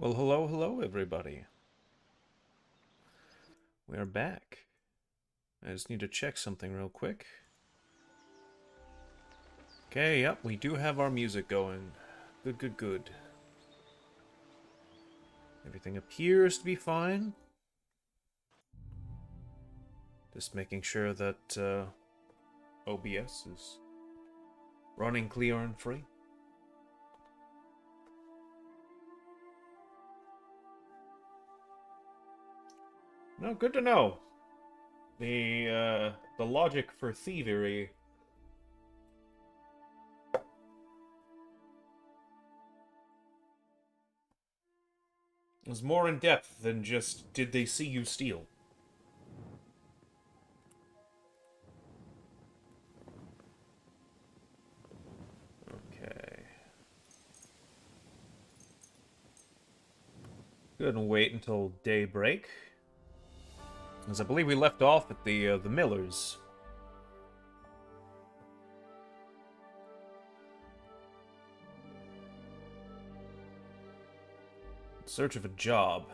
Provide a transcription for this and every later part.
Well, hello, everybody. We are back. I just need to check something real quick. Okay, yep, we do have our music going. Good. Everything appears to be fine. Just making sure that OBS is running clear and free. No, good to know. The logic for thievery was more in depth than just did they see you steal. Okay. Good, and wait until daybreak. As I believe we left off at the Millers. In search of a job.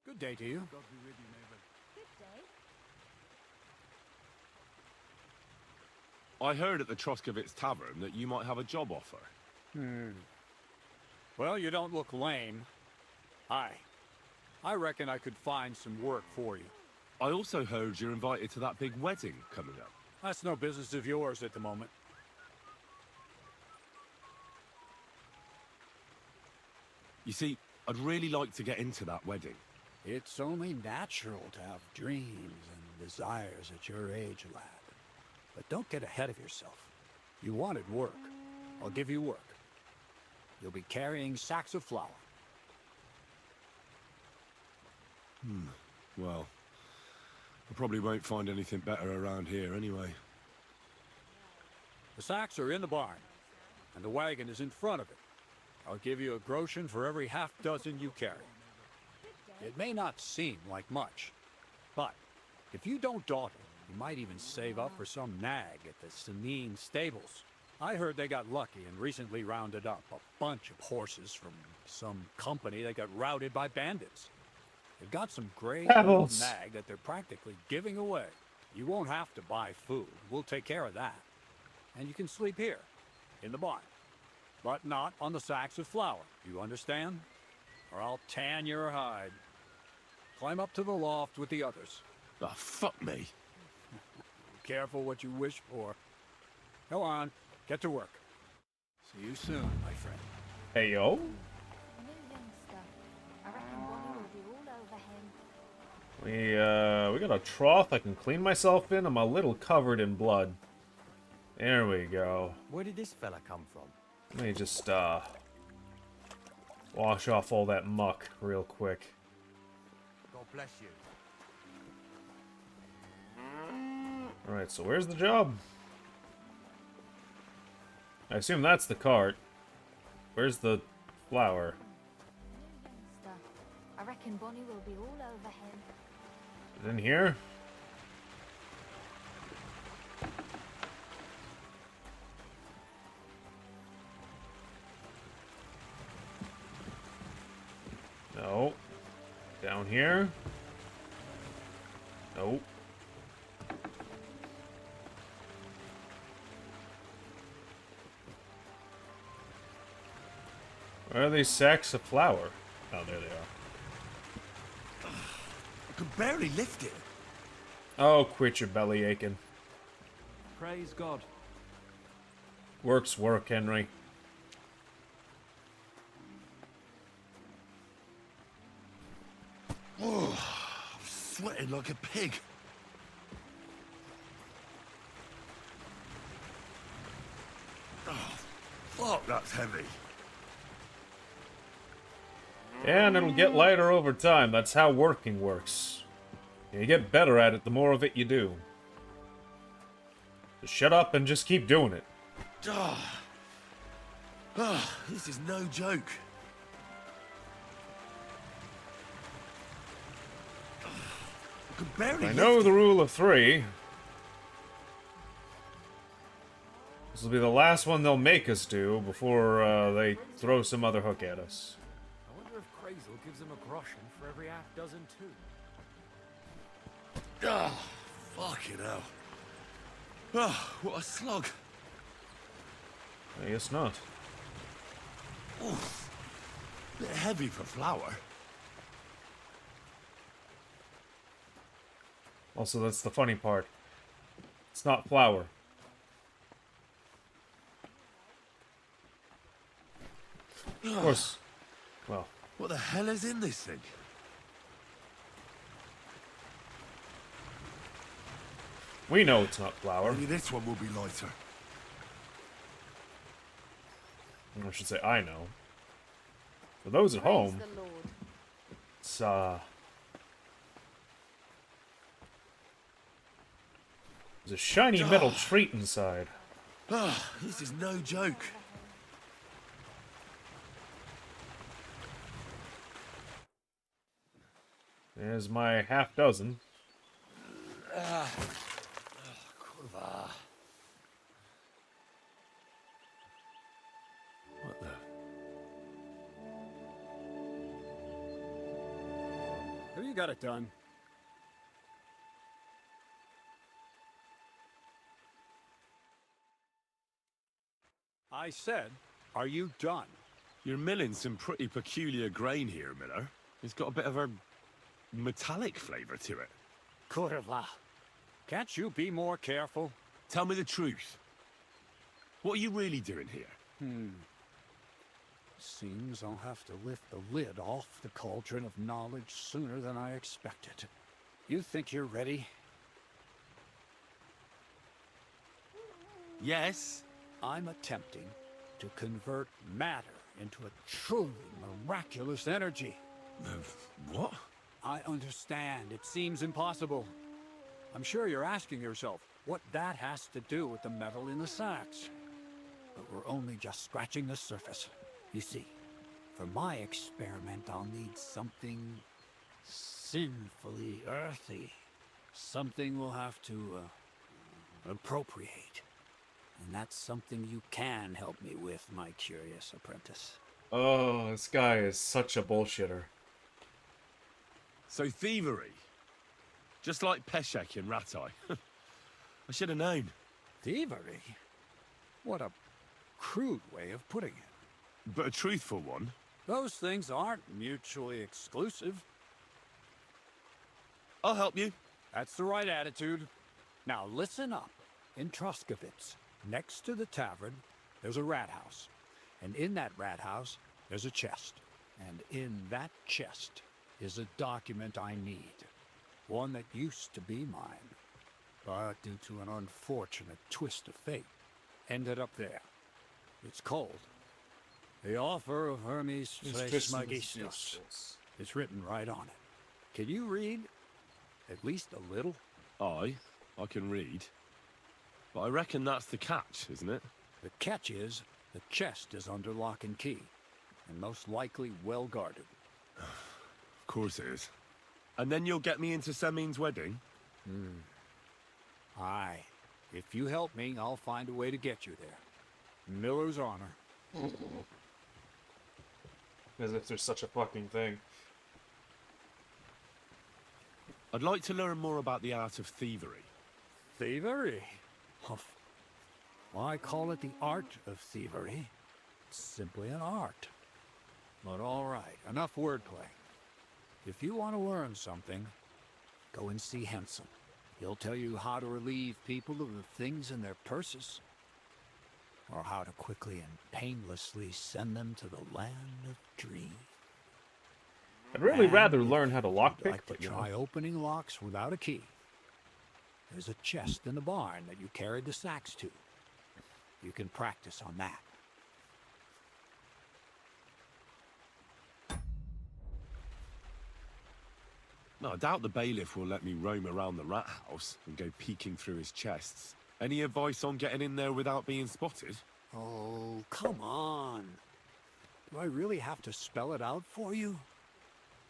Good day to you. I heard at the Troskowitz Tavern that you might have a job offer. Well, you don't look lame. Hi. I reckon I could find some work for you. I also heard you're invited to that big wedding coming up. That's no business of yours at the moment. You see, I'd really like to get into that wedding. It's only natural to have dreams and desires at your age, lad. But don't get ahead of yourself. You wanted work. I'll give you work. You'll be carrying sacks of flour. Well, I probably won't find anything better around here anyway. The sacks are in the barn, and the wagon is in front of it. I'll give you a groschen for every half dozen you carry. It may not seem like much, but if you don't dawdle, you might even save up for some nag at the Senine stables. I heard they got lucky and recently rounded up a bunch of horses from some company that got routed by bandits. They've got some great old nag that they're practically giving away. You won't have to buy food. We'll take care of that. And you can sleep here, in the barn. But not on the sacks of flour. You understand? Or I'll tan your hide. Climb up to the loft with the others. Ah, fuck me. Careful what you wish for. Go on, get to work. See you soon, my friend. Hey, yo. New youngster. I reckon Bonnie will be all over him. We got a trough I can clean myself in. I'm a little covered in blood. There we go. Where did this fella come from? Let me just, wash off all that muck real quick. God bless you. Alright, so where's the job? I assume that's the cart. Where's the flour? New youngster. I reckon Bonnie will be all over him. Is it in here? No. Down here? Nope. Where are these sacks of flour? Oh, there they are. I could barely lift it. Oh, quit your belly aching. Praise God. Work's work, Henry. Oh, I'm sweating like a pig. Oh, fuck, that's heavy. And it'll get lighter over time. That's how working works. You get better at it the more of it you do. Just shut up and just keep doing it. This is no joke. Could barely I know lift the it. rule of 3. This will be the last one they'll make us do before they throw some other hook at us. I wonder if Crazel gives him a groschen for every half dozen too. Ah, fucking hell. Ah, what a slug. I guess not. Oof. Bit heavy for flour. Also, that's the funny part. It's not flour. Of course. Well, What the hell is in this thing? we know it's not flour. Maybe this one will be lighter. I should say I know. For those at Praise home, the Lord. it's there's a shiny metal treat inside. Ah, this is no joke. There's my half dozen. What the? Have you got it done? I said, are you done? You're milling some pretty peculiar grain here, Miller. It's got a bit of a metallic flavor to it. Kurva. Can't you be more careful? Tell me the truth. What are you really doing here? Seems I'll have to lift the lid off the cauldron of knowledge sooner than I expected. You think you're ready? Yes. I'm attempting to convert matter into a truly miraculous energy. What? I understand. It seems impossible. I'm sure you're asking yourself what that has to do with the metal in the sacks. But we're only just scratching the surface. You see, for my experiment, I'll need something sinfully earthy. Something we'll have to appropriate. And that's something you can help me with, my curious apprentice. Oh, this guy is such a bullshitter. So thievery. Just like Peshek and Ratai. I should have known. Thievery? What a crude way of putting it. But a truthful one. Those things aren't mutually exclusive. I'll help you. That's the right attitude. Now listen up. In Troskowitz, next to the tavern, there's a rat house. And in that rat house, there's a chest. And in that chest is a document I need. One that used to be mine. But due to an unfortunate twist of fate, ended up there. It's called The Offer of Hermes Trismegistus. It's written right on it. Can you read? At least a little? I can read. But I reckon that's the catch, isn't it? The catch is, the chest is under lock and key, and most likely well guarded. Of course it is. And then you'll get me into Semin's wedding? Aye. If you help me, I'll find a way to get you there. Miller's honor. As if there's such a fucking thing. I'd like to learn more about the art of thievery. Thievery? Huff. Why call it the art of thievery? It's simply an art. But all right, enough wordplay. If you want to learn something, go and see Henson. He'll tell you how to relieve people of the things in their purses, or how to quickly and painlessly send them to the land of dreams. I'd really And rather if learn how to you'd lockpick, like to but you know. try opening locks without a key. There's a chest in the barn that you carried the sacks to. You can practice on that. No, I doubt the bailiff will let me roam around the rat house and go peeking through his chests. Any advice on getting in there without being spotted? Oh, come on. Do I really have to spell it out for you?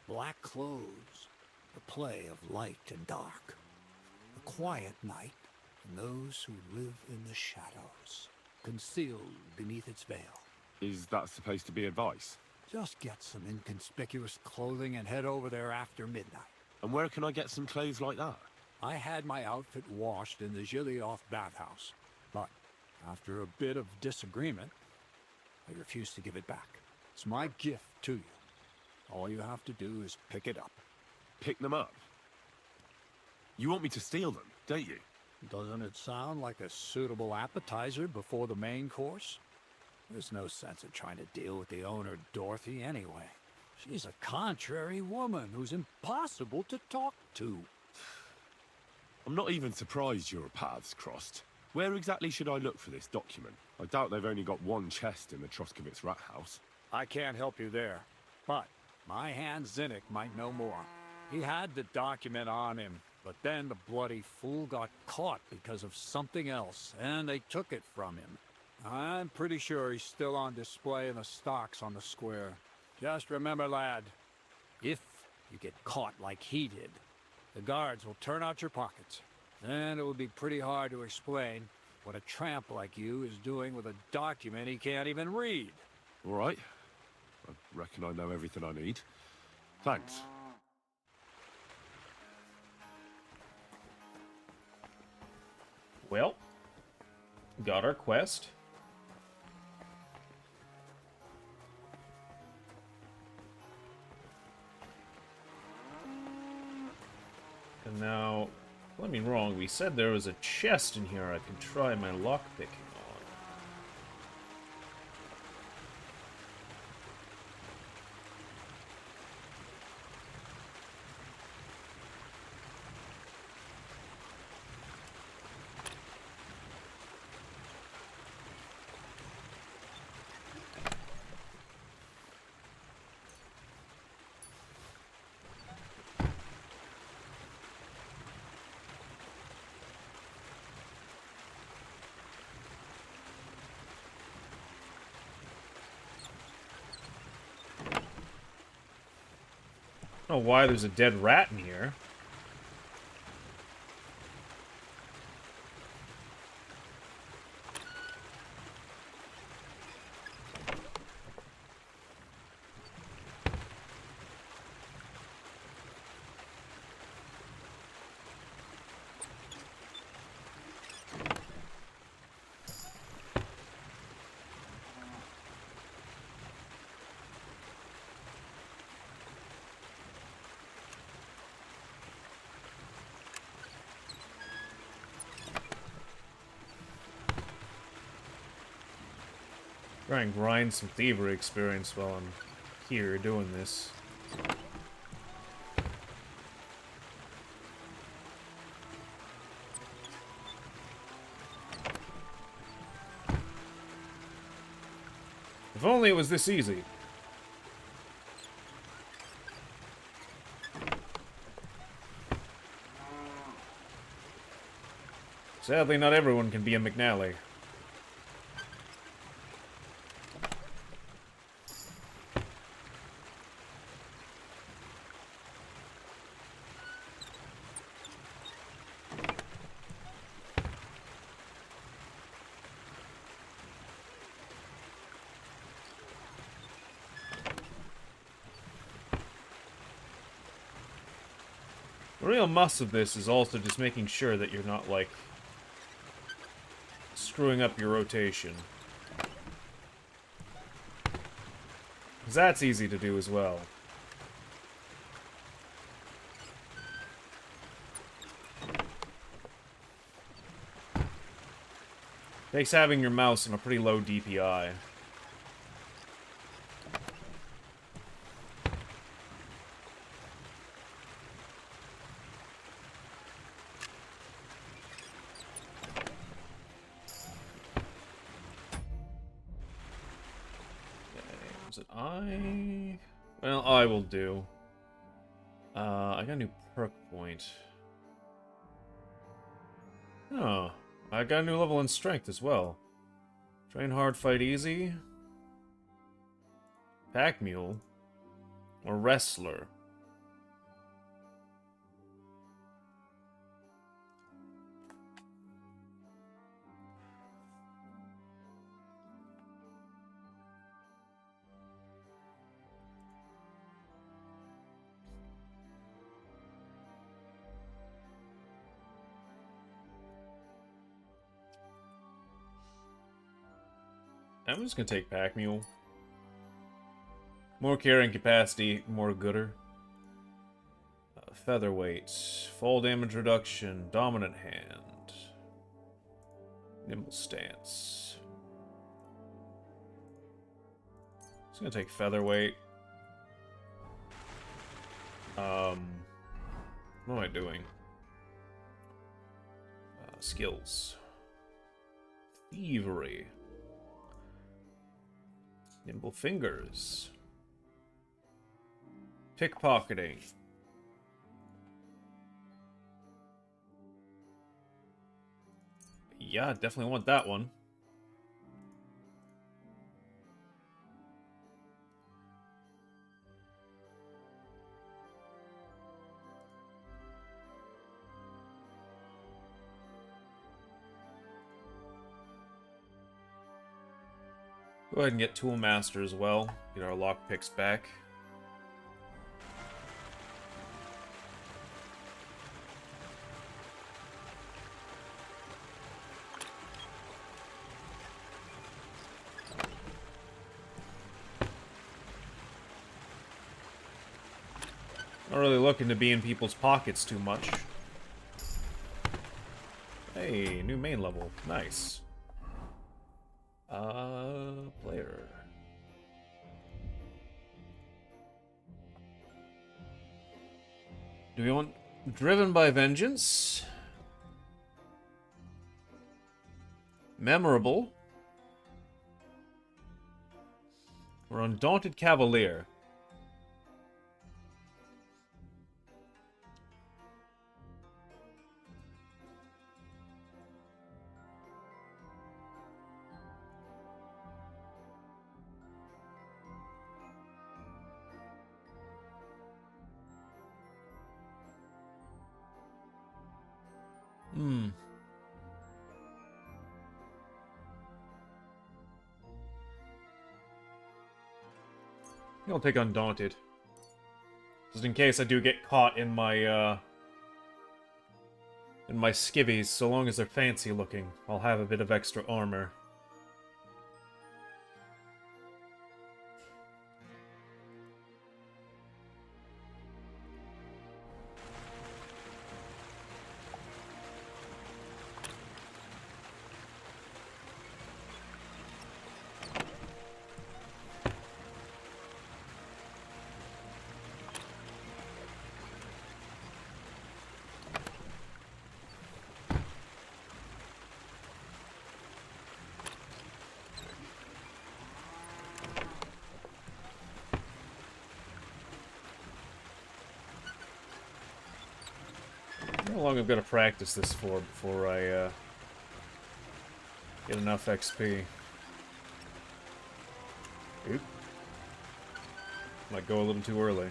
Black clothes, the play of light and dark. A quiet night, and those who live in the shadows, concealed beneath its veil. Is that supposed to be advice? Just get some inconspicuous clothing and head over there after midnight. And where can I get some clothes like that? I had my outfit washed in the Gilioff bathhouse, but after a bit of disagreement, I refused to give it back. It's my gift to you. All you have to do is pick it up. Pick them up? You want me to steal them, don't you? Doesn't it sound like a suitable appetizer before the main course? There's no sense in trying to deal with the owner, Dorothy, anyway. She's a contrary woman who's impossible to talk to. I'm not even surprised your paths crossed. Where exactly should I look for this document? I doubt they've only got one chest in the Troskovitz rat house. I can't help you there, but my hand Zinnik might know more. He had the document on him, but then the bloody fool got caught because of something else, and they took it from him. I'm pretty sure he's still on display in the stocks on the square. Just remember, lad, if you get caught like he did, the guards will turn out your pockets. Then it will be pretty hard to explain what a tramp like you is doing with a document he can't even read. All right. I reckon I know everything I need. Thanks. Well, got our quest. And now, let me wrong, we said there was a chest in here I could try my lockpicking on. I don't know why there's a dead rat in here. Try and grind some thievery experience while I'm here doing this. If only it was this easy. Sadly, not everyone can be a McNally. The real must of this is also just making sure that you're not, like, screwing up your rotation. Because that's easy to do as well. Takes having your mouse on a pretty low DPI. Well, I will do. I got a new perk point. Oh, I got a new level in strength as well. Train hard, fight easy. Pack mule. Or wrestler. I'm just gonna take Pack Mule. More carrying capacity, more gooder. Featherweight, fall damage reduction, dominant hand, nimble stance. Just gonna take featherweight. What am I doing? Skills. Thievery. Nimble fingers. Pickpocketing. Yeah, definitely want that one. Go ahead and get Tool Master as well. Get our lockpicks back. Not really looking to be in people's pockets too much. Hey, new main level. Nice. Player. Do we want Driven by Vengeance? Memorable. Or Undaunted Cavalier? I'll take Undaunted. Just in case I do get caught in my skivvies, so long as they're fancy looking, I'll have a bit of extra armor. How long I've got to practice this for before I get enough XP? Oop. Might go a little too early.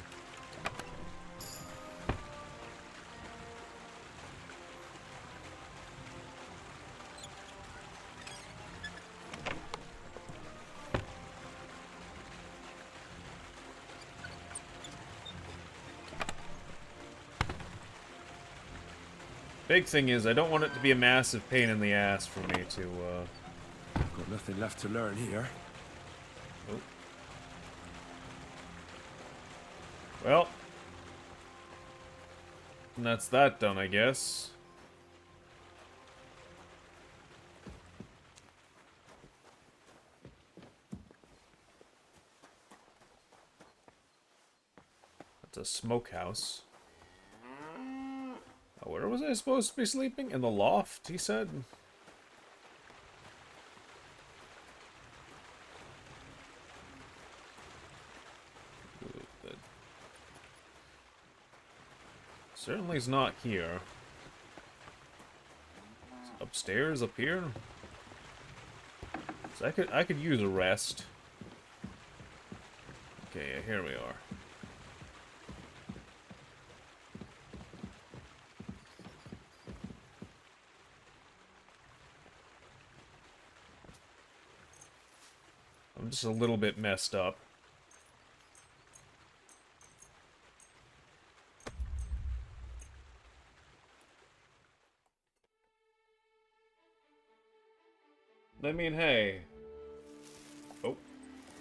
Big thing is, I don't want it to be a massive pain in the ass for me to, Got nothing left to learn here. Oh. Well. And that's that done, I guess. That's a smokehouse. Where was I supposed to be sleeping? In the loft, he said? Certainly is not here. It's upstairs, up here? So I could use a rest. Okay, here we are. I'm just a little bit messed up. I mean, hey.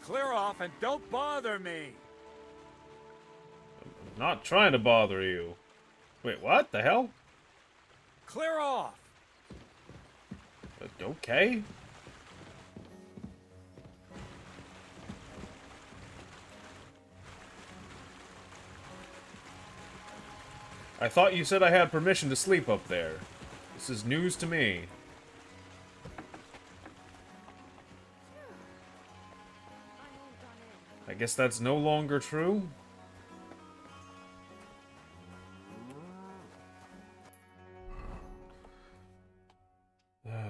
Clear off and don't bother me! I'm not trying to bother you. Wait, what the hell? Clear off! Okay. I thought you said I had permission to sleep up there. This is news to me. I guess that's no longer true.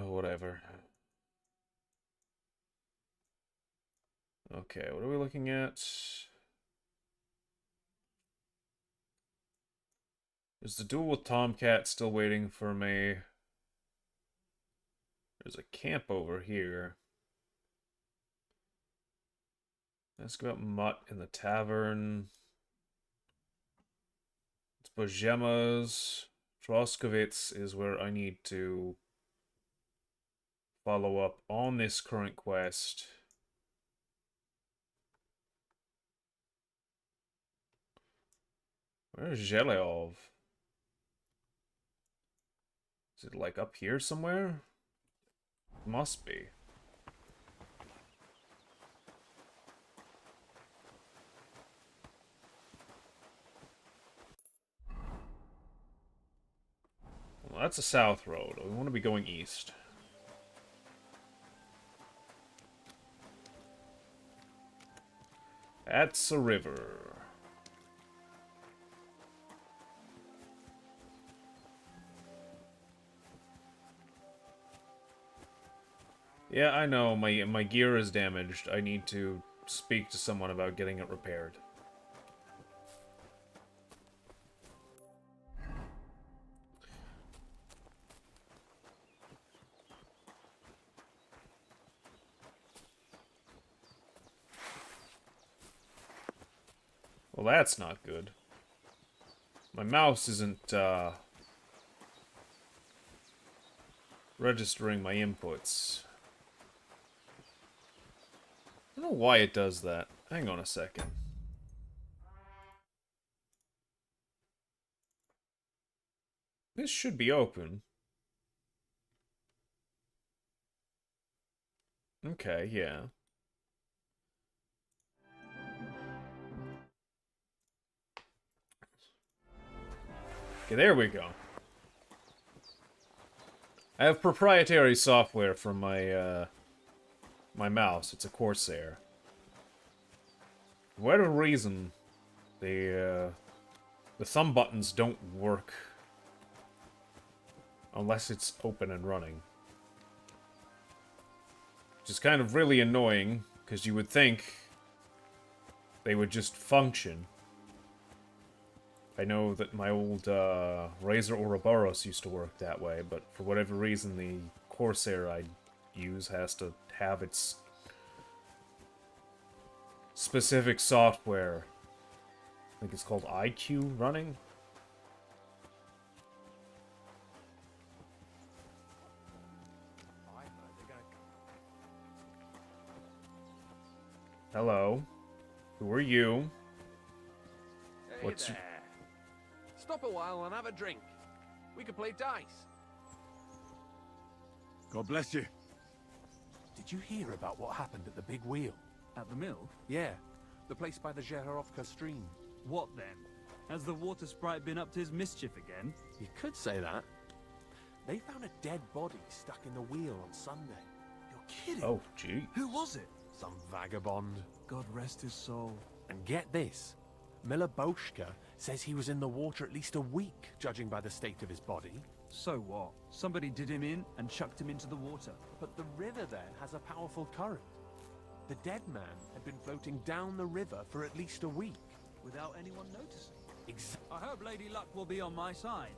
Whatever. Okay, what are we looking at? Is the duel with Tomcat still waiting for me? There's a camp over here. Ask about Mutt in the tavern. It's Bojema's. Troskowitz is where I need to follow up on this current quest. Where's Zheleov? Is it like up here somewhere? Must be. Well, that's a south road. We want to be going east. That's a river. Yeah, I know. My gear is damaged. I need to speak to someone about getting it repaired. Well, that's not good. My mouse isn't, registering my inputs. I don't know why it does that. Hang on a second. This should be open. Okay, yeah. Okay, there we go. I have proprietary software for my, my mouse. It's a Corsair. For whatever reason, the thumb buttons don't work unless it's open and running. Which is kind of really annoying, because you would think they would just function. I know that my old Razer Ouroboros used to work that way, but for whatever reason, the Corsair I use has to have its specific software. I think it's called IQ running. Hello. Who are you? Hey What's there. Stop a while and have a drink. We could play dice. God bless you. Did you hear about what happened at the big wheel? At the mill? Yeah, the place by the Zheherovka stream. What then? Has the water sprite been up to his mischief again? You could say that. They found a dead body stuck in the wheel on Sunday. You're kidding? Oh, gee. Who was it? Some vagabond. God rest his soul. And get this. Miller Boschka says he was in the water at least a week, judging by the state of his body. So what? Somebody did him in and chucked him into the water. But the river there has a powerful current. The dead man had been floating down the river for at least a week. Without anyone noticing. Exactly. I hope Lady Luck will be on my side.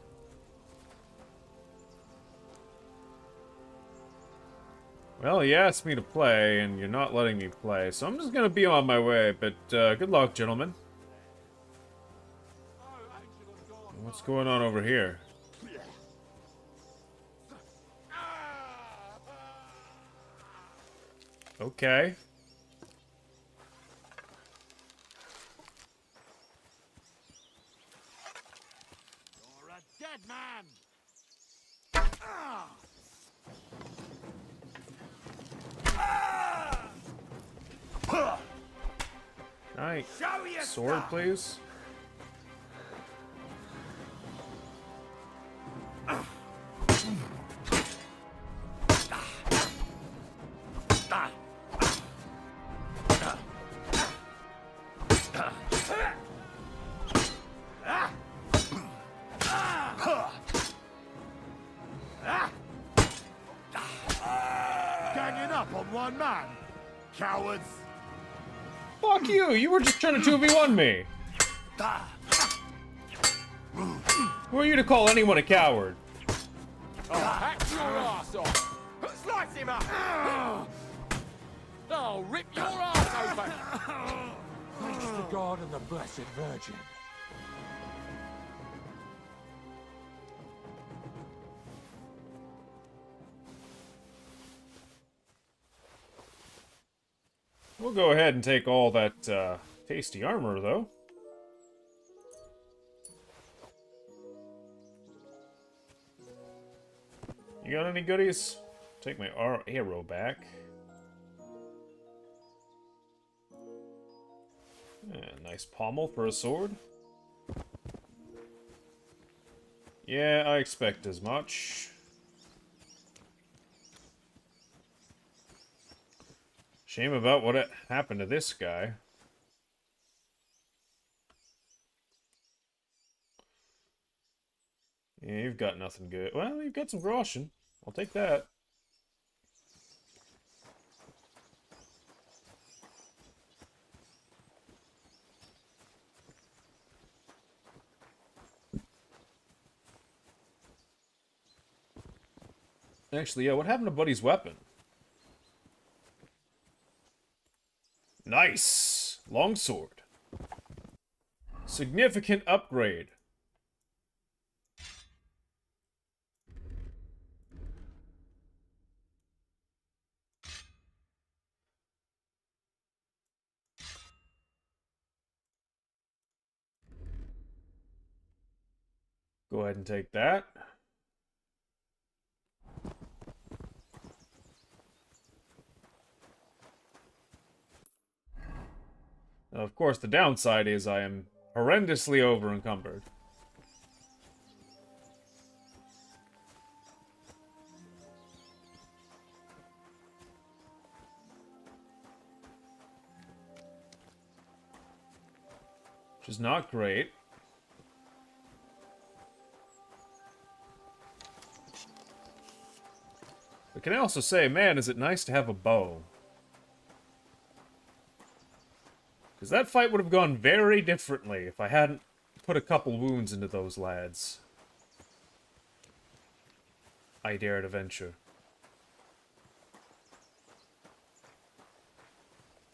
Well, you asked me to play, and you're not letting me play, so I'm just gonna be on my way, but good luck, gentlemen. What's going on over here? Okay. Sword, please. Ganging up on one man, cowards. Fuck you! You were just trying to 2v1 me! Who are you to call anyone a coward? Hack your ass off! Slice him up! I'll rip your ass open! Thanks to God and the Blessed Virgin. We'll go ahead and take all that tasty armor, though. You got any goodies? Take my arrow back. Nice pommel for a sword. Yeah, I expect as much. Shame about what happened to this guy. Yeah, you've got nothing good. Well, you've got some groschen. I'll take that. Actually, yeah, what happened to Buddy's weapon? Nice! Longsword. Significant upgrade. Go ahead and take that. Now, of course, the downside is I am horrendously over-encumbered. Which is not great. But can I also say, man, is it nice to have a bow. Because that fight would have gone very differently if I hadn't put a couple wounds into those lads. I dare to venture.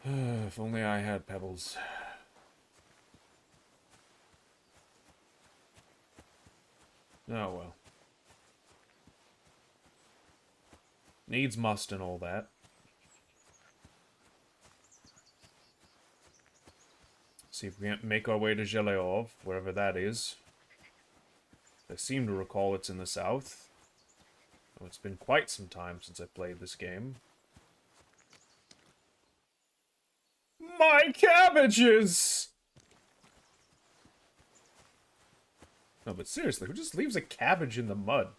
If only I had pebbles. Oh well. Needs must and all that. See if we can't make our way to Zheleov, wherever that is. I seem to recall it's in the south. Oh, it's been quite some time since I played this game. My cabbages! No, but seriously, who just leaves a cabbage in the mud?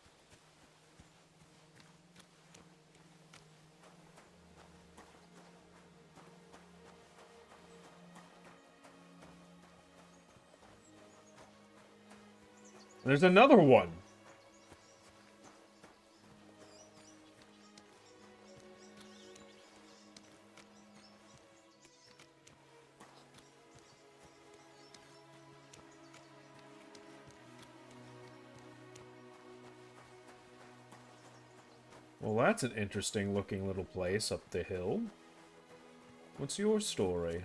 There's another one. Well, that's an interesting looking little place up the hill. What's your story?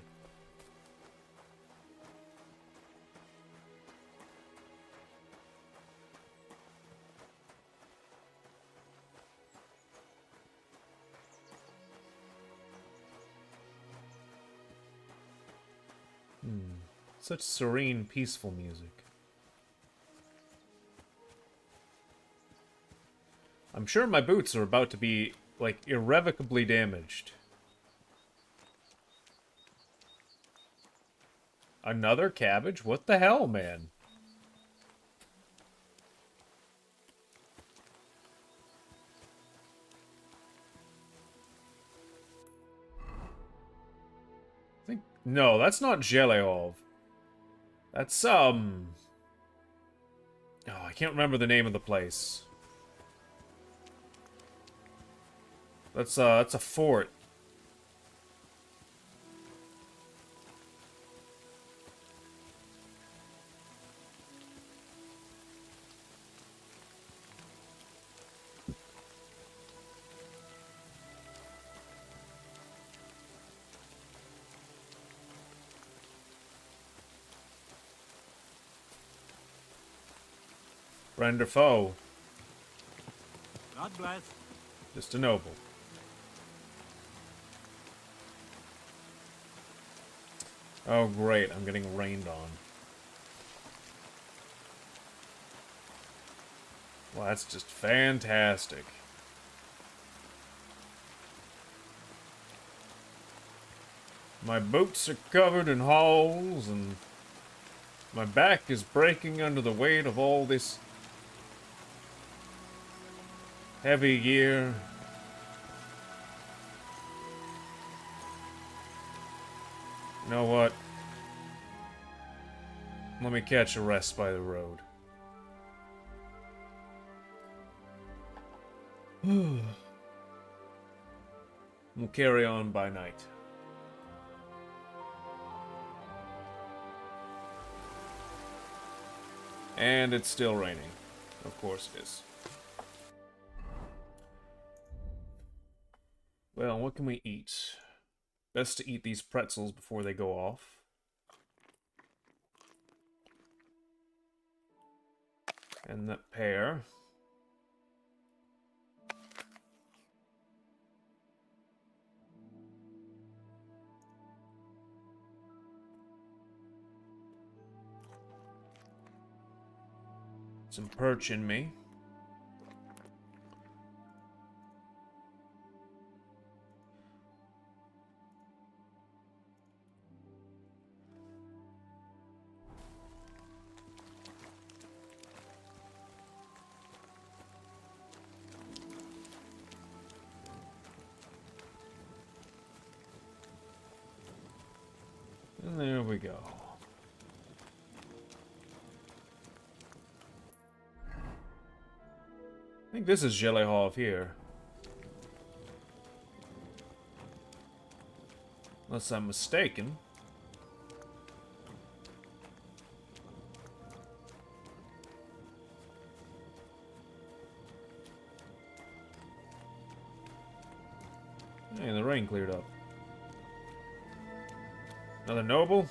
Such serene, peaceful music. I'm sure my boots are about to be, like, irrevocably damaged. Another cabbage? What the hell, man? No, that's not Zhelehov. That's, Oh, I can't remember the name of the place. That's a fort. Friend or foe? God bless. Just a noble. Oh, great. I'm getting rained on. Well, that's just fantastic. My boots are covered in holes, and my back is breaking under the weight of all this heavy gear. You know what? Let me catch a rest by the road. We'll carry on by night. And it's still raining. Of course it is. Well, what can we eat? Best to eat these pretzels before they go off. And that pear. Some perch in me. And there we go. I think this is Zhelehov here. Unless I'm mistaken. Hey, the rain cleared up. Another noble?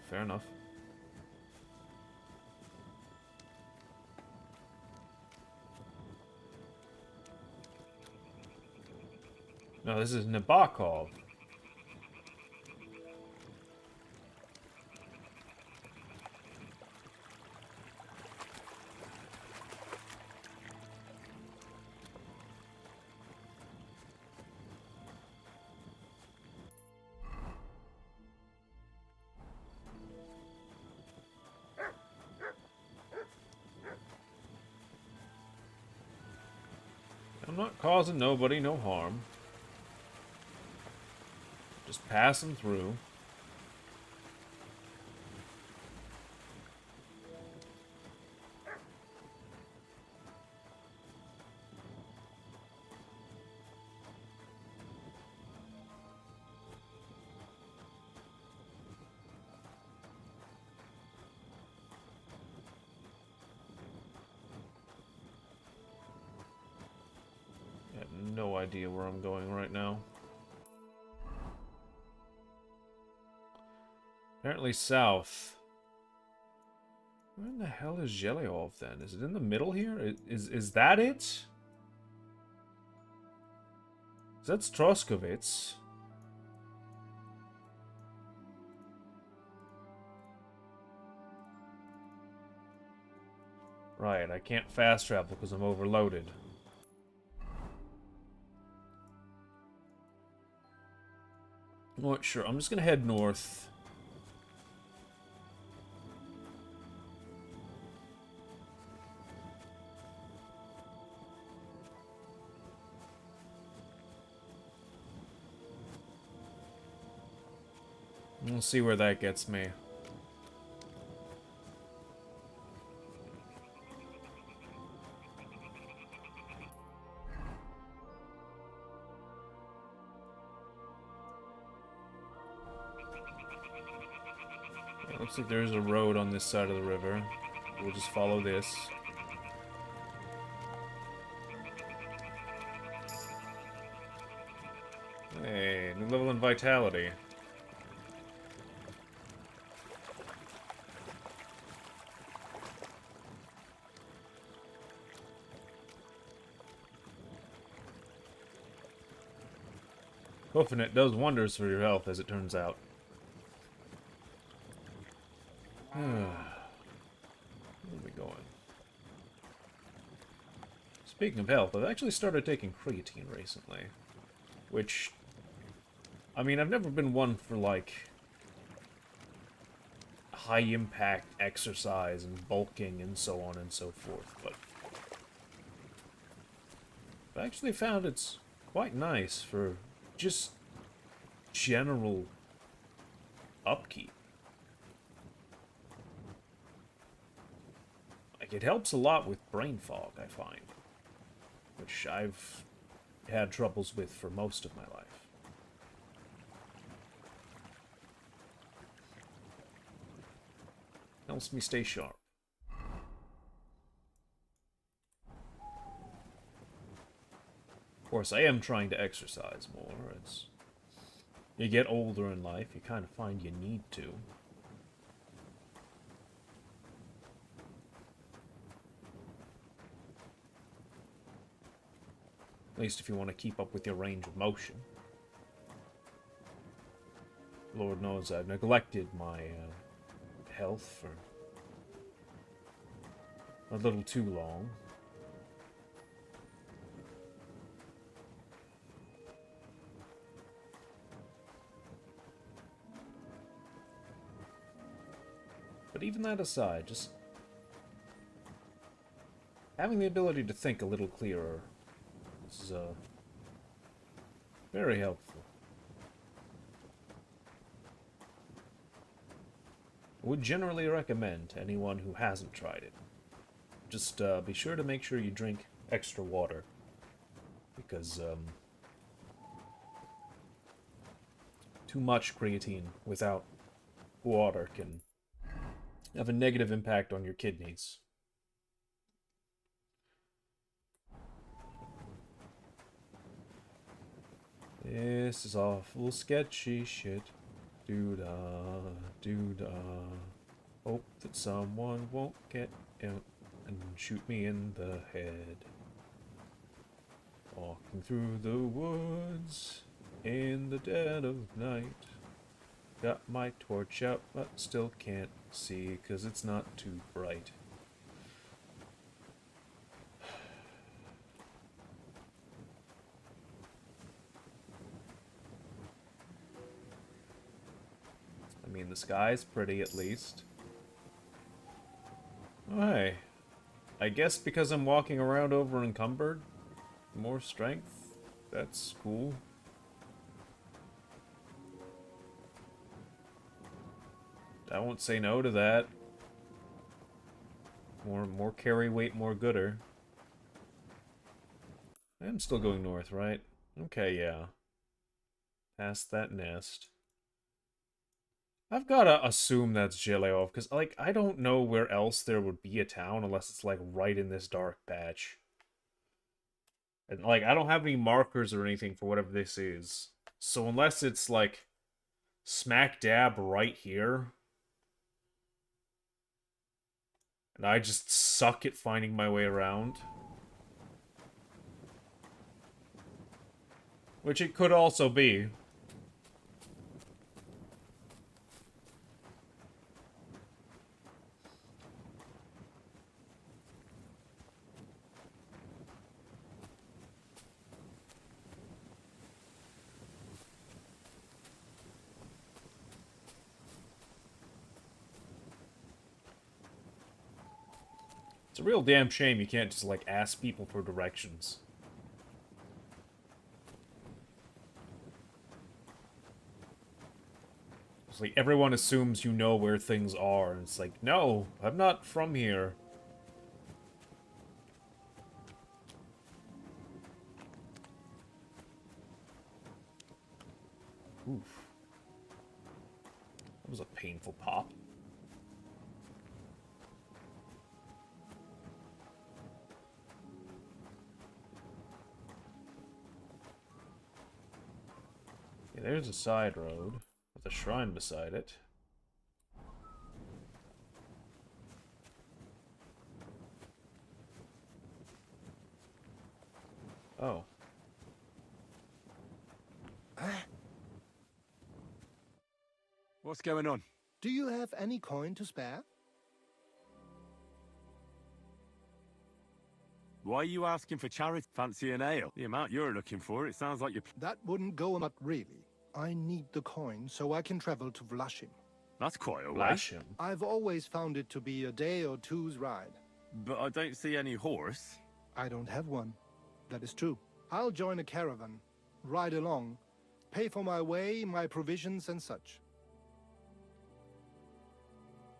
Fair enough. No, this is Nabokov. I'm not causing nobody no harm. Just passing through. I have no idea where I'm going right now. Apparently south. Where in the hell is Zhelehov then? Is it in the middle here? Is that it? That's Troskovitz. Right, I can't fast travel because I'm overloaded. Not sure. I'm just gonna head north. We'll see where that gets me. Looks like there's a road on this side of the river. We'll just follow this. Hey, new level in vitality. Hoofing it does wonders for your health, as it turns out. Where are we going? Speaking of health, I've actually started taking creatine recently. Which, I mean, I've never been one for, like, high-impact exercise and bulking and so on and so forth, but I've actually found it's quite nice for just general upkeep. Like, it helps a lot with brain fog, I find, which I've had troubles with for most of my life. Helps me stay sharp. Of course, I am trying to exercise more. As you get older in life, you kind of find you need to. At least if you want to keep up with your range of motion. Lord knows I've neglected my health for a little too long. But even that aside, just having the ability to think a little clearer is very helpful. I would generally recommend to anyone who hasn't tried it. Just be sure to make sure you drink extra water, because too much creatine without water can have a negative impact on your kidneys. This is awful sketchy shit. Doo-dah, doo-dah. Hope that someone won't get out and shoot me in the head. Walking through the woods in the dead of night. Got my torch out, but still can't see 'cause it's not too bright. I mean, the sky's pretty, at least. Oh, hey. I guess because I'm walking around over encumbered, more strength, that's cool. I won't say no to that. More carry weight, more gooder. I'm still going north, right? Okay, yeah. Past that nest. I've gotta assume that's Jeleov, because, like, I don't know where else there would be a town unless it's, like, right in this dark patch. And, like, I don't have any markers or anything for whatever this is. So unless it's, like, smack dab right here, and I just suck at finding my way around, which it could also be. It's a real damn shame you can't just, like, ask people for directions. It's like, everyone assumes you know where things are, and it's like, no, I'm not from here. Oof. That was a painful pop. Okay, there's a side road with a shrine beside it. Oh. What's going on? Do you have any coin to spare? Why are you asking for charity? Fancy an ale? The amount you're looking for, it sounds like you're... That wouldn't go, but really. I need the coin so I can travel to Vlashim. That's quite a way. Vlashim. I've always found it to be a day or two's ride. But I don't see any horse. I don't have one. That is true. I'll join a caravan, ride along, pay for my way, my provisions and such.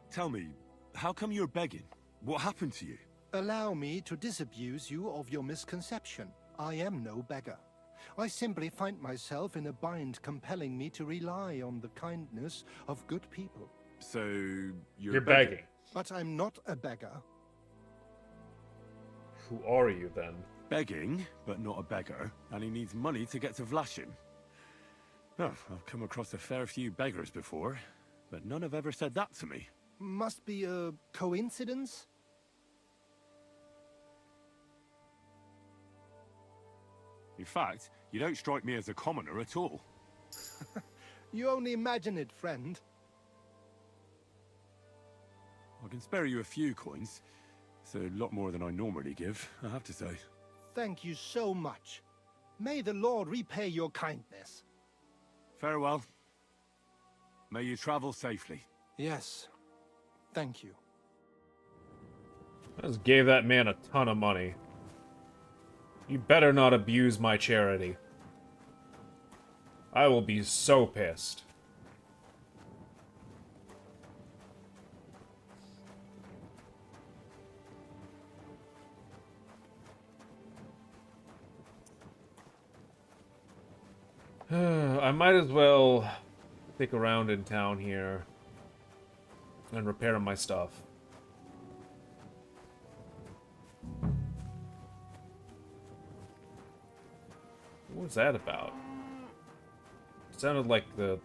Tell me, how come you're begging? What happened to you? Allow me to disabuse you of your misconception. I am no beggar. I simply find myself in a bind compelling me to rely on the kindness of good people. So, You're begging. But I'm not a beggar. Who are you, then? Begging, but not a beggar, and he needs money to get to Vlashim. Oh, I've come across a fair few beggars before, but none have ever said that to me. Must be a coincidence? In fact, you don't strike me as a commoner at all. You only imagine it, friend. I can spare you a few coins. It's a lot more than I normally give, I have to say. Thank you so much. May the Lord repay your kindness. Farewell. May you travel safely. Yes. Thank you. I just gave that man a ton of money. You better not abuse my charity. I will be so pissed. I might as well stick around in town here and repair my stuff. What was that about? It sounded like the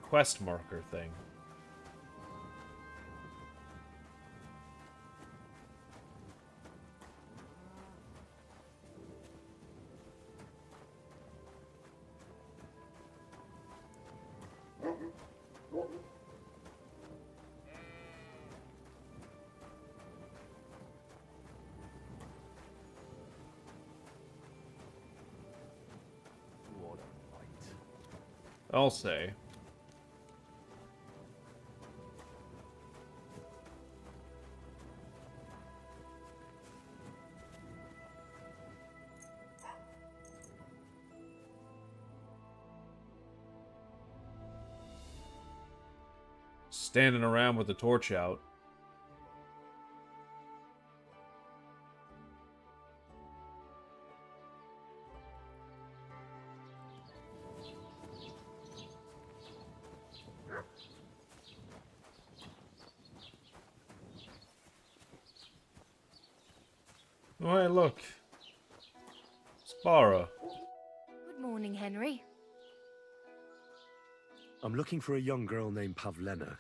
quest marker thing. I'll say. Standing around with the torch out. Oh, hey, look. Spara. Good morning, Henry. I'm looking for a young girl named Pavlena.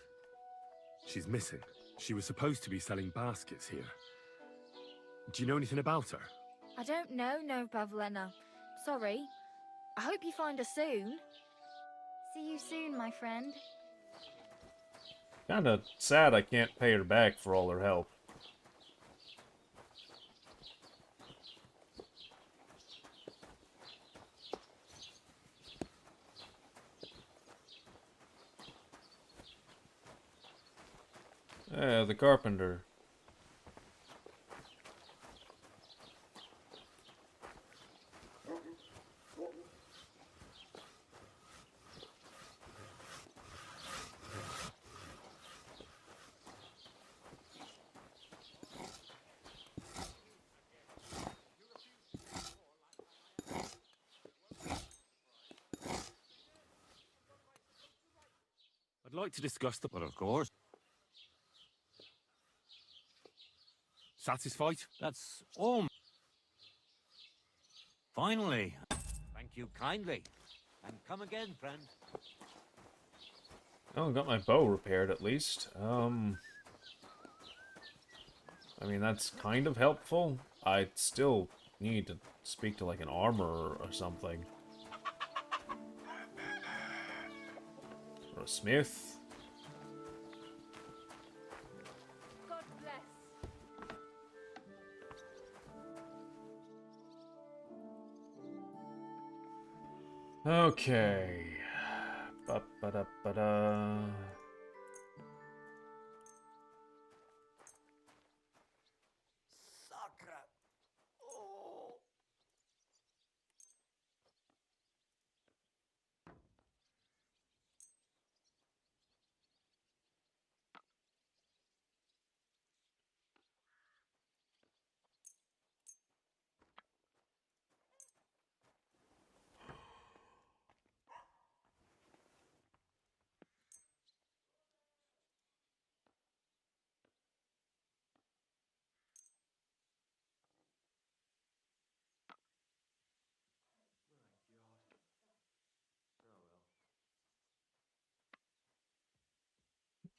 She's missing. She was supposed to be selling baskets here. Do you know anything about her? I don't know, no, Pavlena. Sorry. I hope you find her soon. See you soon, my friend. Kinda sad I can't pay her back for all her help. The carpenter. I'd like to discuss the... But of course, Satisfied? that's all. Finally. Thank you kindly. And come again, friend. Oh, got my bow repaired at least. I mean, that's kind of helpful. I still need to speak to, like, an armorer or something. Or a smith. God bless. Okay. Ba-ba-da-ba-da.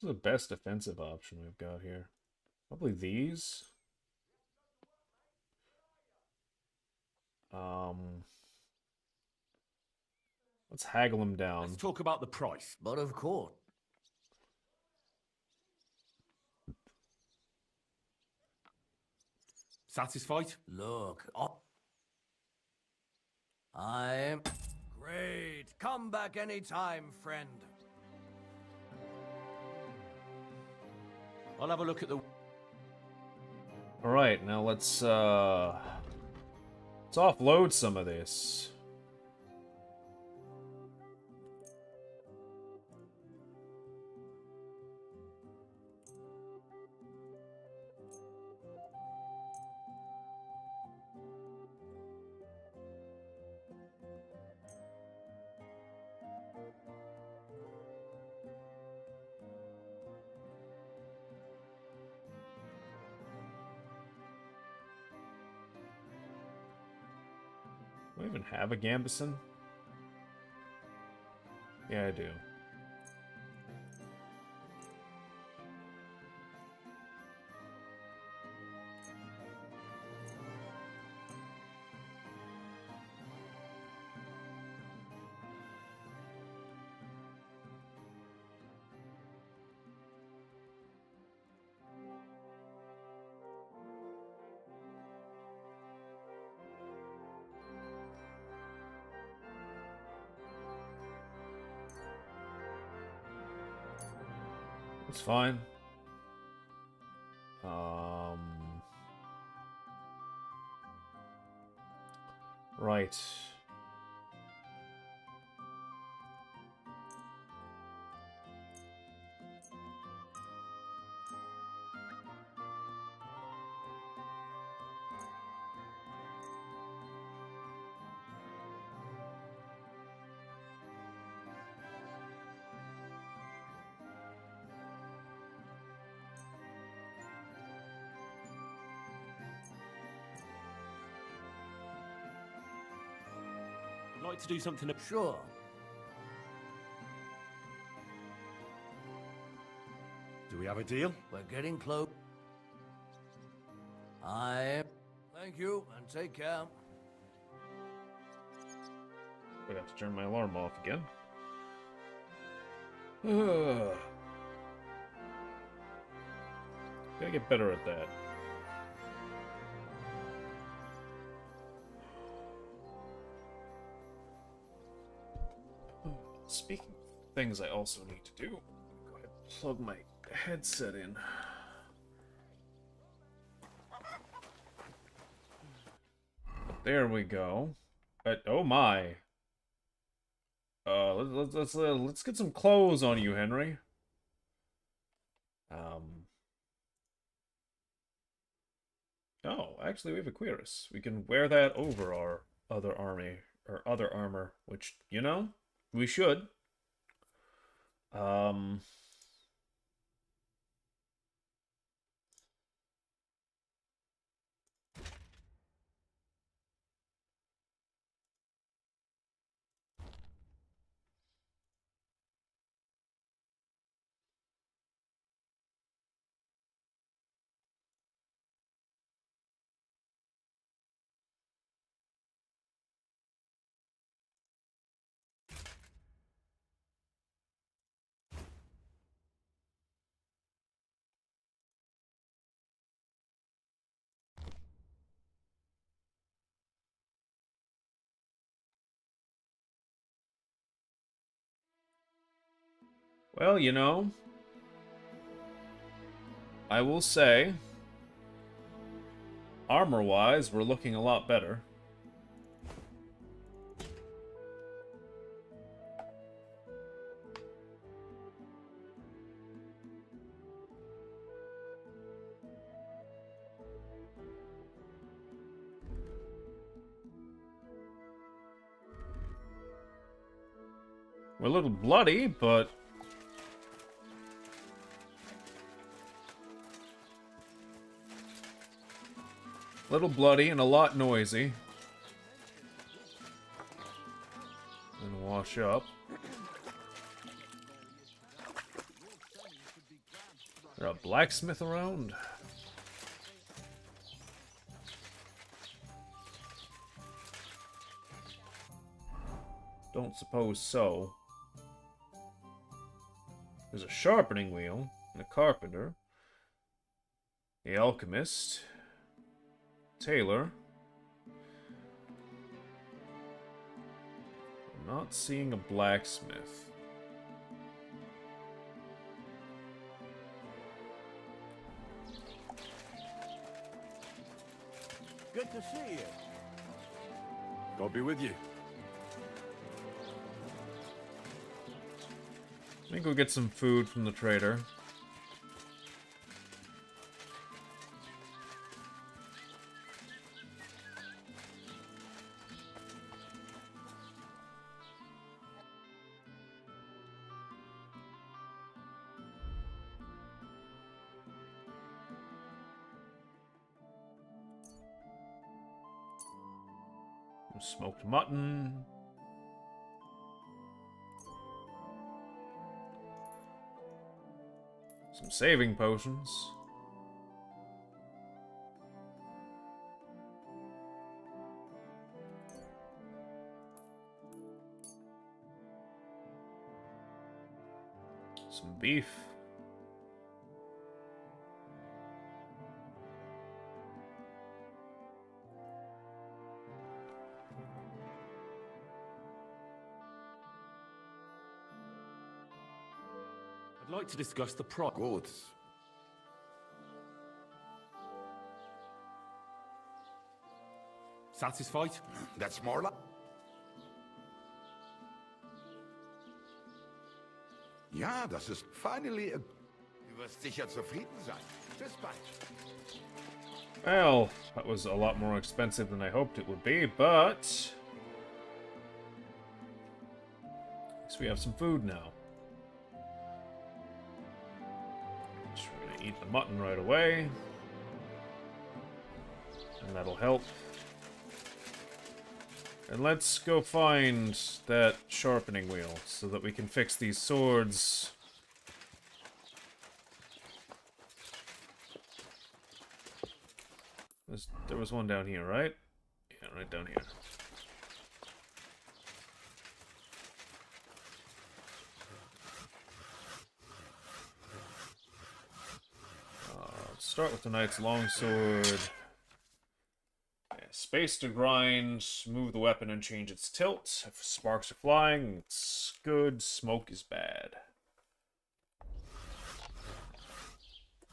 What's the best defensive option we've got here? Probably these. Let's haggle him down. Let's talk about the price. But of course. Satisfied? Look, I'm... Great. Come back anytime, friend. I'll have a look at the... Alright, now let's offload some of this. Do I even have a gambeson? Yeah, I do. It's fine. Right. I'd like to do something... Sure. Do we have a deal? We're getting close. Thank you, and take care. I have to turn my alarm off again. Gotta get better at that. Speaking of things I also need to do, go ahead and plug my headset in. There we go. Oh my. Let's get some clothes on you, Henry. Oh, actually we have a cuirass. We can wear that over our other armor, which, you know, we should. Um... Well, you know, I will say, armor-wise, we're looking a lot better. We're a little bloody, but... a little bloody and a lot noisy. And wash up. Is there a blacksmith around? Don't suppose so. There's a sharpening wheel, and a carpenter, the alchemist, tailor. I'm not seeing a blacksmith. Good to see you. God be with you. I think we'll get some food from the trader. Some smoked mutton. Some saving potions. Some beef. I'd like to discuss the price. Good. Satisfied? That's more like... Ja, das ist finally a... Du wirst sicher zufrieden sein. Bis bald. Well, that was a lot more expensive than I hoped it would be, but... at least we have some food now. Just gonna eat the mutton right away. And that'll help. And let's go find that sharpening wheel so that we can fix these swords. There was one down here, right? Yeah, right down here. Let's start with the knight's longsword. Space to grind, move the weapon and change its tilt. If sparks are flying, it's good. Smoke is bad.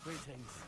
Greetings.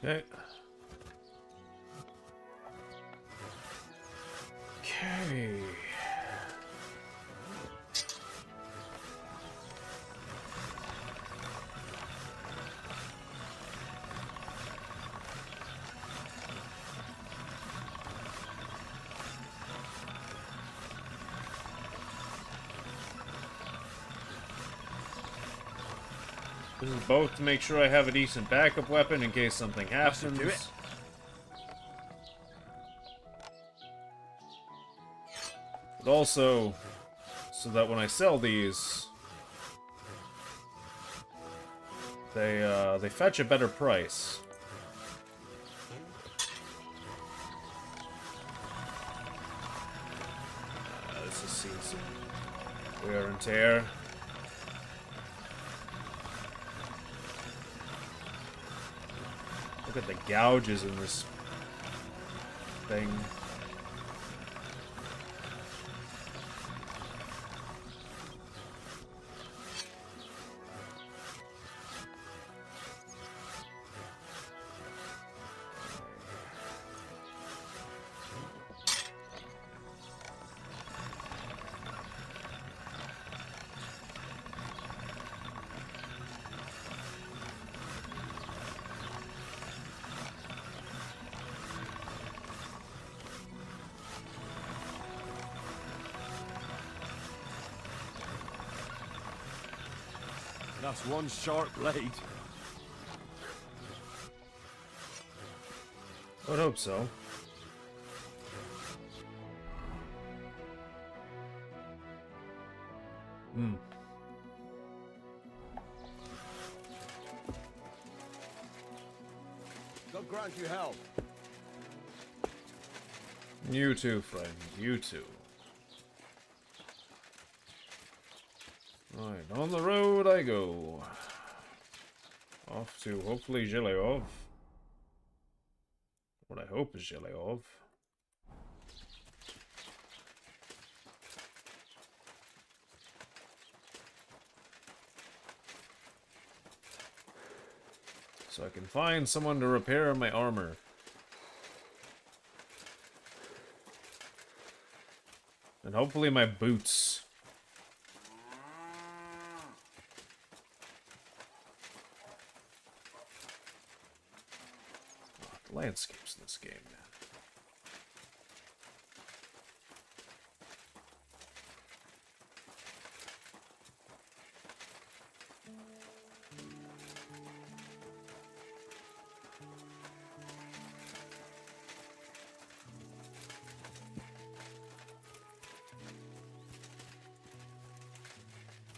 Okay. Okay. This is both to make sure I have a decent backup weapon in case something happens. do it. But also, so that when I sell these, they fetch a better price. This has seen some wear and tear. Look at the gouges in this thing. That's one sharp blade. I would hope so. Hmm. God grant you health. You too, friend. You too. Right, on the road I go. Off to, hopefully, Zheleov. What I hope is Zheleov. So I can find someone to repair my armor. And hopefully my boots. Oh, the landscapes in this game, man.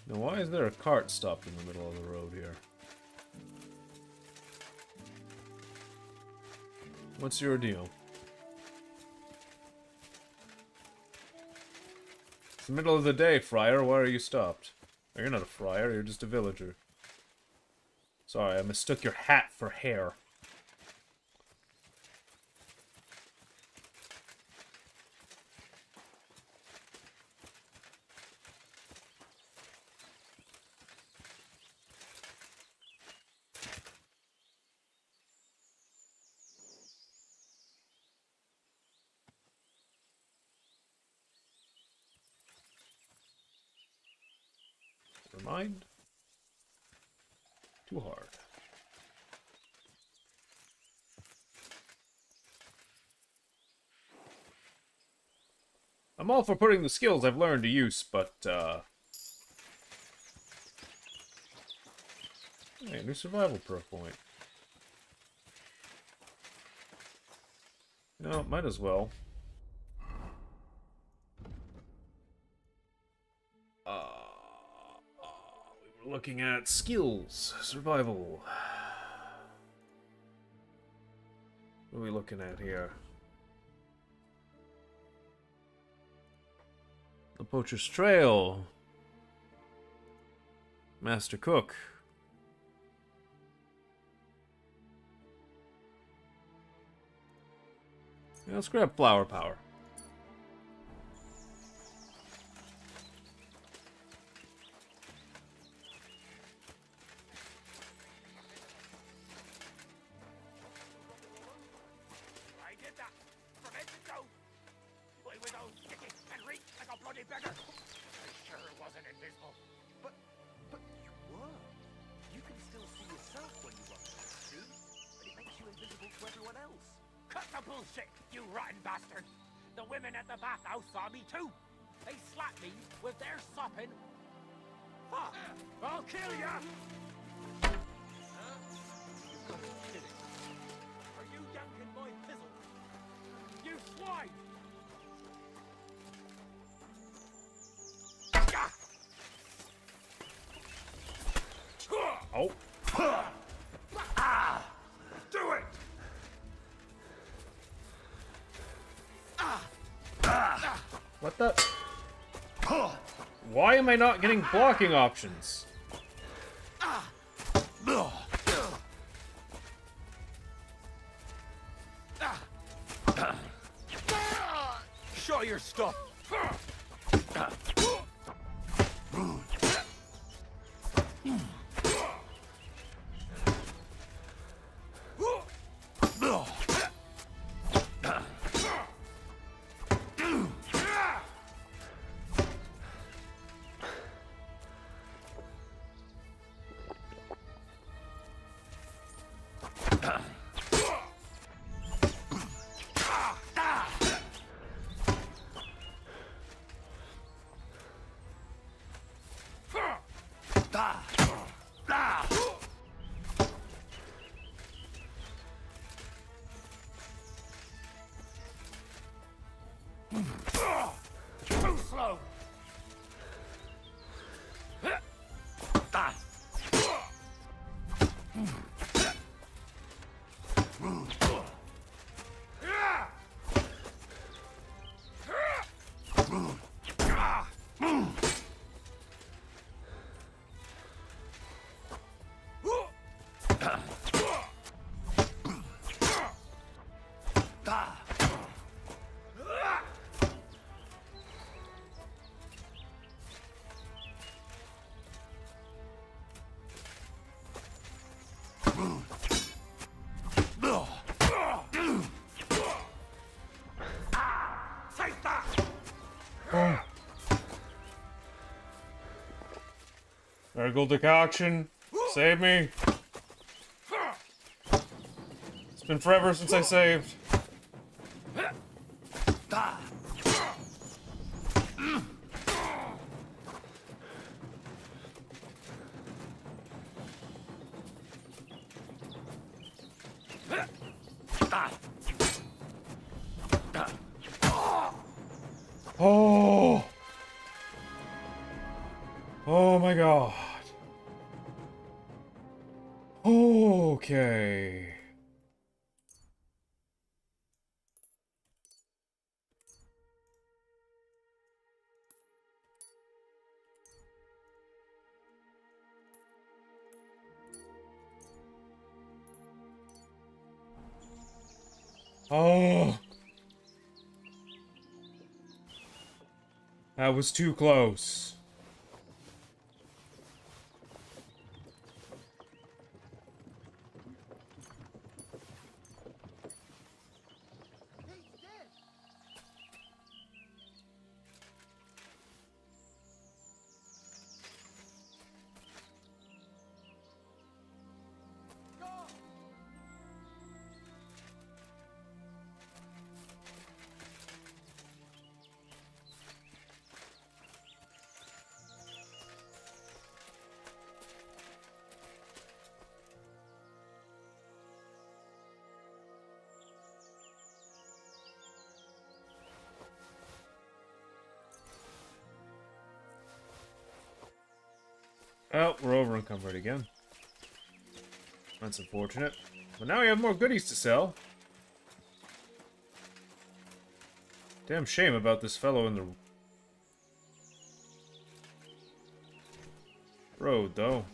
Now, why is there a cart stopped in the middle of the road here? What's your deal? It's the middle of the day, friar. Why are you stopped? Oh, you're not a friar, you're just a villager. Sorry, I mistook your hat for hair. Never mind. Too hard. I'm all for putting the skills I've learned to use, but, hey, new survival perk point. No, might as well. We were looking at skills, survival. What are we looking at here? The Poacher's Trail. Master Cook. Yeah, let's grab Flower Power. Bullshit, you rotten bastard! The women at the bathhouse saw me too! They slapped me with their sopping. Fuck! I'll kill ya! Are you yanking my pizzle? You swine! Oh. Do it! What the? Why am I not getting blocking options? Show your stuff. Too slow! Miracle decoction. Save me. It's been forever since I saved. Oh. Oh my god. Okay. Oh. That was too close. Oh, we're over encumbered again. That's unfortunate. But now we have more goodies to sell. Damn shame about this fellow in the road, though.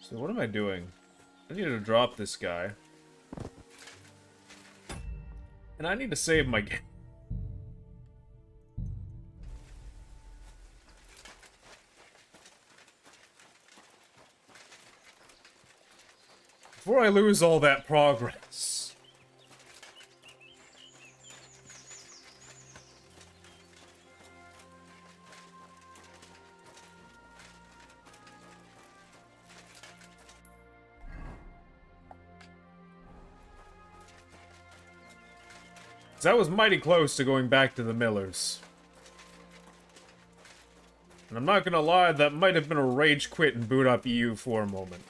So what am I doing? I need to drop this guy. And I need to save my game. Before I lose all that progress. 'Cause I was mighty close to going back to the Millers. And I'm not gonna lie, that might have been a rage quit and boot up EU for a moment.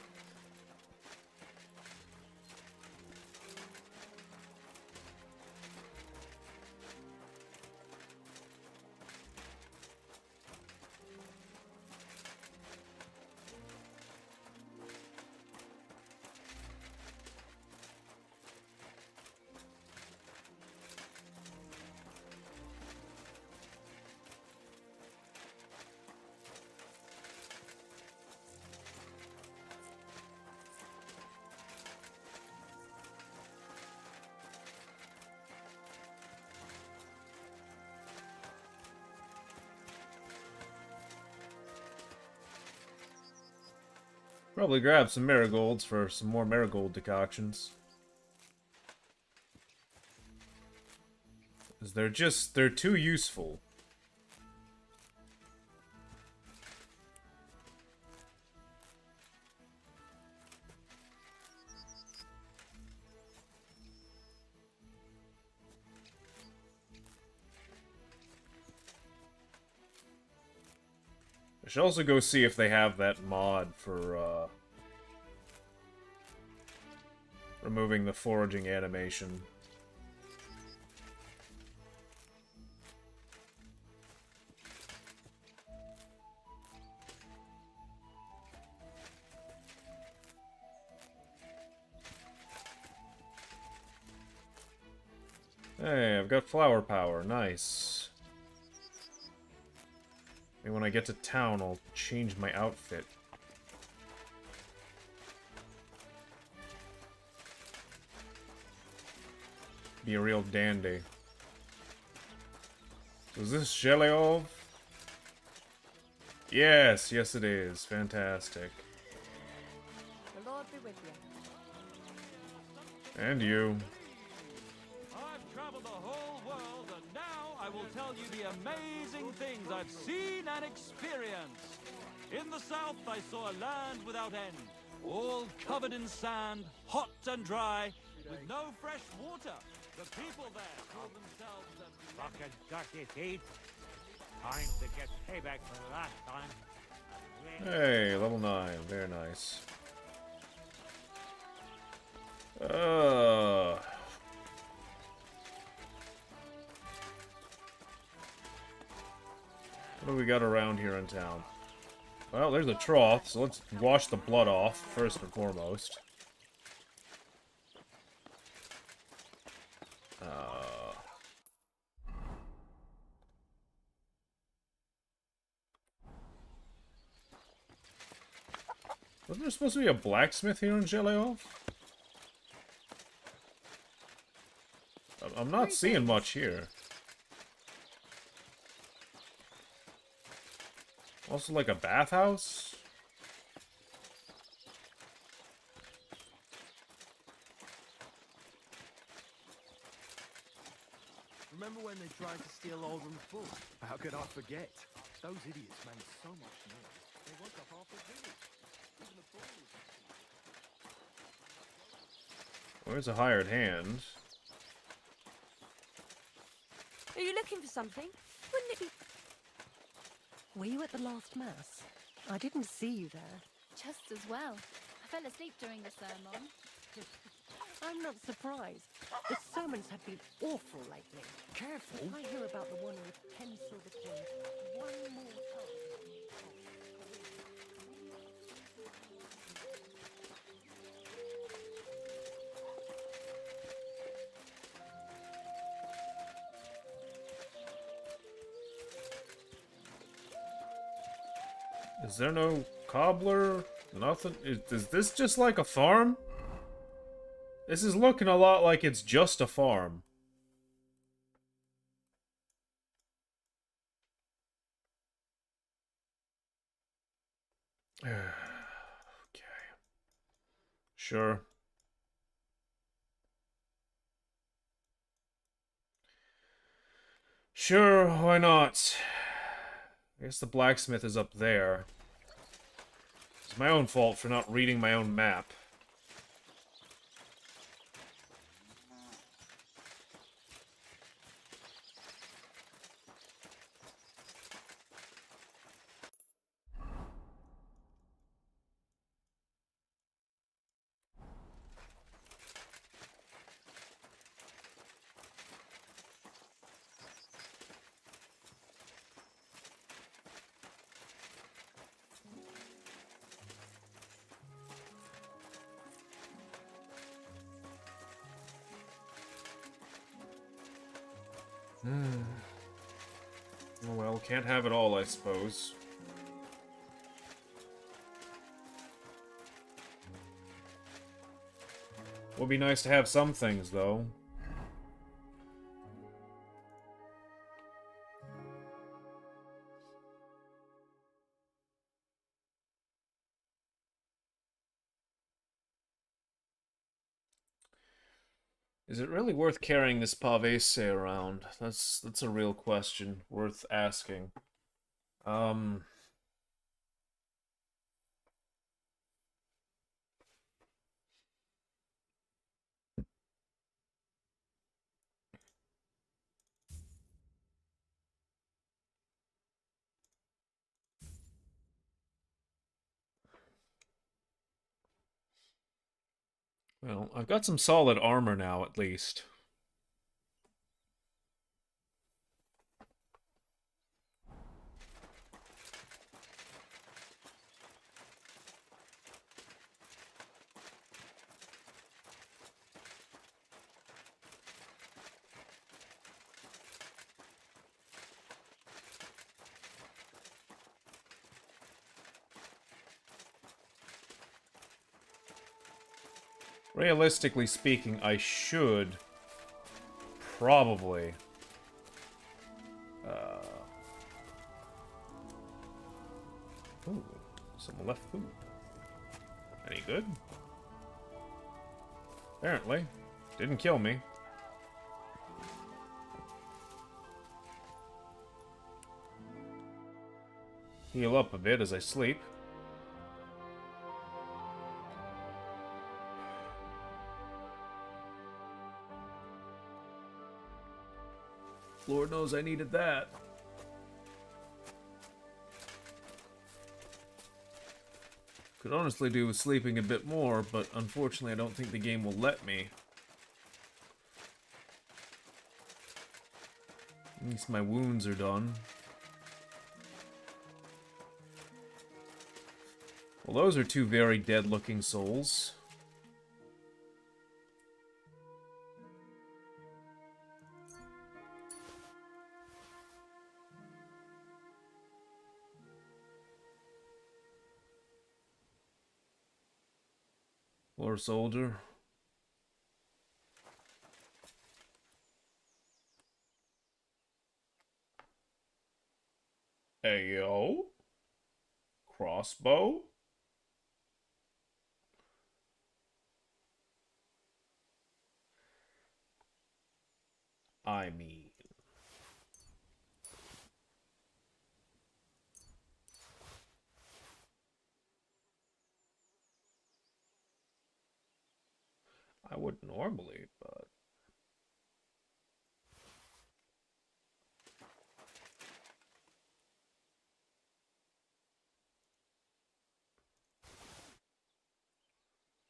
Probably grab some marigolds for some more marigold decoctions. 'Cause they're too useful. I should also go see if they have that mod for, removing the foraging animation. Hey, I've got flower power. Nice. Maybe when I get to town, I'll change my outfit. Be a real dandy. Was this Zheleov? Yes, yes it is. Fantastic. The Lord be with you. And you. I've traveled the whole world, and now I will tell you the amazing things I've seen and experienced. In the south, I saw a land without end, all covered in sand, hot and dry, with no fresh water. The people there call themselves the Fucking dirty thief. Time to get payback for the last time. Hey, level 9. Very nice. What do we got around here in town? Well, there's a trough, so let's wash the blood off, first and foremost. Wasn't there supposed to be a blacksmith here in Zheleov? I'm not seeing much here. Also, like a bathhouse? Remember when they tried to steal Oldham's book? How could I forget? Those idiots made so much noise. They woke up half the village. Even the boys. Where's a hired hand? Are you looking for something? Wouldn't it be... Were you at the last mass? I didn't see you there. Just as well. I fell asleep during the sermon. I'm not surprised. The sermons have been awful lately. Careful. I hear about the one with 10 silver coins one more time. Is there no cobbler? Nothing? Is this just like a farm? This is looking a lot like it's just a farm. Okay. Sure. Sure, why not? I guess the blacksmith is up there. It's my own fault for not reading my own map. Oh well, can't have it all, I suppose. Would be nice to have some things, though. Is it really worth carrying this pavese around? That's a real question, worth asking. Well, I've got some solid armor now, at least. Realistically speaking, I should probably ooh, some left food. Any good? Apparently. Didn't kill me. Heal up a bit as I sleep. Lord knows I needed that. Could honestly do with sleeping a bit more, but unfortunately I don't think the game will let me. At least my wounds are done. Well, those are two very dead-looking souls. Poor soldier. Ayo. Crossbow. I mean... I would normally, but...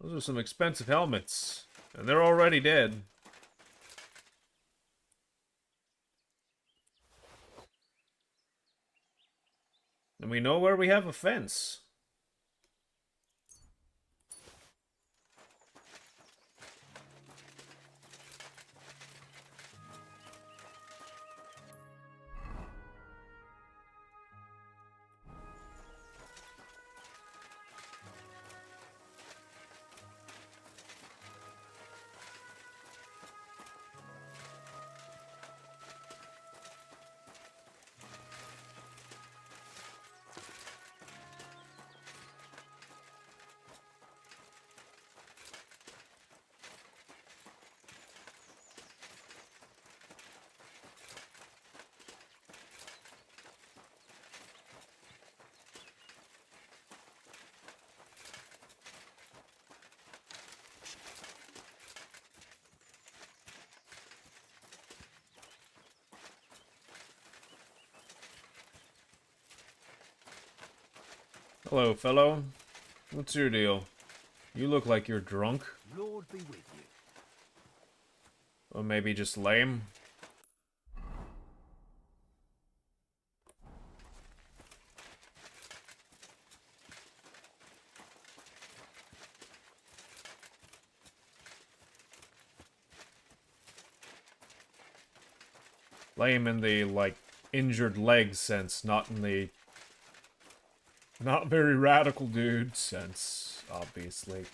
Those are some expensive helmets. And they're already dead. And we know where we have a fence. Hello, fellow. What's your deal? You look like you're drunk. Lord be with you. Or maybe just lame. Lame in the, like, injured leg sense, not in the not very radical dude sense, obviously.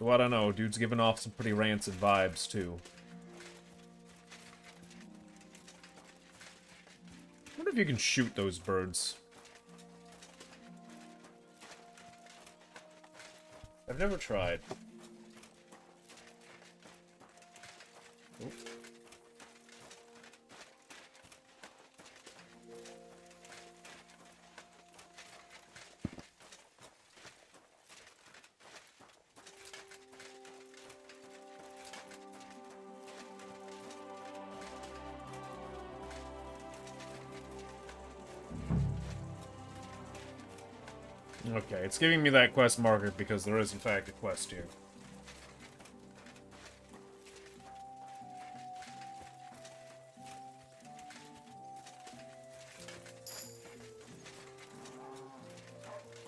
Well, I don't know, dude's giving off some pretty rancid vibes, too. I wonder if you can shoot those birds. I've never tried. Oop. Okay, it's giving me that quest marker because there is in fact a quest here.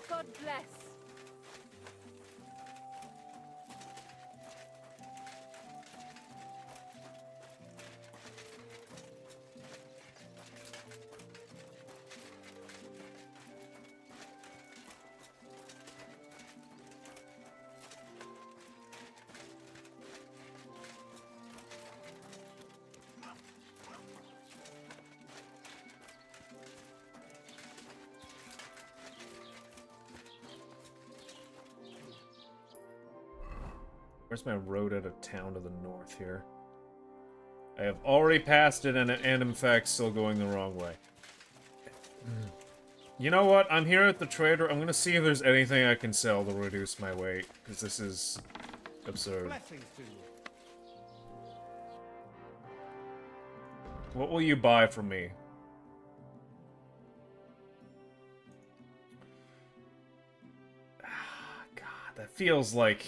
God bless. Where's my road out of town to the north here? I have already passed it and in fact still going the wrong way. You know what? I'm here at the trader. I'm gonna see if there's anything I can sell to reduce my weight, because this is absurd. What will you buy from me? God, that feels like...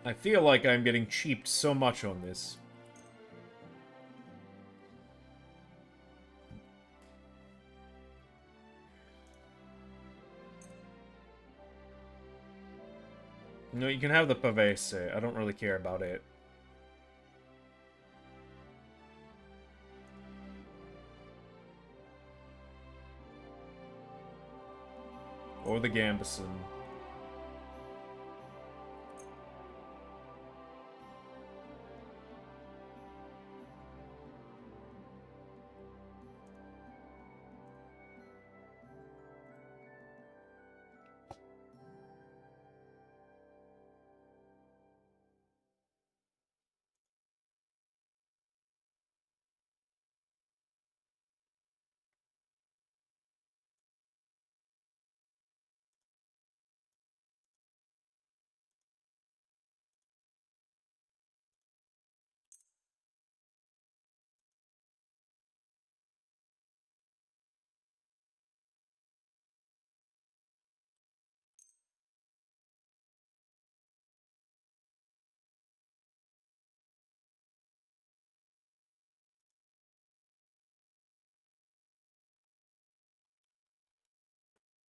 I feel like I'm getting cheaped so much on this. No, you can have the pavese. I don't really care about it. Or the Gambison.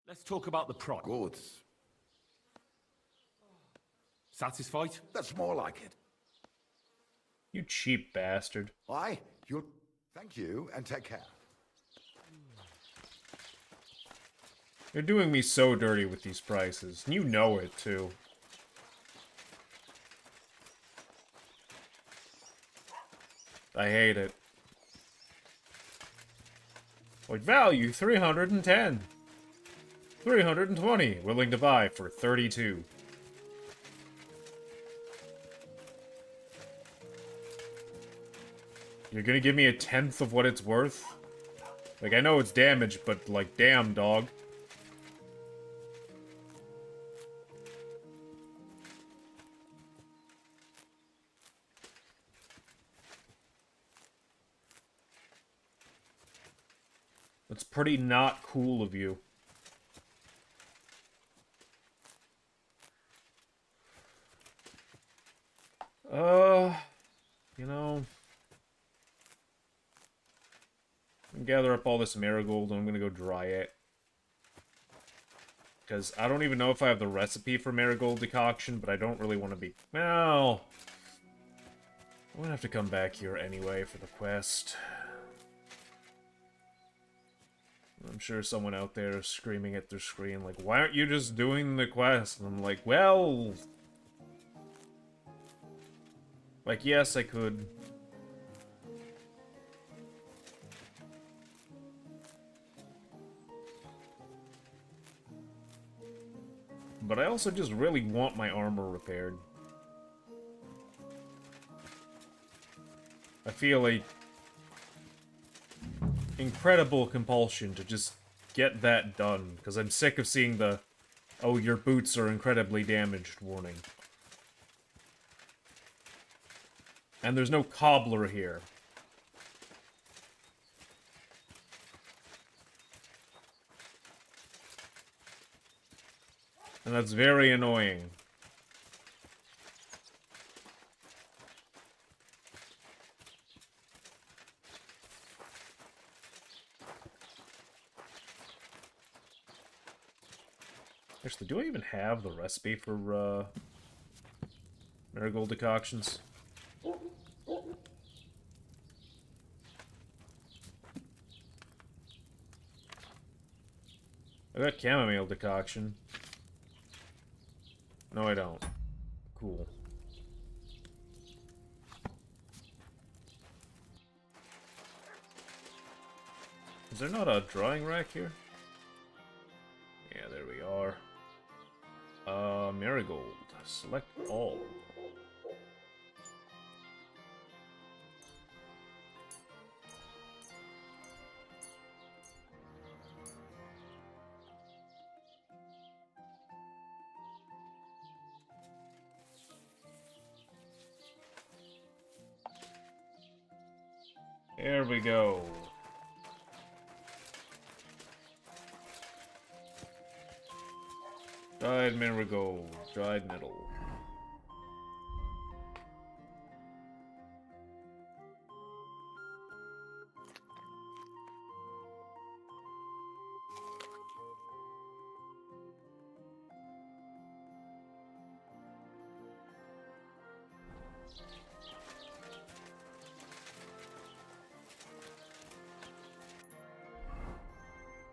Let's talk about the price. Good. Satisfied? That's more like it. You cheap bastard. Why? You'll... Thank you, and take care. You're doing me so dirty with these prices. And you know it, too. I hate it. Like value, 310. 320. Willing to buy for 32. You're gonna give me a tenth of what it's worth? Like, I know it's damaged, but, like, damn, dog. That's pretty not cool of you. You know... gather up all this marigold and I'm gonna go dry it. Because I don't even know if I have the recipe for marigold decoction, but I don't really want to be... Well... I'm gonna have to come back here anyway for the quest. I'm sure someone out there is screaming at their screen like, why aren't you just doing the quest? And I'm like, well... Like, yes, I could. But I also just really want my armor repaired. I feel a incredible compulsion to just get that done, because I'm sick of seeing the, oh, your boots are incredibly damaged warning. And there's no cobbler here. And that's very annoying. Actually, do I even have the recipe for, marigold decoctions? I got chamomile decoction. No, I don't. Cool. Is there not a drying rack here? Yeah, there we are. Marigold. Select all. There we go. Dried marigold, dried metal.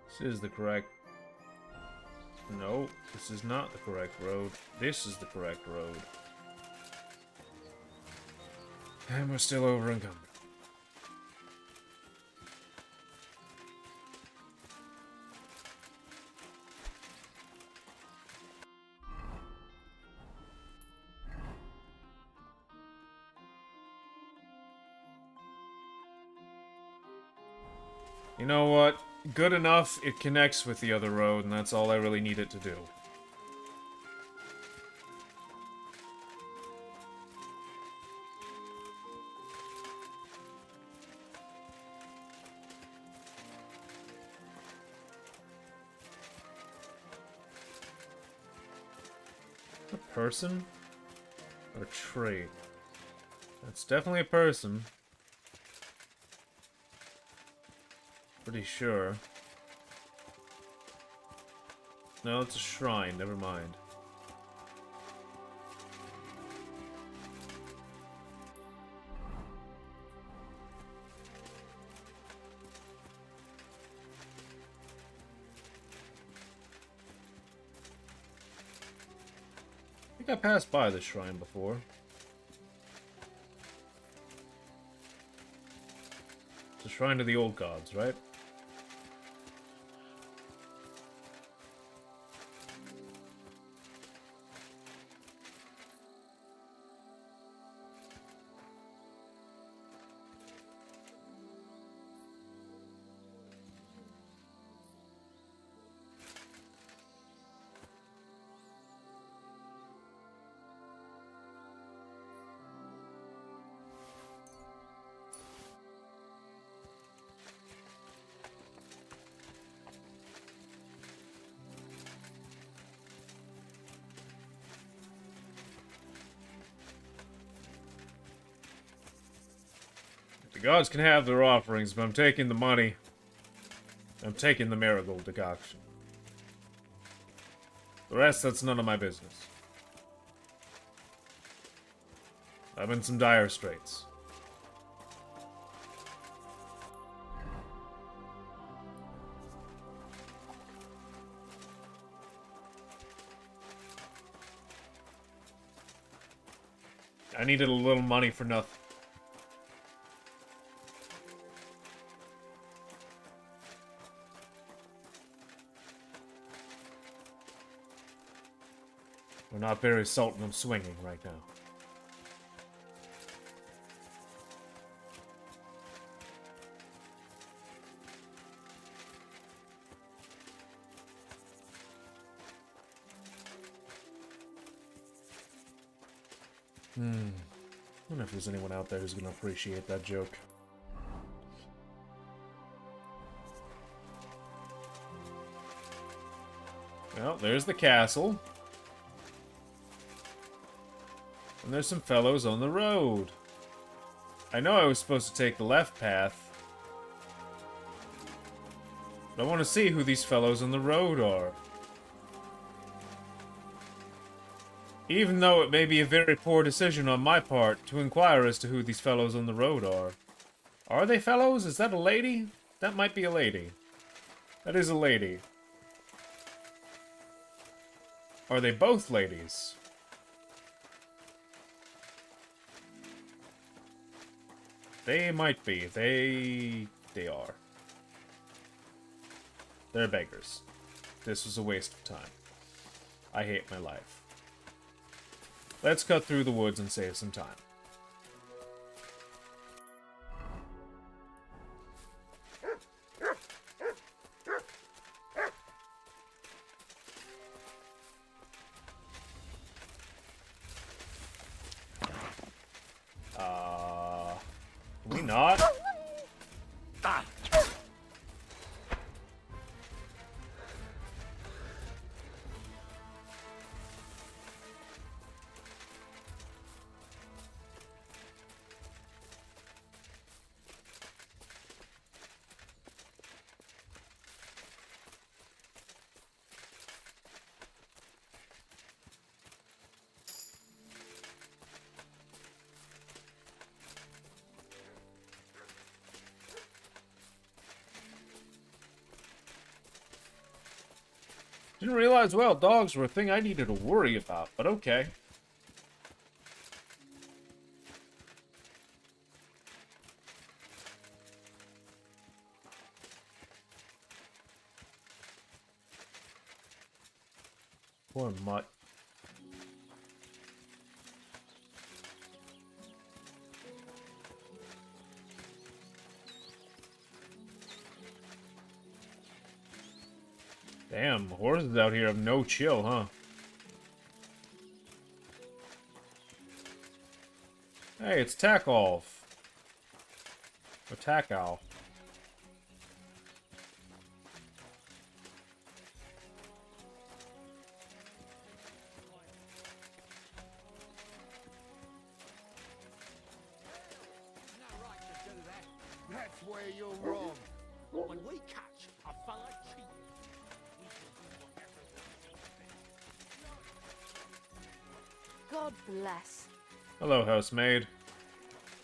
This is the correct... No, this is not the correct road. This is the correct road. And we're still over encumbered. You know what? Good enough, it connects with the other road, and that's all I really need it to do. A person? Or a trait? That's definitely a person. Pretty sure. No, it's a shrine, never mind. I think I passed by this shrine before. It's a shrine to the old gods, right? The gods can have their offerings, but I'm taking the money. I'm taking the marigold decoction. The rest, that's none of my business. I'm in some dire straits. I needed a little money for nothing. We're not very Sultan of swinging right now. I wonder if there's anyone out there who's gonna appreciate that joke. Well, there's the castle. And there's some fellows on the road. I know I was supposed to take the left path. But I want to see who these fellows on the road are. Even though it may be a very poor decision on my part to inquire as to who these fellows on the road are. Are they fellows? Is that a lady? That might be a lady. That is a lady. Are they both ladies? They might be. They are. They're beggars. This was a waste of time. I hate my life. Let's cut through the woods and save some time. Can we not? Didn't realize wild dogs were a thing I needed to worry about, but okay. Poor mutt. Damn, horses out here have no chill, huh? Hey, it's Takolf. Or Takal. That's where you're wrong. When we catch a fella cheating, we can do whatever we want. God bless. Hello, housemaid.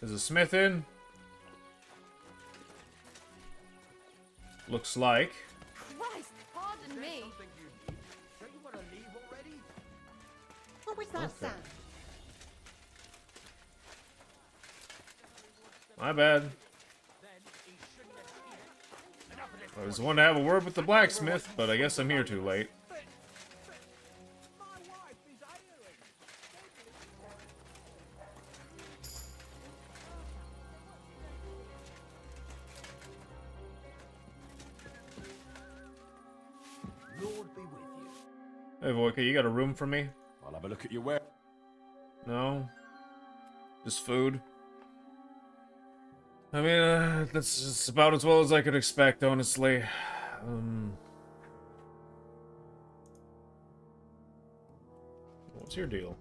Is a smith in? Looks like. Christ, pardon me. Don't you want to leave already? What was that sound? My bad. I was the one to have a word with the blacksmith, but I guess I'm here too late. Lord be with you. Hey, Voika, you got a room for me? I'll have a look at your ware. No? Just food? I mean, that's just about as well as I could expect, honestly. What's your deal?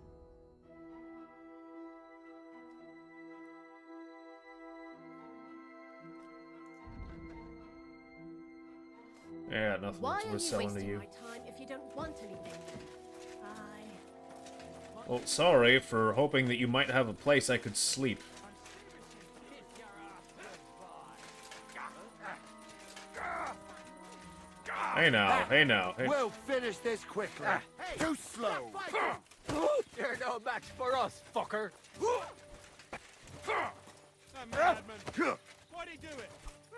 Yeah, nothing Why worth are you selling to wasting you. my time if you don't want anything? I... Well, sorry for hoping that you might have a place I could sleep. Hey now, hey now, hey. We'll finish this quickly. Too slow. You're no match for us, fucker. That madman. Why'd he do it?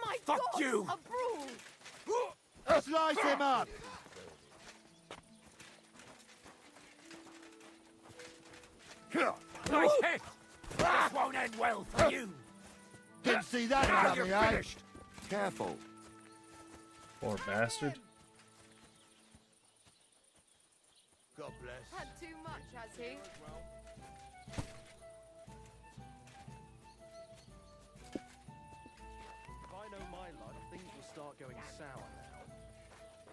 My Fuck God, you. a brawl! Slice him up. Nice hit! This won't end well for you! Didn't see that Now coming, you're eh? finished! Careful. Poor bastard. God bless. Had too much, has he? If I know my luck, things will start going sour now.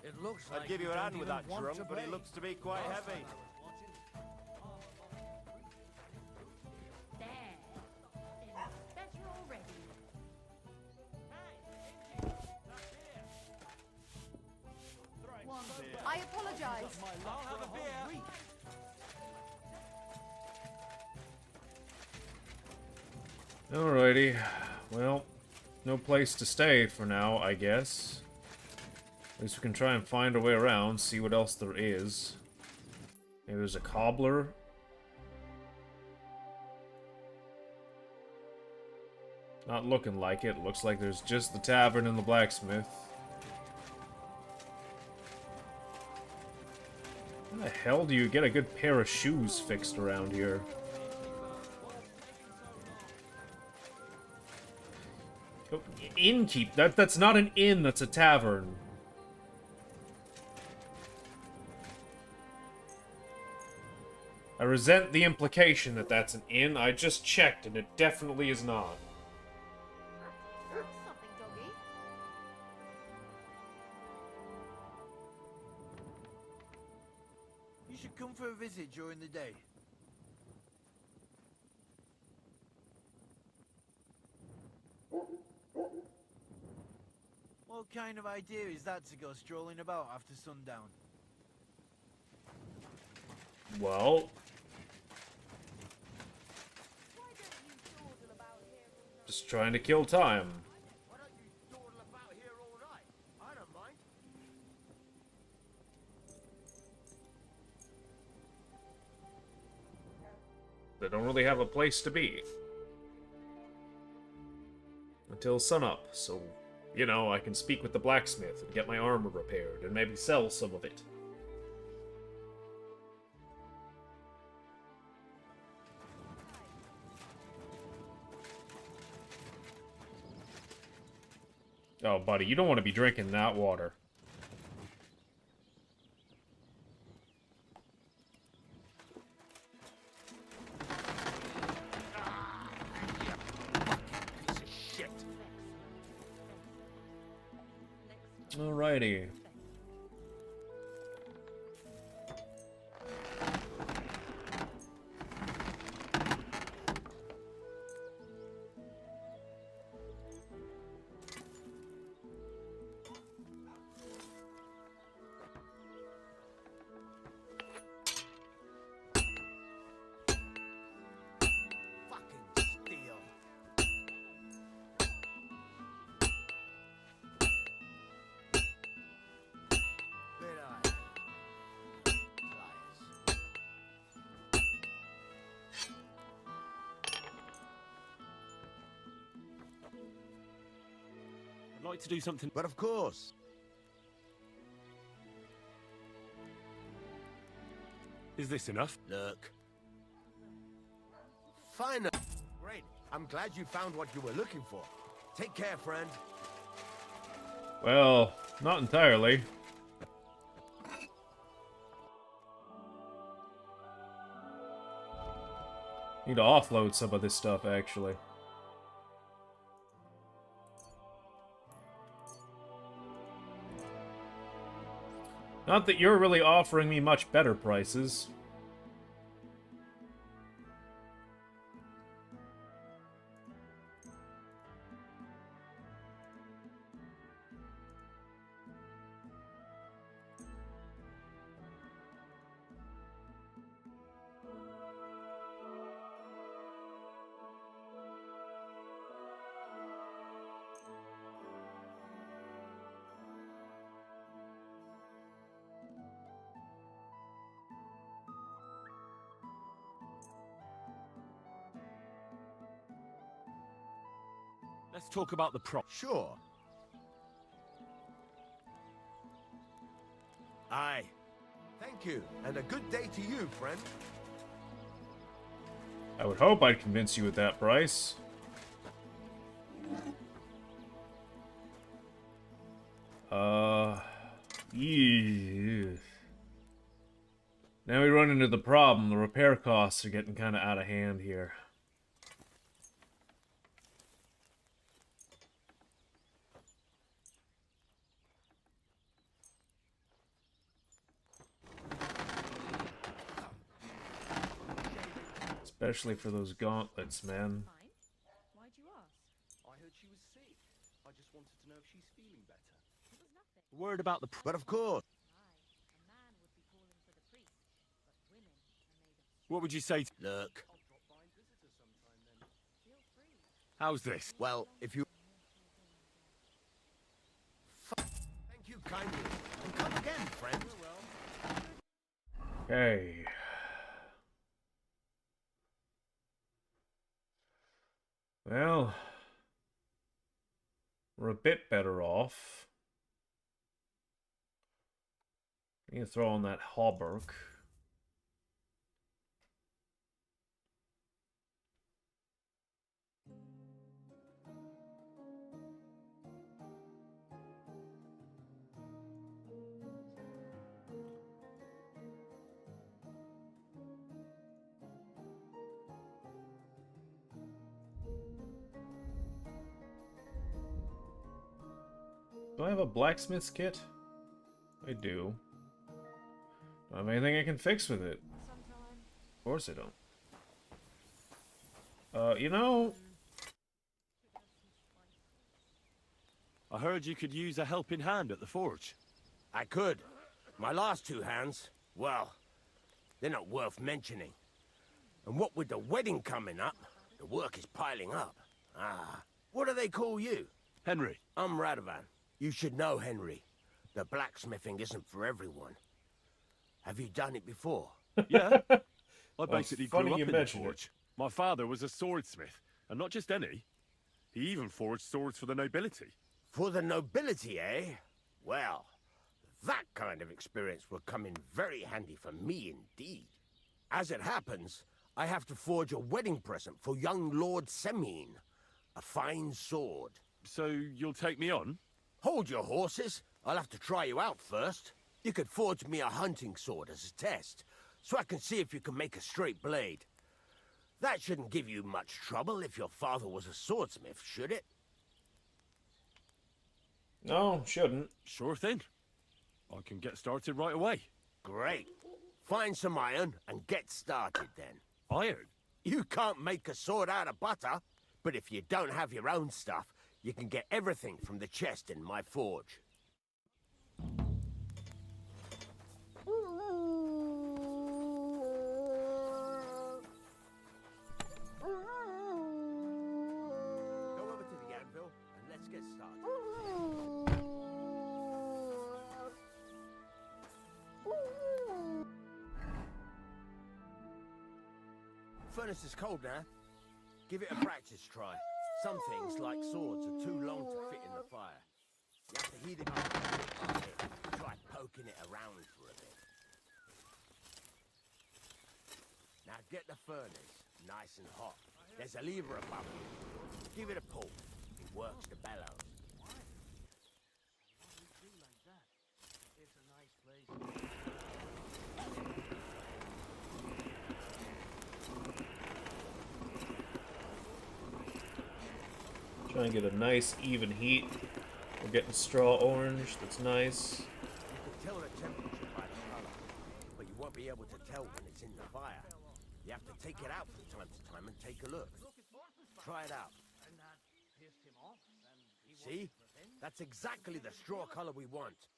It looks like I'd give you we a don't hand with even that want drum, to but it pay. looks to be quite heavy. There. It's better already. I apologize. I'll have a beer. Alrighty. Well, no place to stay for now, I guess. At least we can try and find our way around, see what else there is. Maybe there's a cobbler. Not looking like it. Looks like there's just the tavern and the blacksmith. How the hell do you get a good pair of shoes fixed around here? Oh, innkeep. That's not an inn, that's a tavern. I resent the implication that that's an inn. I just checked and it definitely is not. Something, doggy. You should come for a visit during the day. What kind of idea is that to go strolling about after sundown? Well, just trying to kill time. Why don't you dawdle about here all night? I don't mind. They don't really have a place to be. Until sunup, so, you know, I can speak with the blacksmith and get my armor repaired, and maybe sell some of it. Oh, buddy, you don't want to be drinking that water. Alrighty. I'd like to do something. But of course. Is this enough? Look. Fine. Great. I'm glad you found what you were looking for. Take care, friend. Well, not entirely. Need to offload some of this stuff, actually. Not that you're really offering me much better prices. Let's talk about the prop. Sure. Aye. Thank you, and a good day to you, friend. I would hope I'd convince you with that, Bryce. Yeah. Now we run into the problem. The repair costs are getting kind of out of hand here. Especially for those gauntlets, man. Why'd you ask? I heard she was sick. I just wanted to know if she's feeling better. It was nothing. Word about the But of course. A man would be calling for the priest, but women are made of... What would you say? Look. Feel free. How's this? Well, if you... Thank you kindly. And come again, friend. Okay. Well, we're a bit better off. I need to throw on that hauberk. Do I have a blacksmith's kit? I do. Don't have anything I can fix with it. Of course I don't. You know... I heard you could use a helping hand at the forge. I could. My last two hands, well, they're not worth mentioning. And what with the wedding coming up, the work is piling up. Ah, what do they call you? Henry. I'm Radovan. You should know, Henry. The blacksmithing isn't for everyone. Have you done it before? Yeah. I basically funny grew up you in the mention it. forge. My father was a swordsmith, and not just any. He even forged swords for the nobility. For the nobility, eh? Well, that kind of experience will come in very handy for me indeed. As it happens, I have to forge a wedding present for young Lord Semine. A fine sword. So you'll take me on? Hold your horses. I'll have to try you out first. You could forge me a hunting sword as a test, so I can see if you can make a straight blade. That shouldn't give you much trouble if your father was a swordsmith, should it? No, shouldn't. Sure thing. I can get started right away. Great. Find some iron and get started then. Iron? You can't make a sword out of butter, but if you don't have your own stuff, you can get everything from the chest in my forge. Go over to the anvil and let's get started. Furnace is cold now. Give it a practice try. Some things, like swords, are too long to fit in the fire. You have to heat it up a bit. Try poking it around for a bit. Now get the furnace nice and hot. There's a lever above you. Give it a pull. It works the bellows. It's a nice place. Try and get a nice even heat. We're getting straw orange, that's nice. You can tell the temperature by the color, but you won't be able to tell when it's in the fire. You have to take it out from time to time and take a look. Try it out. See? That's exactly the straw color we want.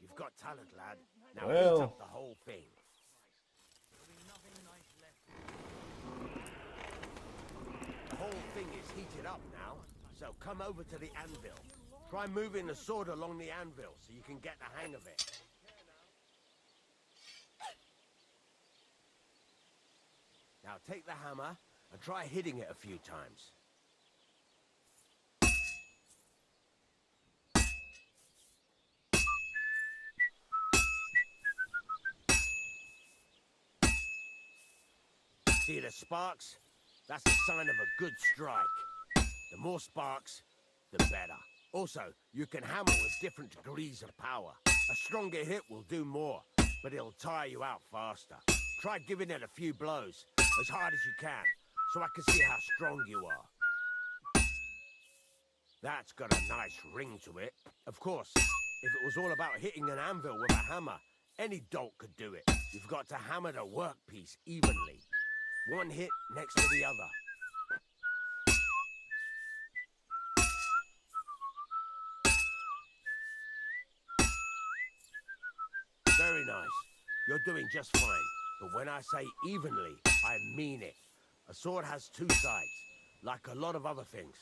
You've got talent, lad. Now heat up the whole thing. The whole thing is heated up now, so come over to the anvil. Try moving the sword along the anvil so you can get the hang of it. Now take the hammer and try hitting it a few times. See the sparks? That's a sign of a good strike. The more sparks, the better. Also, you can hammer with different degrees of power. A stronger hit will do more, but it'll tire you out faster. Try giving it a few blows, as hard as you can, so I can see how strong you are. That's got a nice ring to it. Of course, if it was all about hitting an anvil with a hammer, any dolt could do it. You've got to hammer the workpiece evenly. One hit next to the other. Very nice. You're doing just fine. But when I say evenly, I mean it. A sword has two sides, like a lot of other things,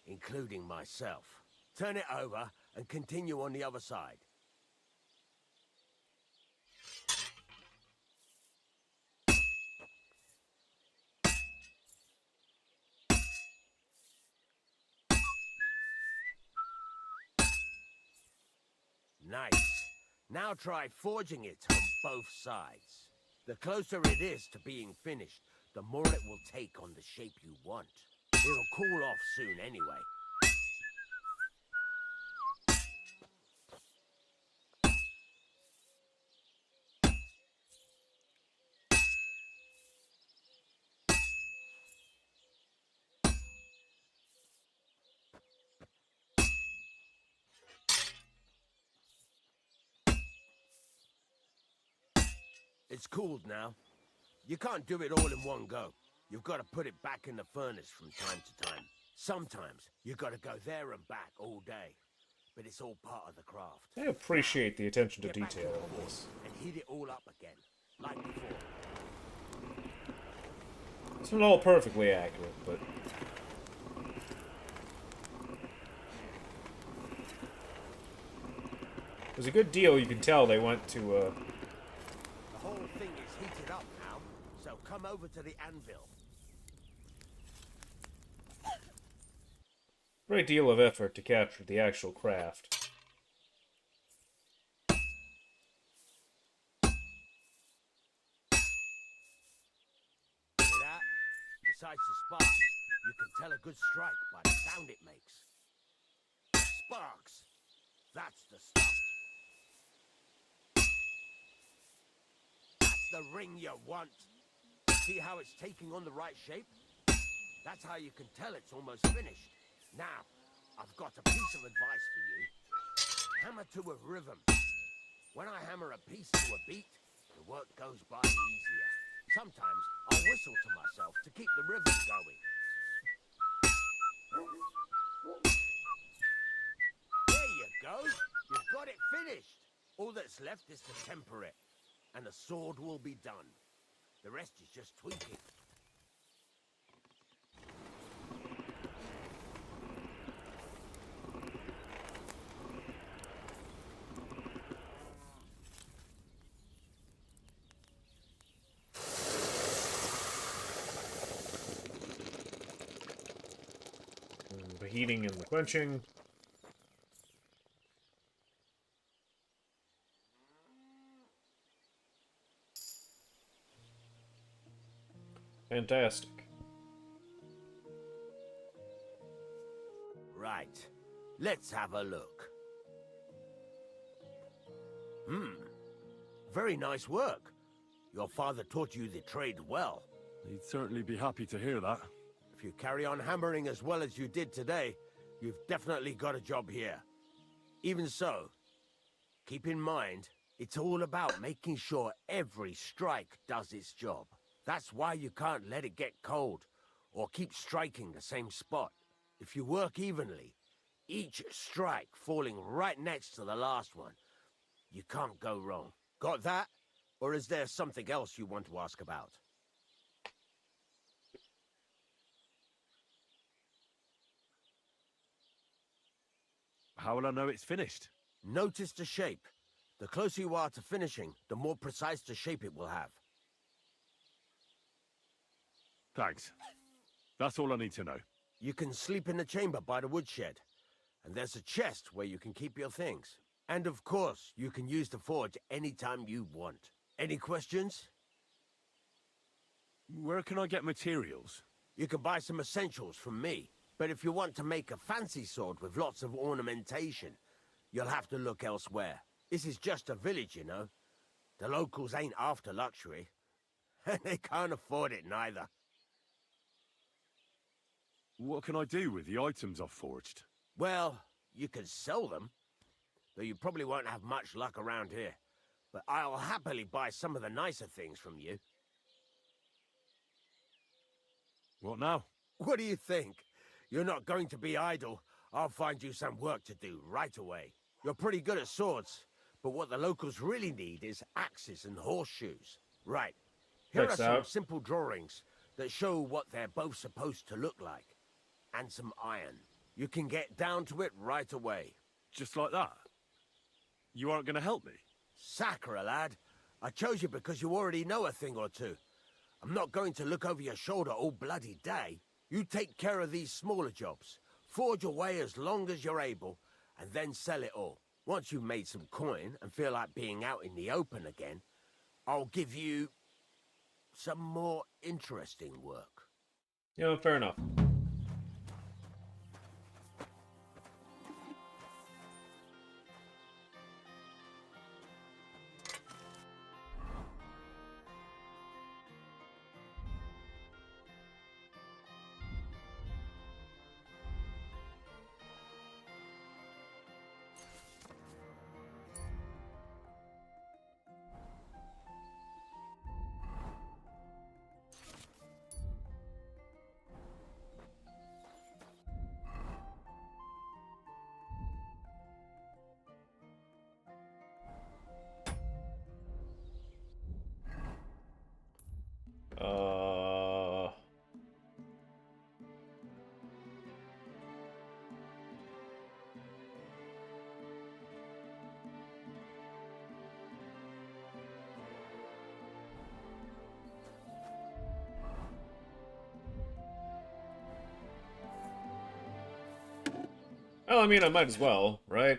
including myself. Turn it over and continue on the other side. Nice. Now try forging it on both sides. The closer it is to being finished, the more it will take on the shape you want. It'll cool off soon anyway. It's cooled now. You can't do it all in one go. You've got to put it back in the furnace from time to time. Sometimes you've got to go there and back all day. But it's all part of the craft. I appreciate the attention to Get back detail the of board this. and heat it all up again, like before. It's not all perfectly accurate, but... there's a good deal you can tell they went to, The whole thing is heated up now, so come over to the anvil. great deal of effort to capture the actual craft. See that? Besides the sparks, you can tell a good strike by the sound it makes. Sparks! That's the stuff. That's the ring you want. See how it's taking on the right shape? That's how you can tell it's almost finished. Now, I've got a piece of advice for you. Hammer to a rhythm. When I hammer a piece to a beat, the work goes by easier. Sometimes I'll whistle to myself to keep the rhythm going. There you go. You've got it finished. All that's left is to temper it, and the sword will be done. The rest is just tweaking. The heating and the quenching. Fantastic. Right. Let's have a look. Very nice work. Your father taught you the trade well. He'd certainly be happy to hear that. If you carry on hammering as well as you did today, you've definitely got a job here. Even so, keep in mind, it's all about making sure every strike does its job. That's why you can't let it get cold, or keep striking the same spot. If you work evenly, each strike falling right next to the last one, you can't go wrong. Got that? Or is there something else you want to ask about? How will I know it's finished? Notice the shape. The closer you are to finishing, the more precise the shape it will have. Thanks. That's all I need to know. You can sleep in the chamber by the woodshed. And there's a chest where you can keep your things. And of course, you can use the forge anytime you want. Any questions? Where can I get materials? You can buy some essentials from me, but if you want to make a fancy sword with lots of ornamentation, you'll have to look elsewhere. This is just a village, you know. The locals ain't after luxury. And they can't afford it neither. What can I do with the items I've forged? Well, you can sell them, though you probably won't have much luck around here. But I'll happily buy some of the nicer things from you. What now? What do you think? You're not going to be idle. I'll find you some work to do right away. You're pretty good at swords, but what the locals really need is axes and horseshoes. Right. Here are some simple drawings that show what they're both supposed to look like. And some iron. You can get down to it right away. Just like that? You aren't going to help me? Sacre, lad. I chose you because you already know a thing or two. I'm not going to look over your shoulder all bloody day. You take care of these smaller jobs. Forge away as long as you're able, and then sell it all. Once you've made some coin and feel like being out in the open again, I'll give you some more interesting work. Yeah, fair enough. Well, I mean, I might as well, right?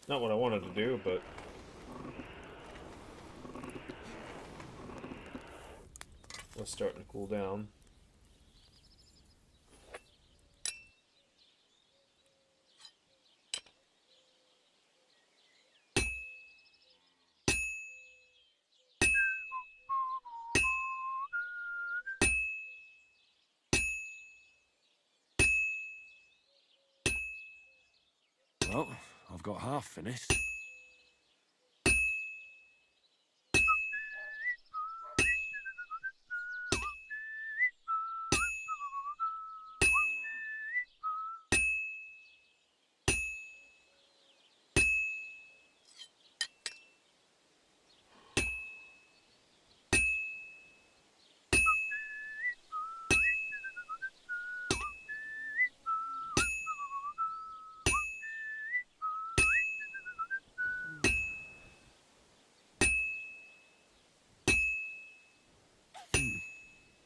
Not what I wanted to do, but... it's starting to cool down. Well, I've got half finished.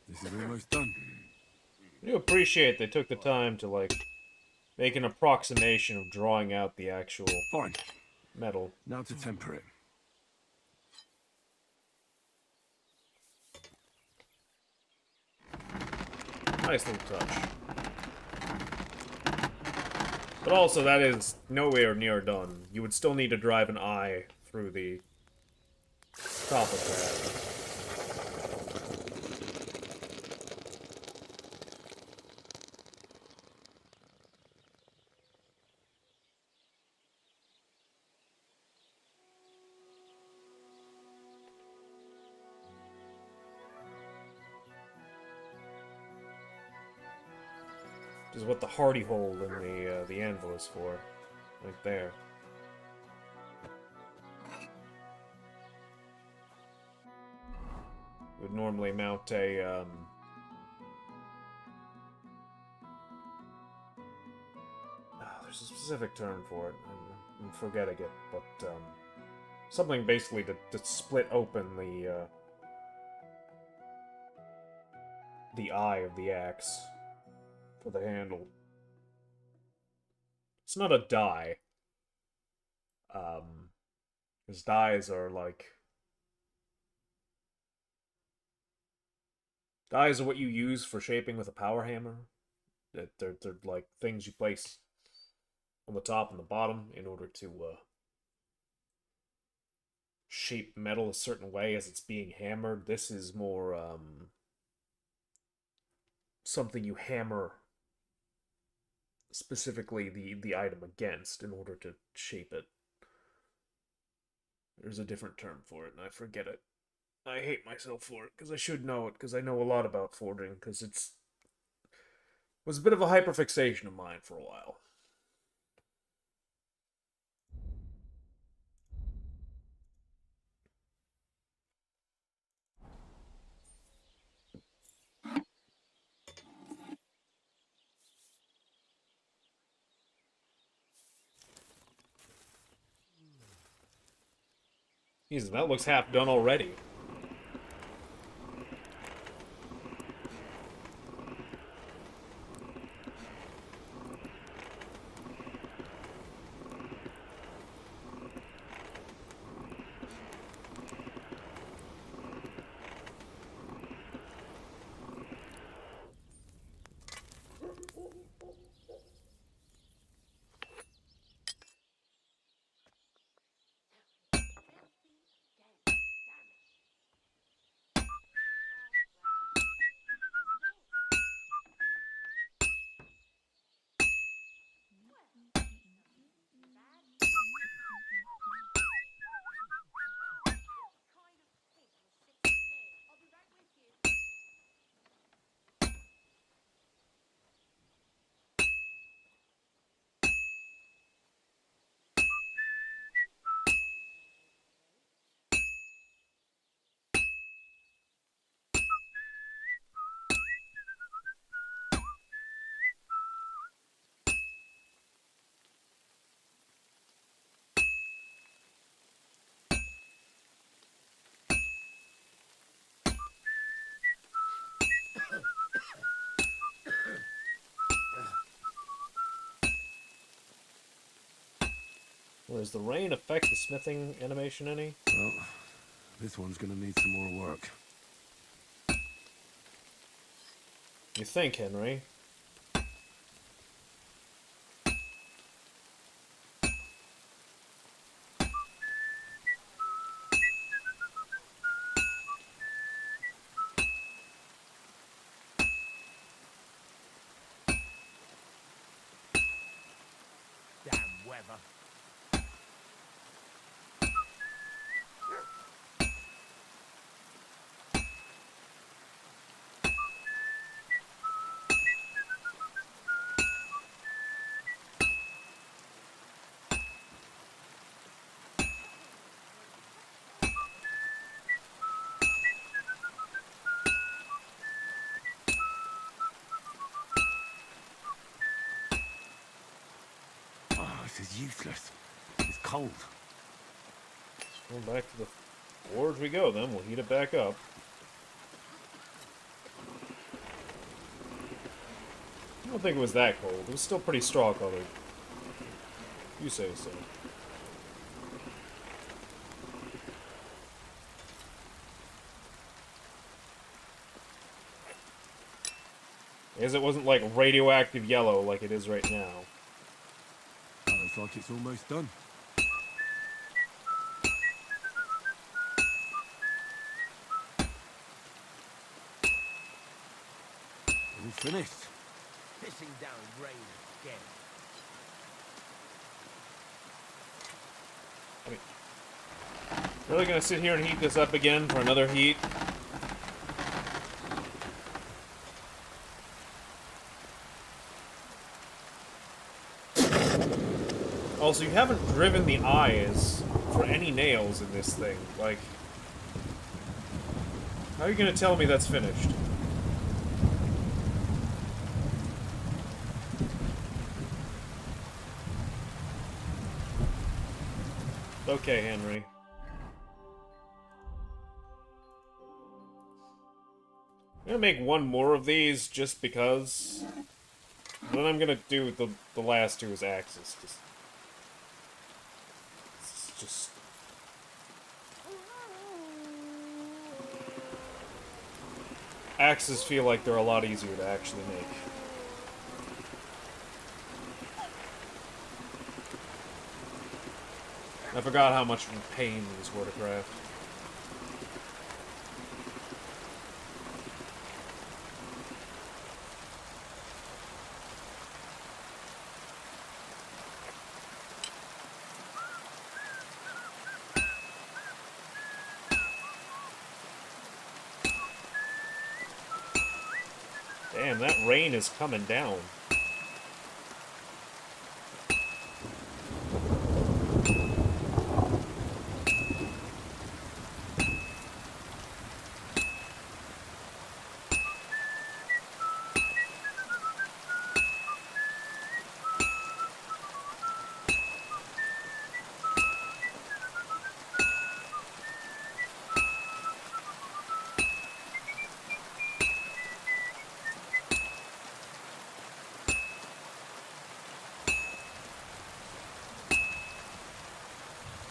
This is almost done. I do appreciate they took the time to, like, make an approximation of drawing out the actual metal. Now to temper it. Nice little touch. But also, that is nowhere near done. You would still need to drive an eye through the top of that. Which is what the hardy hole in the anvil is for. Right there. Would normally mount a, there's a specific term for it. I'm forgetting it, but, something basically to split open the eye of the axe for the handle. It's not a die. Because dies are like... Dies are what you use for shaping with a power hammer. They're like things you place on the top and the bottom in order to shape metal a certain way as it's being hammered. This is more something you hammer specifically the item against in order to shape it. There's a different term for it, and I forget it. I hate myself for it, because I should know it, because I know a lot about forging, because it was a bit of a hyperfixation of mine for a while. Jesus, that looks half done already. Well, does the rain affect the smithing animation any? Well, this one's gonna need some more work. You think, Henry? Damn weather. This is useless. It's cold. Well, back to the forge we go then. We'll heat it back up. I don't think it was that cold. It was still pretty straw colored. You say so. As it wasn't like radioactive yellow like it is right now. That looks like it's almost done. All finished. Pissing down rain again. I mean, really gonna sit here and heat this up again for another heat? Also, you haven't driven the eyes for any nails in this thing. Like, how are you gonna tell me that's finished? Okay, Henry. I'm gonna make one more of these just because. Then I'm gonna do the last two as axes. It's just. Axes feel like they're a lot easier to actually make. I forgot how much of a pain these were to craft. Damn, that rain is coming down.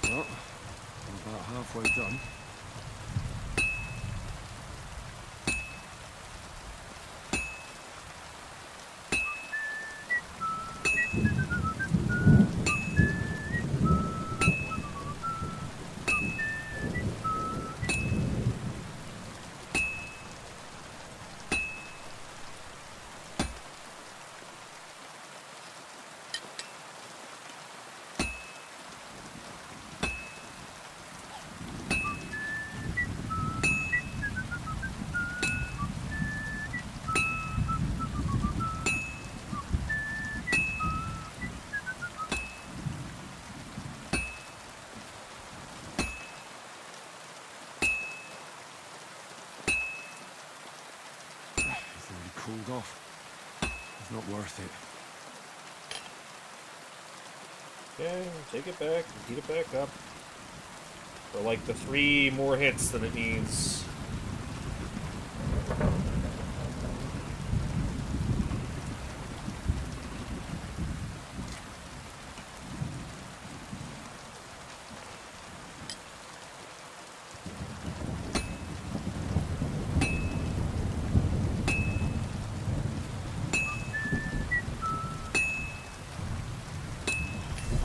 Well, I'm about halfway done. Cooled off. It's not worth it. Okay, take it back, heat it back up. For like the 3 more hits that it needs.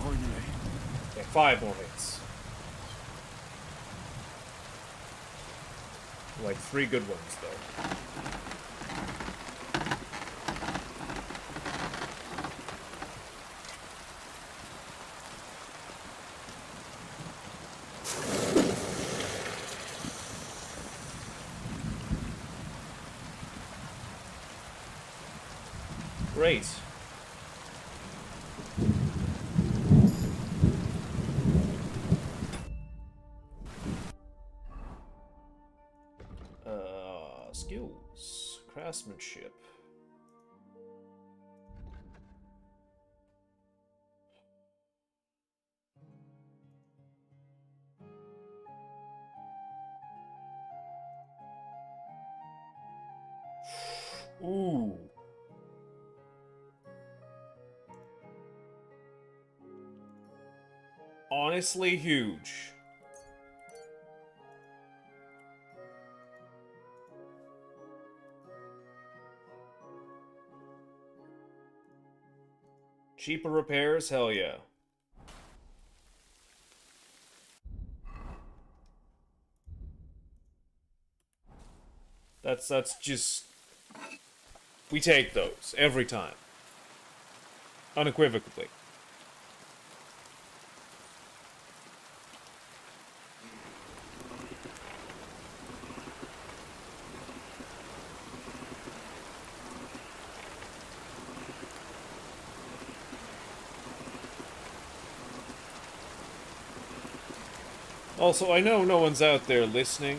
Finally. Okay, 5 more hits. Like 3 good ones, though. Great. Skills. Craftsmanship. Ooh. Honestly huge. Cheaper repairs? Hell yeah. That's just... We take those every time. Unequivocally. Also, I know no one's out there listening,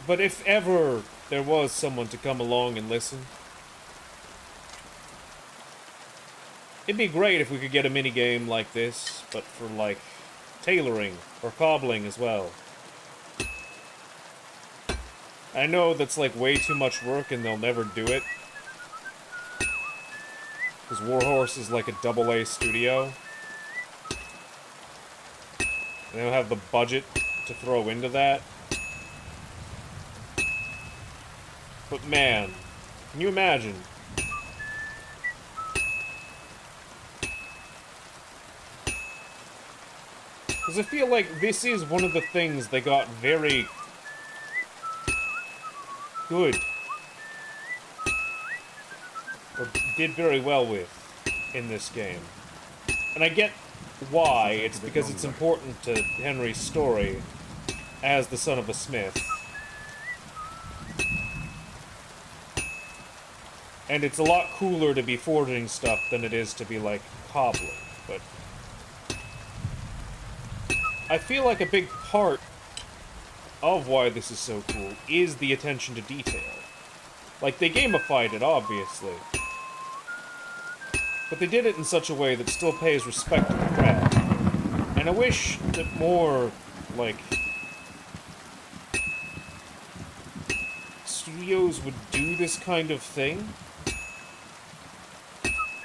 but if ever there was someone to come along and listen, it'd be great if we could get a minigame like this, but for, like, tailoring or cobbling as well. I know that's, like, way too much work and they'll never do it, because Warhorse is like a AA studio. They don't have the budget to throw into that. But man, can you imagine? Because I feel like this is one of the things they got very good. Or did very well with in this game. And I get why. It's because it's important to Henry's story as the son of a smith. And it's a lot cooler to be forging stuff than it is to be, like, cobbling, but... I feel like a big part of why this is so cool is the attention to detail. Like, they gamified it, obviously. But they did it in such a way that still pays respect to the craft. And I wish that more, like, studios would do this kind of thing.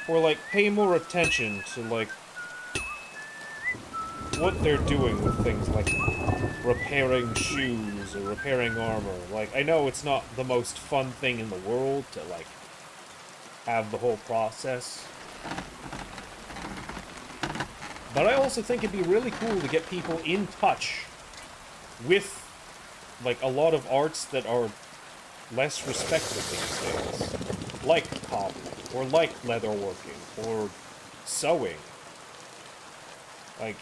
Or, like, pay more attention to, like, what they're doing with things like repairing shoes or repairing armor. Like, I know it's not the most fun thing in the world to, like, have the whole process. But I also think it'd be really cool to get people in touch with, like, a lot of arts that are less respected these days. Like cobbling, or like leatherworking, or sewing. Like,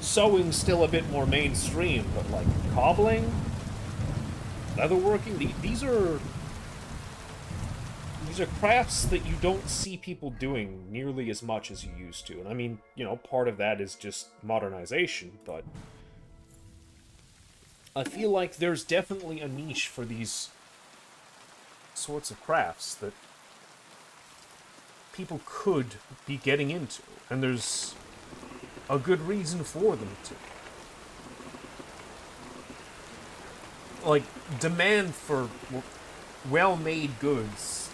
sewing's still a bit more mainstream, but, like, cobbling, leatherworking, these are crafts that you don't see people doing nearly as much as you used to. And I mean, you know, part of that is just modernization, but I feel like there's definitely a niche for these sorts of crafts that people could be getting into, and there's a good reason for them to. Like, demand for well-made goods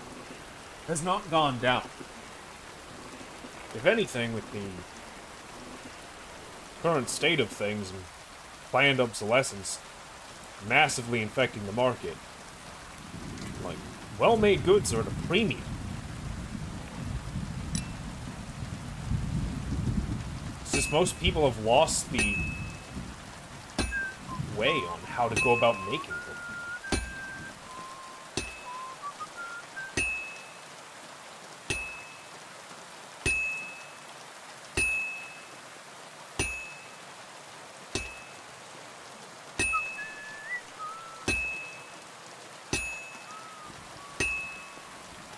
has not gone down. If anything, with the current state of things and planned obsolescence massively infecting the market, like, well-made goods are at a premium. It's just most people have lost the way on how to go about making them.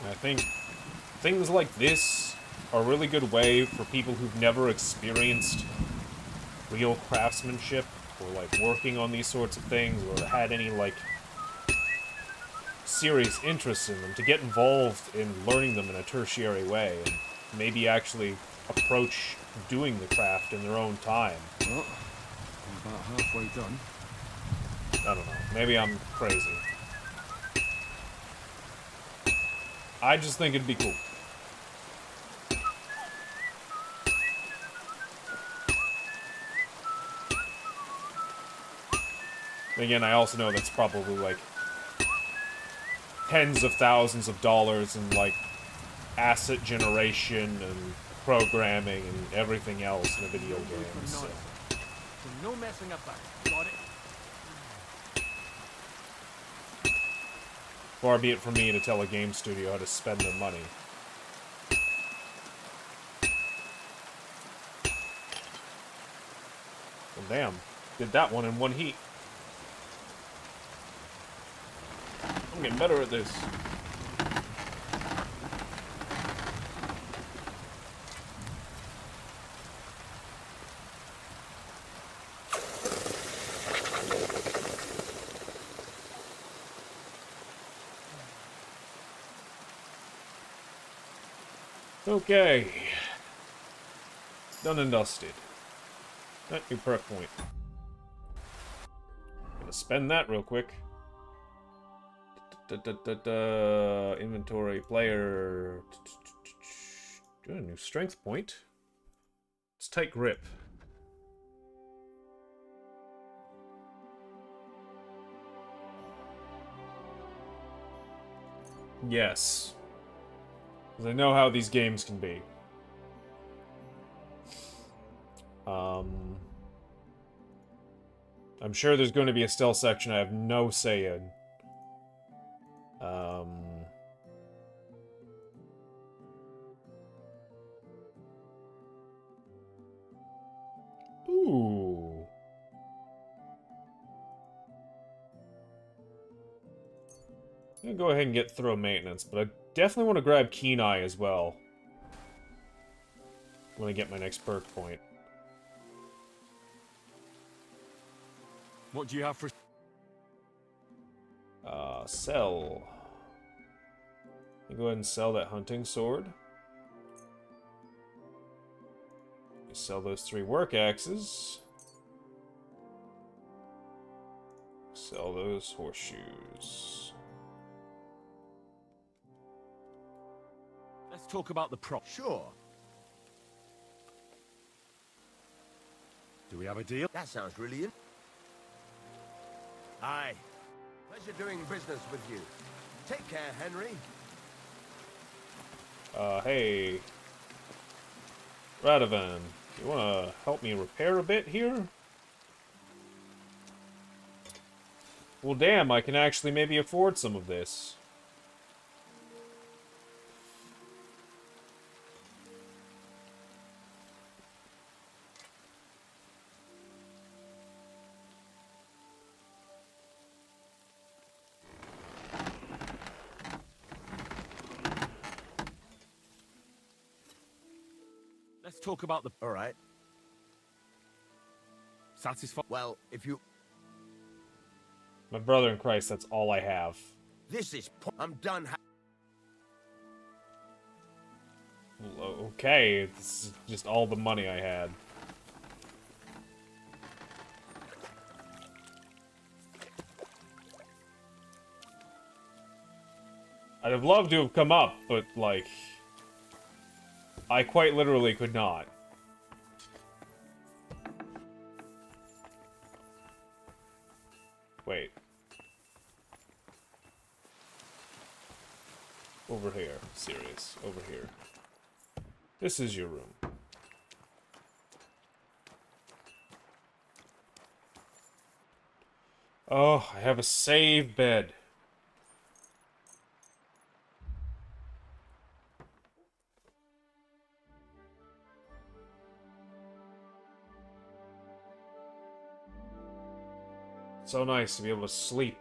I think things like this are a really good way for people who've never experienced real craftsmanship, or, like, working on these sorts of things, or had any, like, serious interest in them, to get involved in learning them in a tertiary way, and maybe actually approach doing the craft in their own time. Well, I'm about halfway done. I don't know. Maybe I'm crazy. I just think it'd be cool. Again, I also know that's probably, like, tens of thousands of dollars in, like, asset generation and programming and everything else in a video game. So. No messing about. Got it? Far be it from me to tell a game studio how to spend their money. Well, damn. Did that one in one heat. I'm getting better at this. Okay. Done and dusted. That new perk point. Gonna spend that real quick. Inventory player. Got a new strength point. It's tight grip. Yes. Because I know how these games can be. I'm sure there's going to be a stealth section I have no say in. Ooh. I'm gonna go ahead and get thorough maintenance, but I definitely want to grab Keen Eye as well when I get my next perk point. What do you have for... Sell. You go ahead and sell that hunting sword. You sell those 3 work axes. Sell those horseshoes. Let's talk about the prop. Sure. Do we have a deal? That sounds really in. Aye. Pleasure doing business with you. Take care, Henry. Hey. Radovan, you wanna help me repair a bit here? Well, damn, I can actually maybe afford some of this. Let's talk about the... All right. Satisfied? Well, if you... My brother in Christ, that's all I have. This is... I'm done. Okay, this is just all the money I had. I'd have loved to have come up, but, like... I quite literally could not. Wait. Over here. Serious. Over here. This is your room. Oh, I have a save bed. So nice to be able to sleep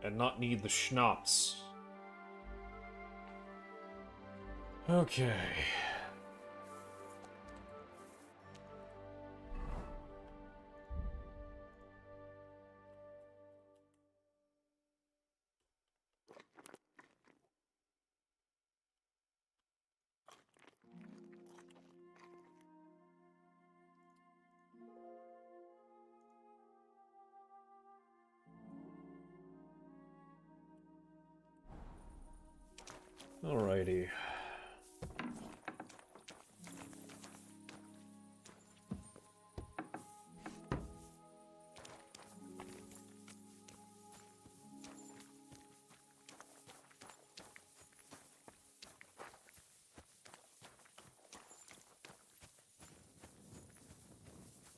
and not need the schnapps. Okay. Alrighty.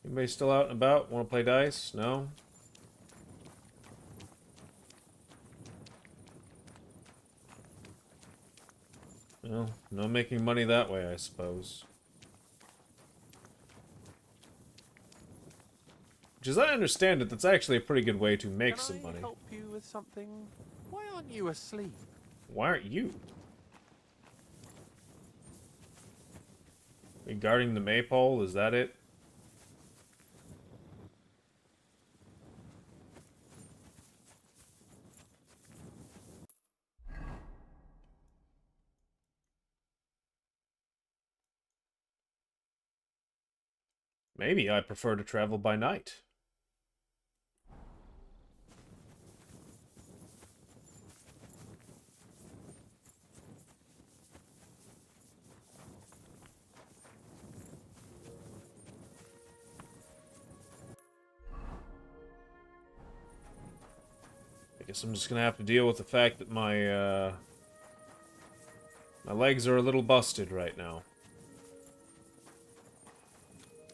Anybody still out and about? Want to play dice? No? Well, no making money that way, I suppose. Which, as I understand it, that's actually a pretty good way to make some money. Can I help you with something? Why aren't you asleep? Why aren't you? Regarding the maypole, is that it? Maybe I prefer to travel by night. I guess I'm just gonna have to deal with the fact that my legs are a little busted right now.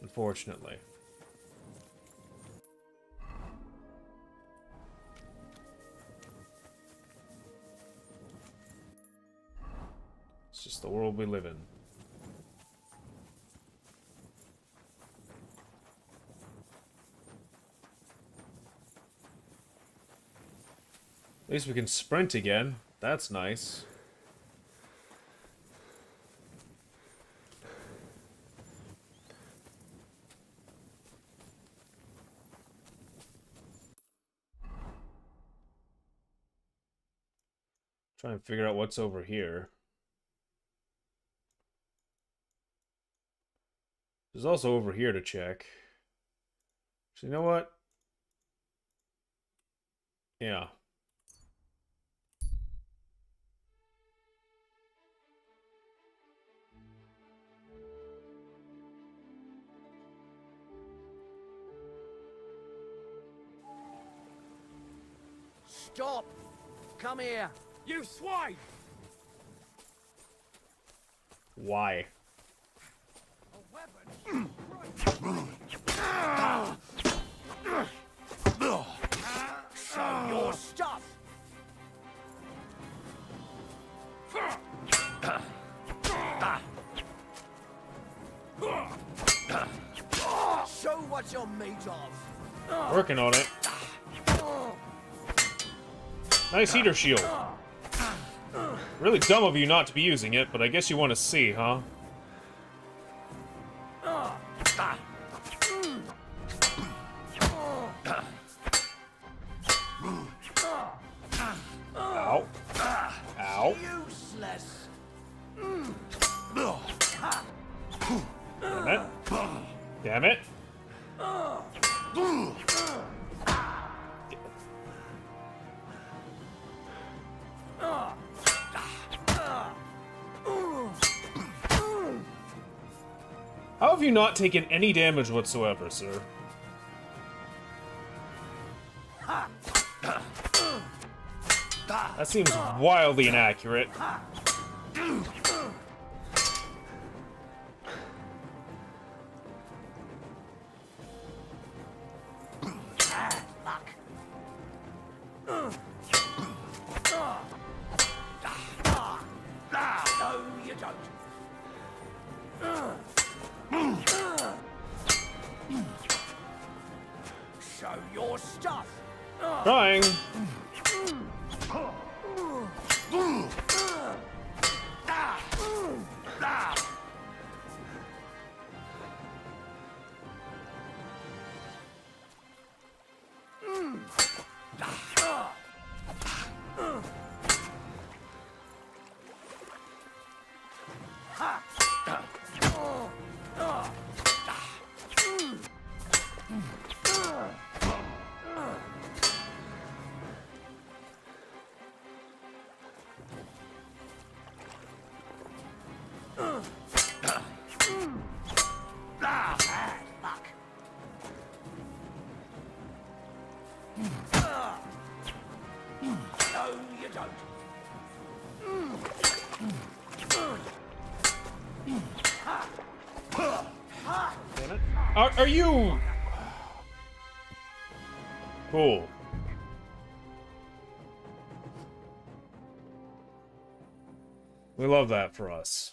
Unfortunately. It's just the world we live in. At least we can sprint again. That's nice. Try and figure out what's over here. There's also over here to check. So you know what? Yeah. Stop! Come here! You swine! Why? A weapon? Show your stuff! Show what you're made of! Working on it. Nice heater shield. Really dumb of you not to be using it, but I guess you want to see, huh? Ow. Ow. Useless! Damn it. Damn it. How have you not taken any damage whatsoever, sir? That seems wildly inaccurate. No, you don't. Show your stuff. Trying. No, you don't. Are you Cool. We love that for us.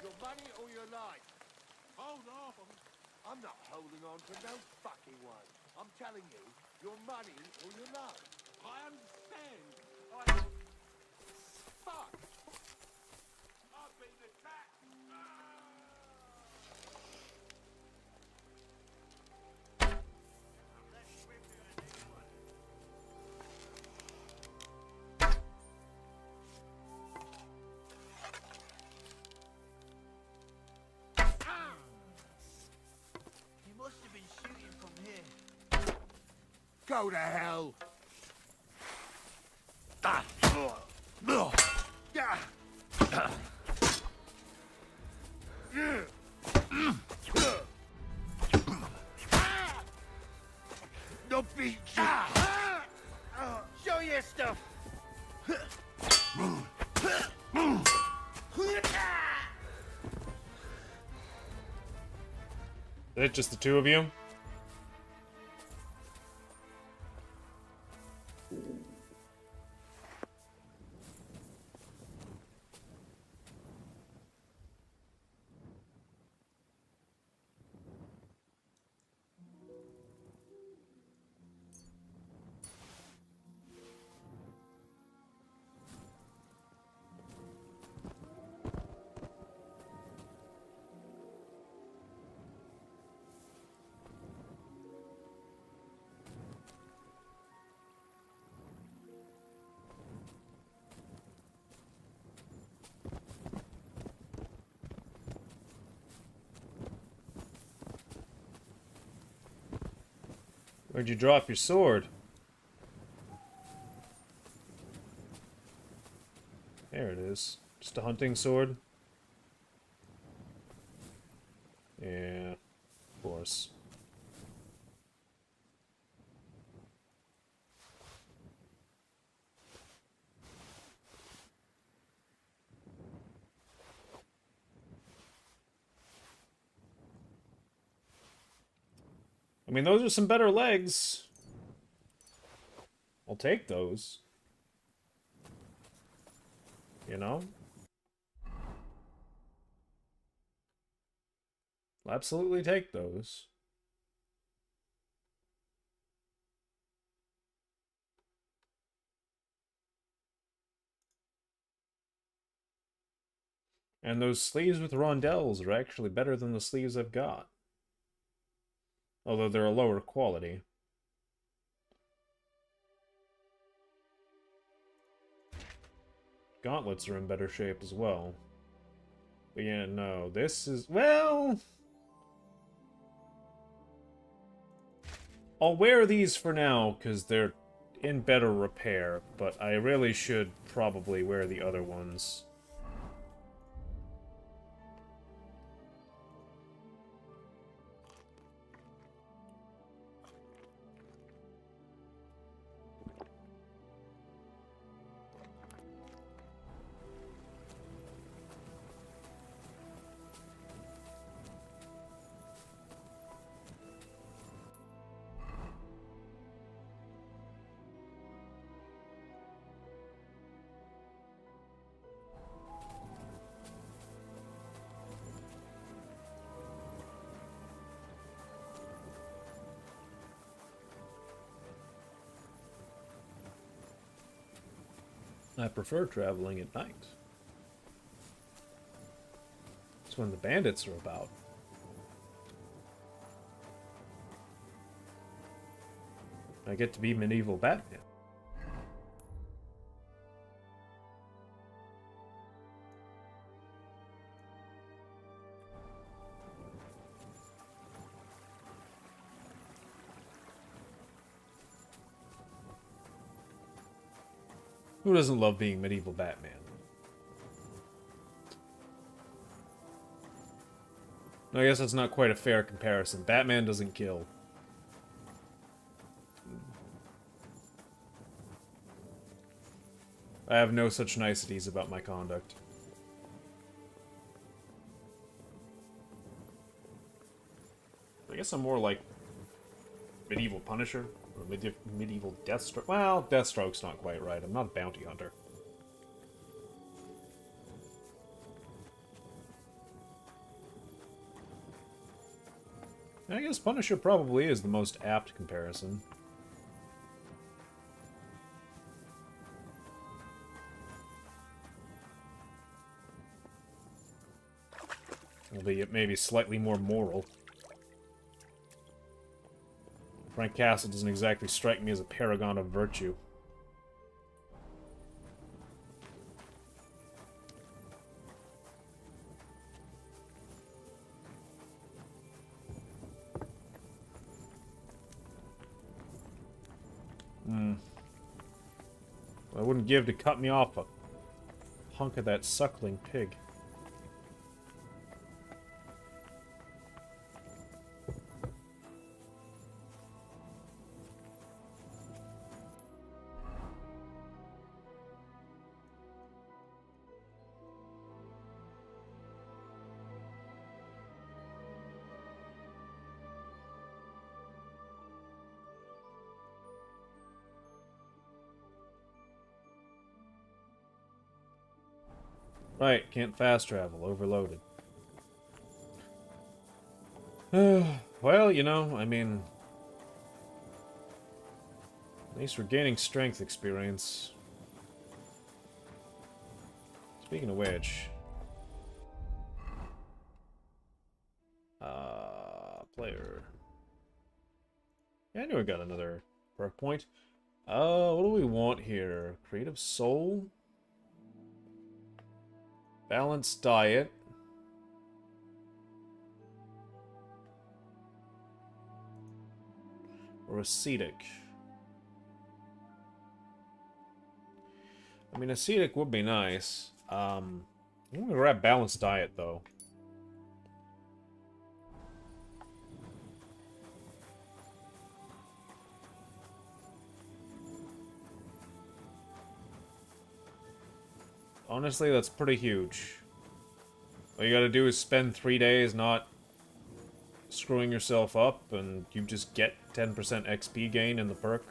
Your money or your life? Hold off. I'm not holding on to no fucking one. I'm telling you, your money or your life. I understand. Fuck! I've been attacked. You must have been shooting from here. Go to hell! No beat you! Show your stuff! Is it just the two of you? Where'd you drop your sword? There it is. Just a hunting sword? Yeah, of course. I mean, those are some better legs. I'll take those. You know? I'll absolutely take those. And those sleeves with rondelles are actually better than the sleeves I've got. Although they're a lower quality. Gauntlets are in better shape as well. But yeah, no, this is... well... I'll wear these for now, because they're in better repair, but I really should probably wear the other ones. I prefer traveling at night. It's when the bandits are about. I get to be medieval Batman. Who doesn't love being medieval Batman? I guess that's not quite a fair comparison. Batman doesn't kill. I have no such niceties about my conduct. I guess I'm more like medieval Punisher, or medieval Deathstroke. Well, Deathstroke's not quite right. I'm not a bounty hunter. I guess Punisher probably is the most apt comparison. Albeit maybe slightly more moral. Frank Castle doesn't exactly strike me as a paragon of virtue. I wouldn't give to cut me off a hunk of that suckling pig. Right, can't fast travel, overloaded. Well, you know, I mean... At least we're gaining strength experience. Speaking of which... Player... Yeah, I knew I got another perk point. What do we want here? Creative Soul? Balanced diet. Or ascetic. I mean, ascetic would be nice. I'm gonna grab balanced diet, though. Honestly, that's pretty huge. All you gotta do is spend 3 days not screwing yourself up, and you just get 10% XP gain in the perk.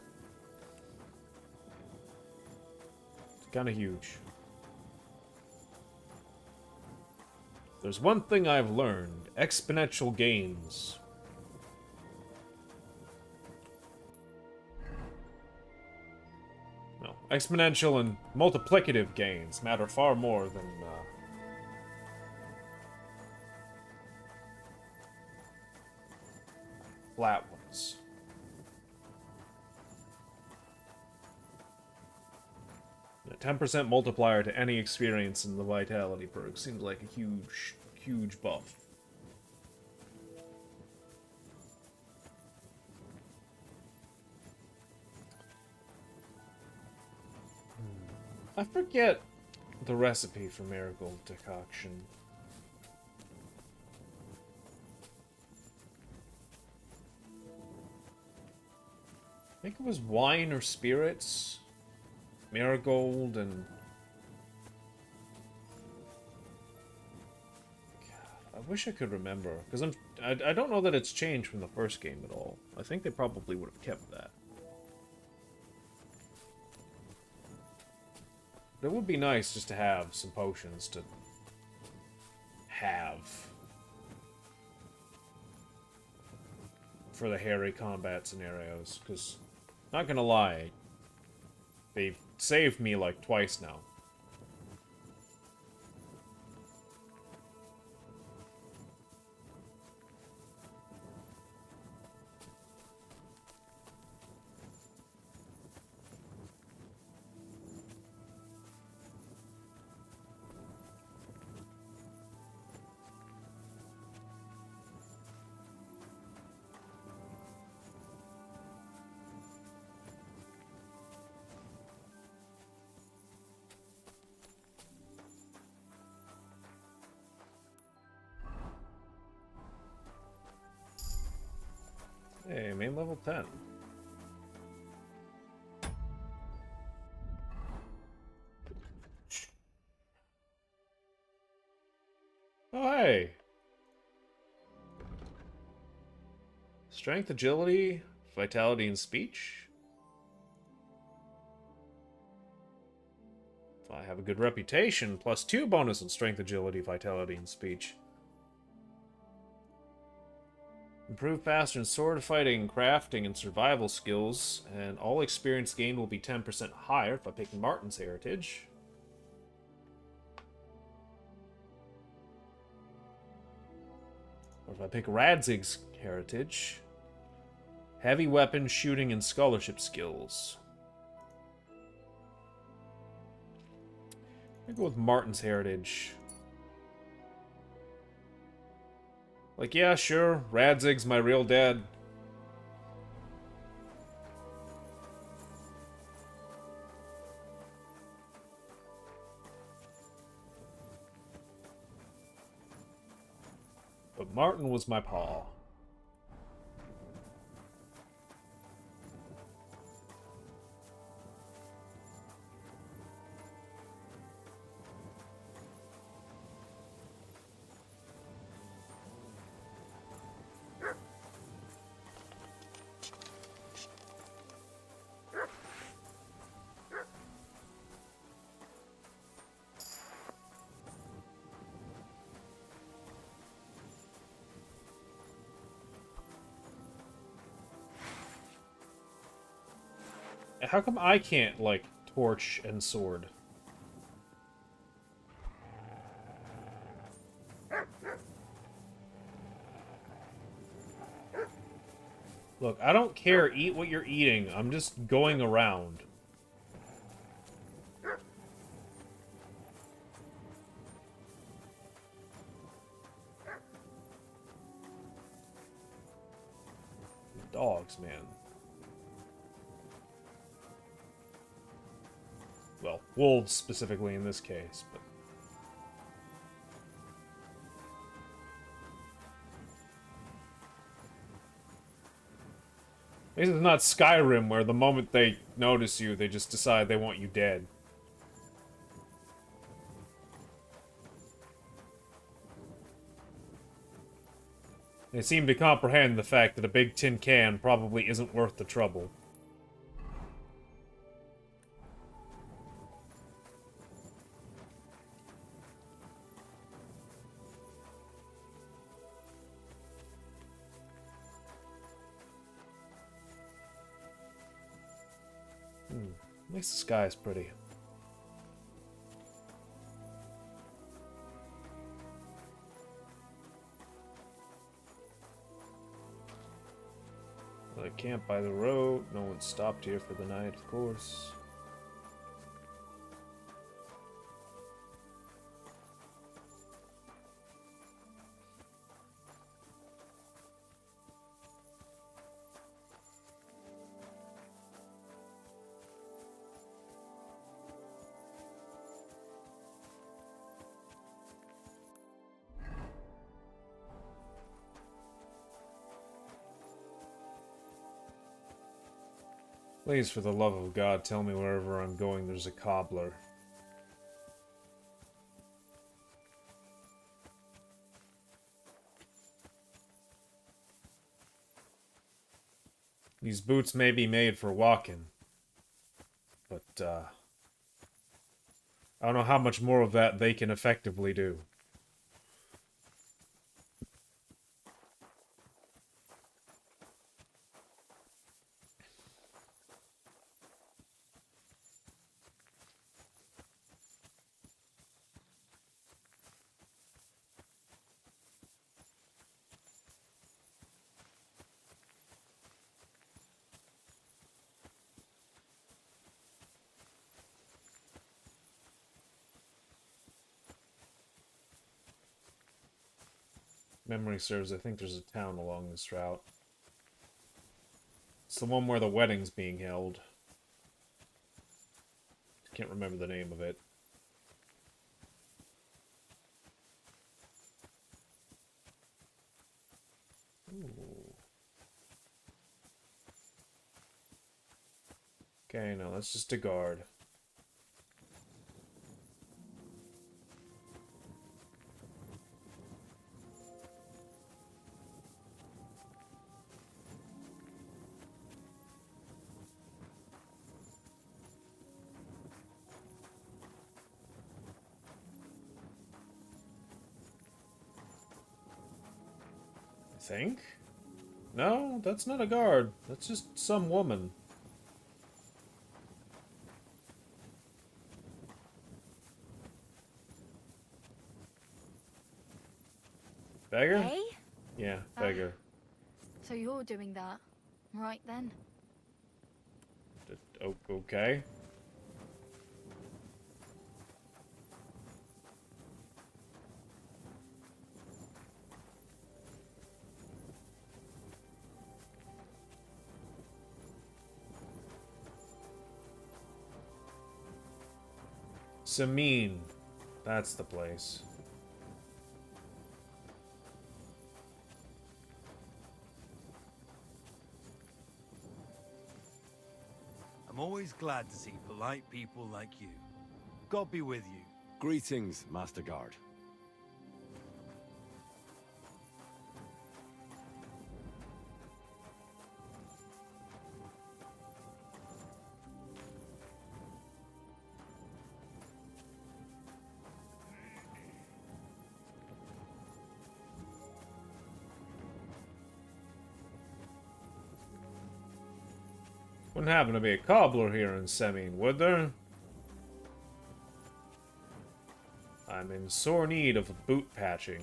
It's kinda huge. There's one thing I've learned. Exponential gains. No, exponential and multiplicative gains matter far more than, flat ones. A 10% multiplier to any experience in the Vitality perk seems like a huge, huge buff. I forget the recipe for Marigold Decoction. I think it was wine or spirits, marigold, and... God, I wish I could remember, because I don't know that it's changed from the first game at all. I think they probably would have kept that. It would be nice just to have some potions to have for the hairy combat scenarios, because, not gonna lie, they've saved me like twice now. Hey, main level 10. Oh, hey! Strength, agility, vitality, and speech? If I have a good reputation, +2 bonus in strength, agility, vitality, and speech. Improve faster in sword fighting, crafting, and survival skills, and all experience gained will be 10% higher if I pick Martin's heritage. Or if I pick Radzig's heritage. Heavy weapon, shooting, and scholarship skills. I'm gonna go with Martin's heritage. Like, yeah, sure, Radzig's my real dad. But Martin was my paw. How come I can't, like, torch and sword? Look, I don't care, eat what you're eating. I'm just going around. Dogs, man. Well, wolves specifically in this case, but... This is not Skyrim, where the moment they notice you, they just decide they want you dead. They seem to comprehend the fact that a big tin can probably isn't worth the trouble. At least the sky is pretty. Well, I camp by the road. No one stopped here for the night, of course. Please, for the love of God, tell me wherever I'm going there's a cobbler. These boots may be made for walking, but, I don't know how much more of that they can effectively do. Memory serves, I think there's a town along this route. It's the one where the wedding's being held. Can't remember the name of it. Ooh. Okay, now that's just a guard. Think? No, that's not a guard. That's just some woman. Beggar? Hey? Yeah, beggar. So you're doing that. Right then. Okay. Samin. That's the place. I'm always glad to see polite people like you. God be with you. Greetings, Master Guard. Wouldn't happen to be a cobbler here in Samin, would there? I'm in sore need of boot patching.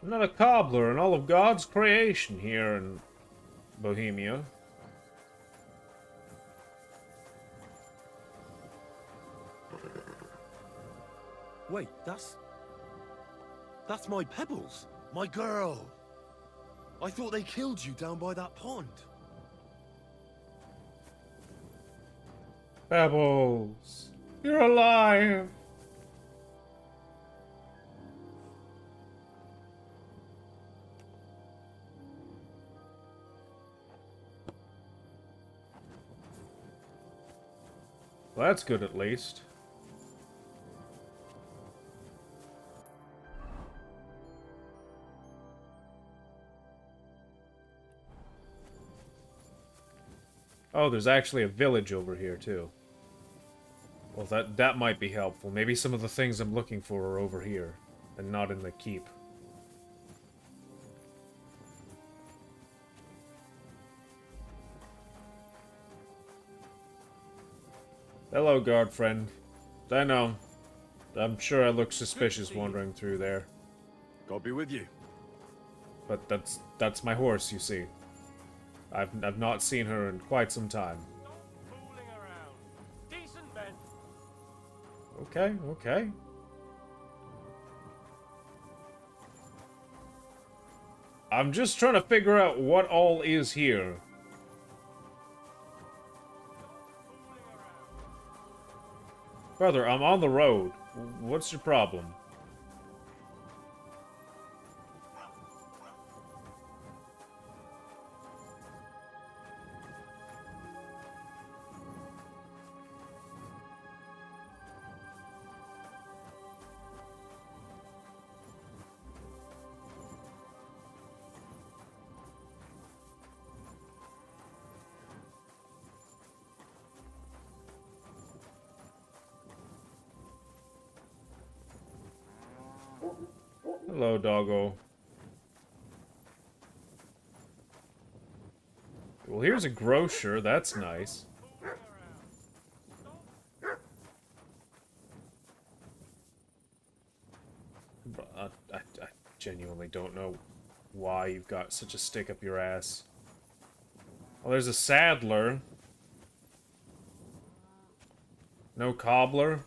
I'm not a cobbler in all of God's creation here in Bohemia. Wait, that's my Pebbles, my girl. I thought they killed you down by that pond. Pebbles, you're alive. Well, that's good at least. Oh, there's actually a village over here, too. Well, that might be helpful. Maybe some of the things I'm looking for are over here, and not in the keep. Hello, guard friend. I know. I'm sure I look suspicious wandering through there. God be with you. But that's my horse, you see. I've not seen her in quite some time. Stop fooling around. Decent men. Okay, okay. I'm just trying to figure out what all is here. Brother, I'm on the road. What's your problem? Hello, doggo. Well, here's a grocer. That's nice. But I genuinely don't know why you've got such a stick up your ass. Well, there's a saddler. No cobbler.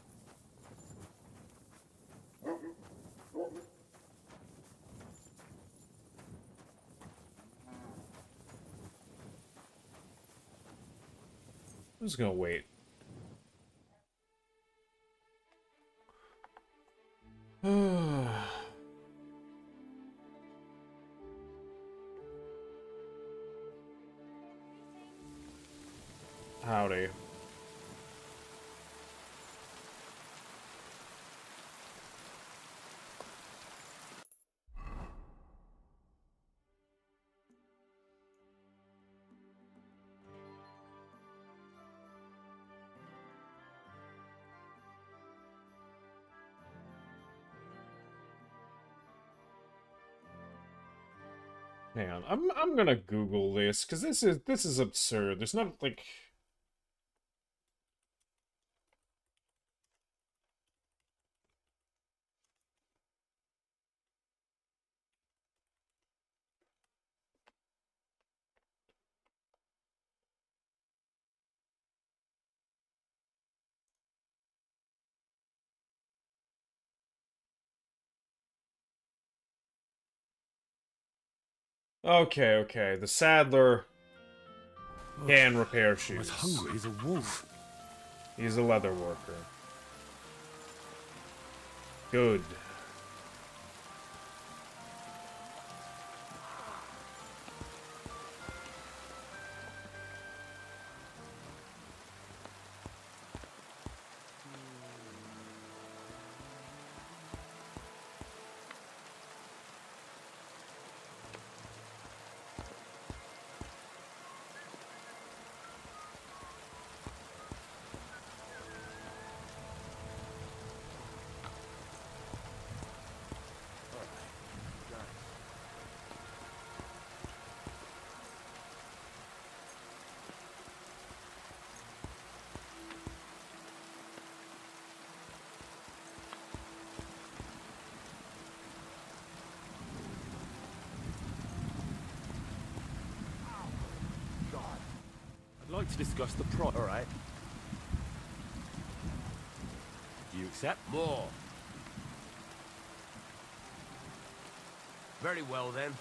I'm just gonna wait. Howdy. Hang on, I'm gonna Google this because this is absurd. There's not like. Okay, okay. The saddler can repair shoes. I'm as hungry as a wolf. He's a leather worker. Good. I'd like to discuss the price. All right. Do you accept? More. Very well, then.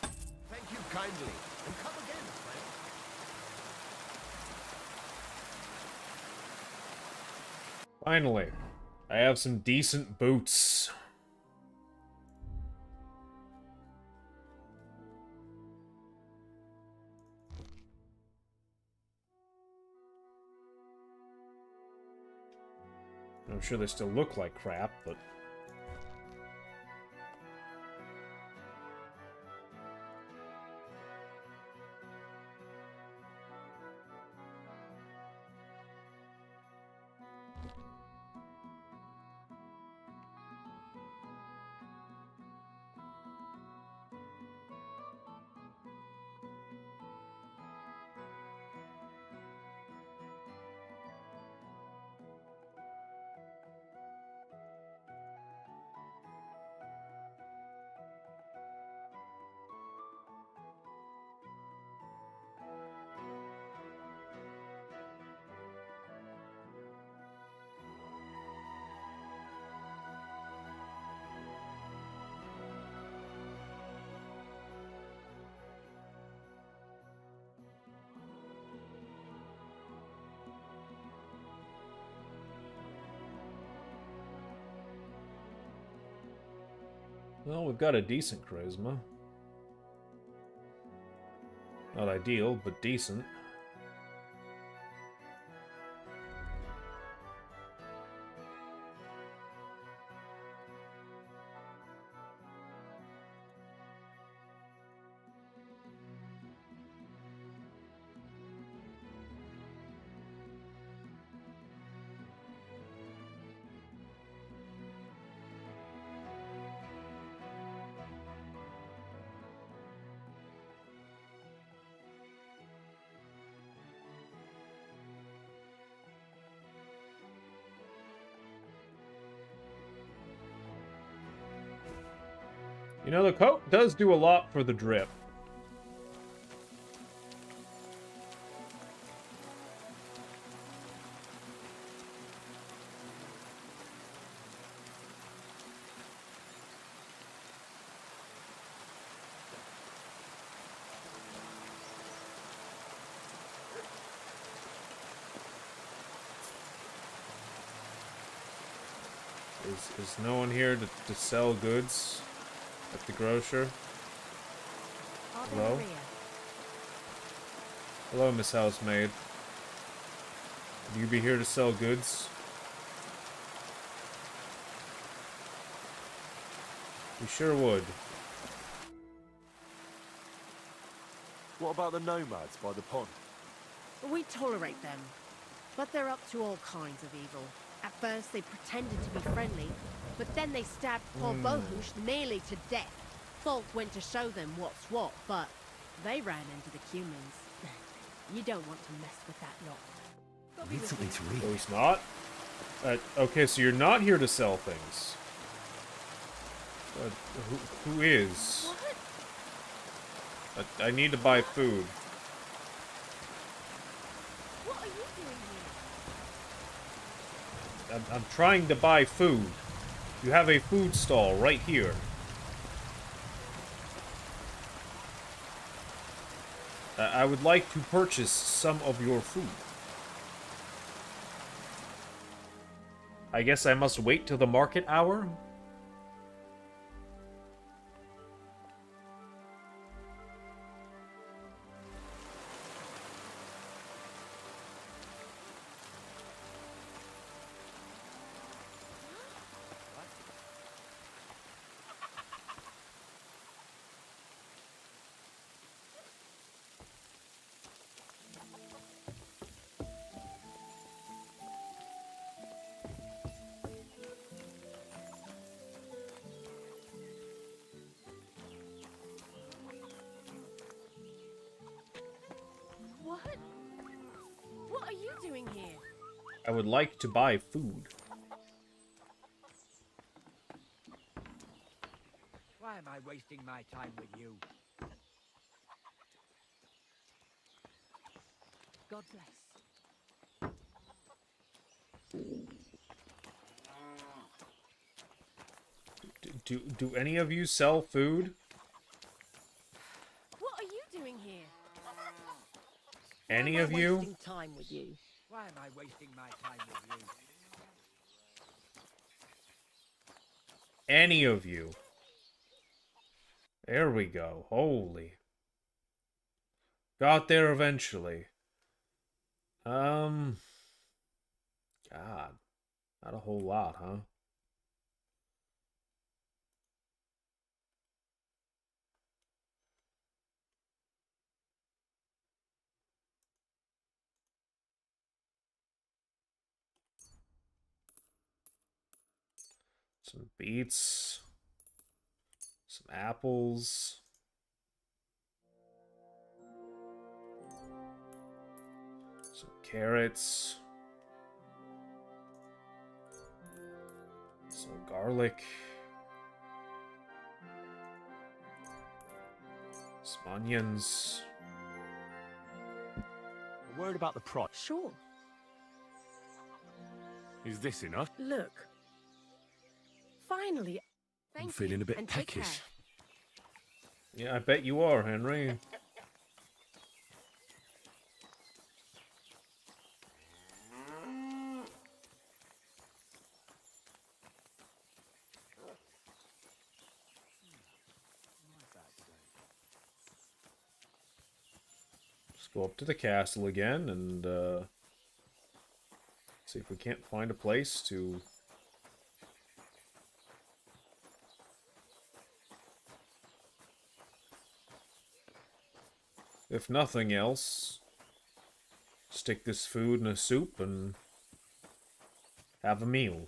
Thank you kindly. And come again, friend. Finally, I have some decent boots. I'm sure they still look like crap, but... Well, we've got a decent charisma. Not ideal, but decent. You know, the coat does do a lot for the drip. Is no one here to sell goods at the grocer? Hello? Hello, Miss Housemaid. Would you be here to sell goods? We sure would. What about the nomads by the pond? We tolerate them, but they're up to all kinds of evil. At first, they pretended to be friendly, but then they stabbed poor Bohush nearly to death. Thalt went to show them what's what, but they ran into the humans. You don't want to mess with that lot. Need something to read. Oh, he's not? Okay, so you're not here to sell things. Who is? What? I need to buy food. What are you doing here? I'm trying to buy food. You have a food stall right here. I would like to purchase some of your food. I guess I must wait till the market hour? What are you doing here? I would like to buy food. Why am I wasting my time with you? God bless. Do any of you sell food? What are you doing here? Any of you? Wasting time with you. Why am I wasting my time with you? Any of you? There we go. Holy. Got there eventually. God. Not a whole lot, huh? Some beets. Some apples. Some carrots. Some garlic. Some onions. A word about the price. Sure. Is this enough? Look. Finally. I'm feeling a bit peckish. Yeah, I bet you are, Henry. Let's go up to the castle again and see if we can't find a place to... If nothing else, stick this food in a soup and have a meal.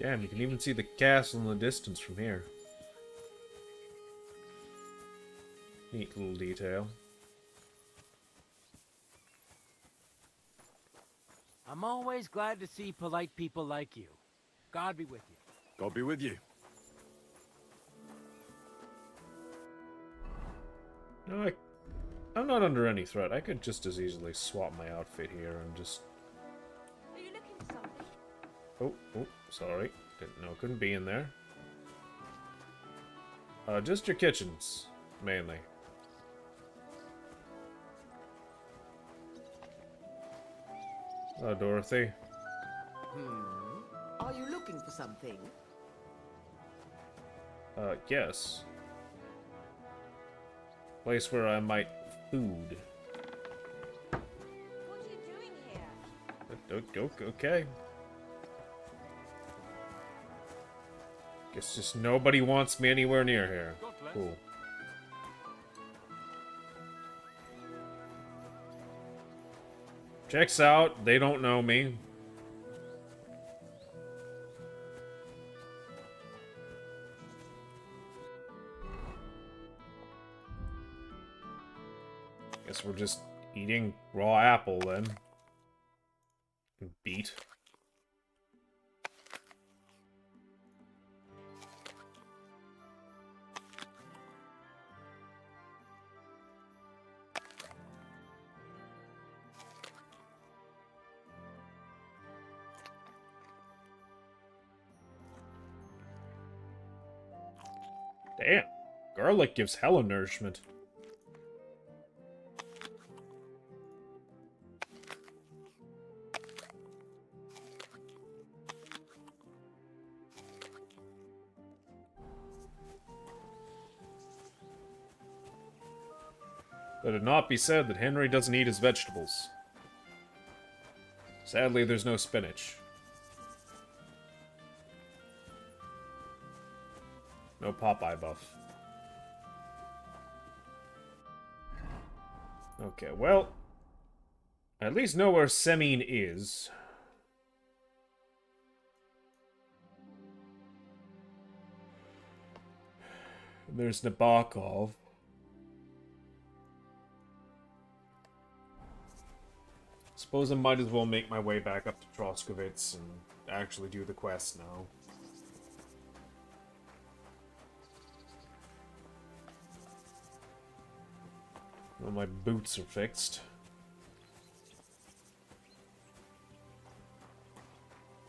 Damn, you can even see the castle in the distance from here. Neat little detail. I'm always glad to see polite people like you. God be with you. God be with you. No, I'm not under any threat. I could just as easily swap my outfit here and just... Are you looking for something? Oh, sorry. Didn't know it couldn't be in there. Just your kitchens, mainly. Hello, Dorothy. Are you looking for something? Yes. Place where I might food. What are you doing here? Okay. Guess just nobody wants me anywhere near here. Cool. Checks out. They don't know me. Guess we're just eating raw apple then. Beet. Damn. Garlic gives hella nourishment. Let it not be said that Henry doesn't eat his vegetables. Sadly, there's no spinach. No Popeye buff. Okay, well... I at least know where Semine is. There's Nabokov. Suppose I might as well make my way back up to Troskovitz and actually do the quest now. Well, my boots are fixed.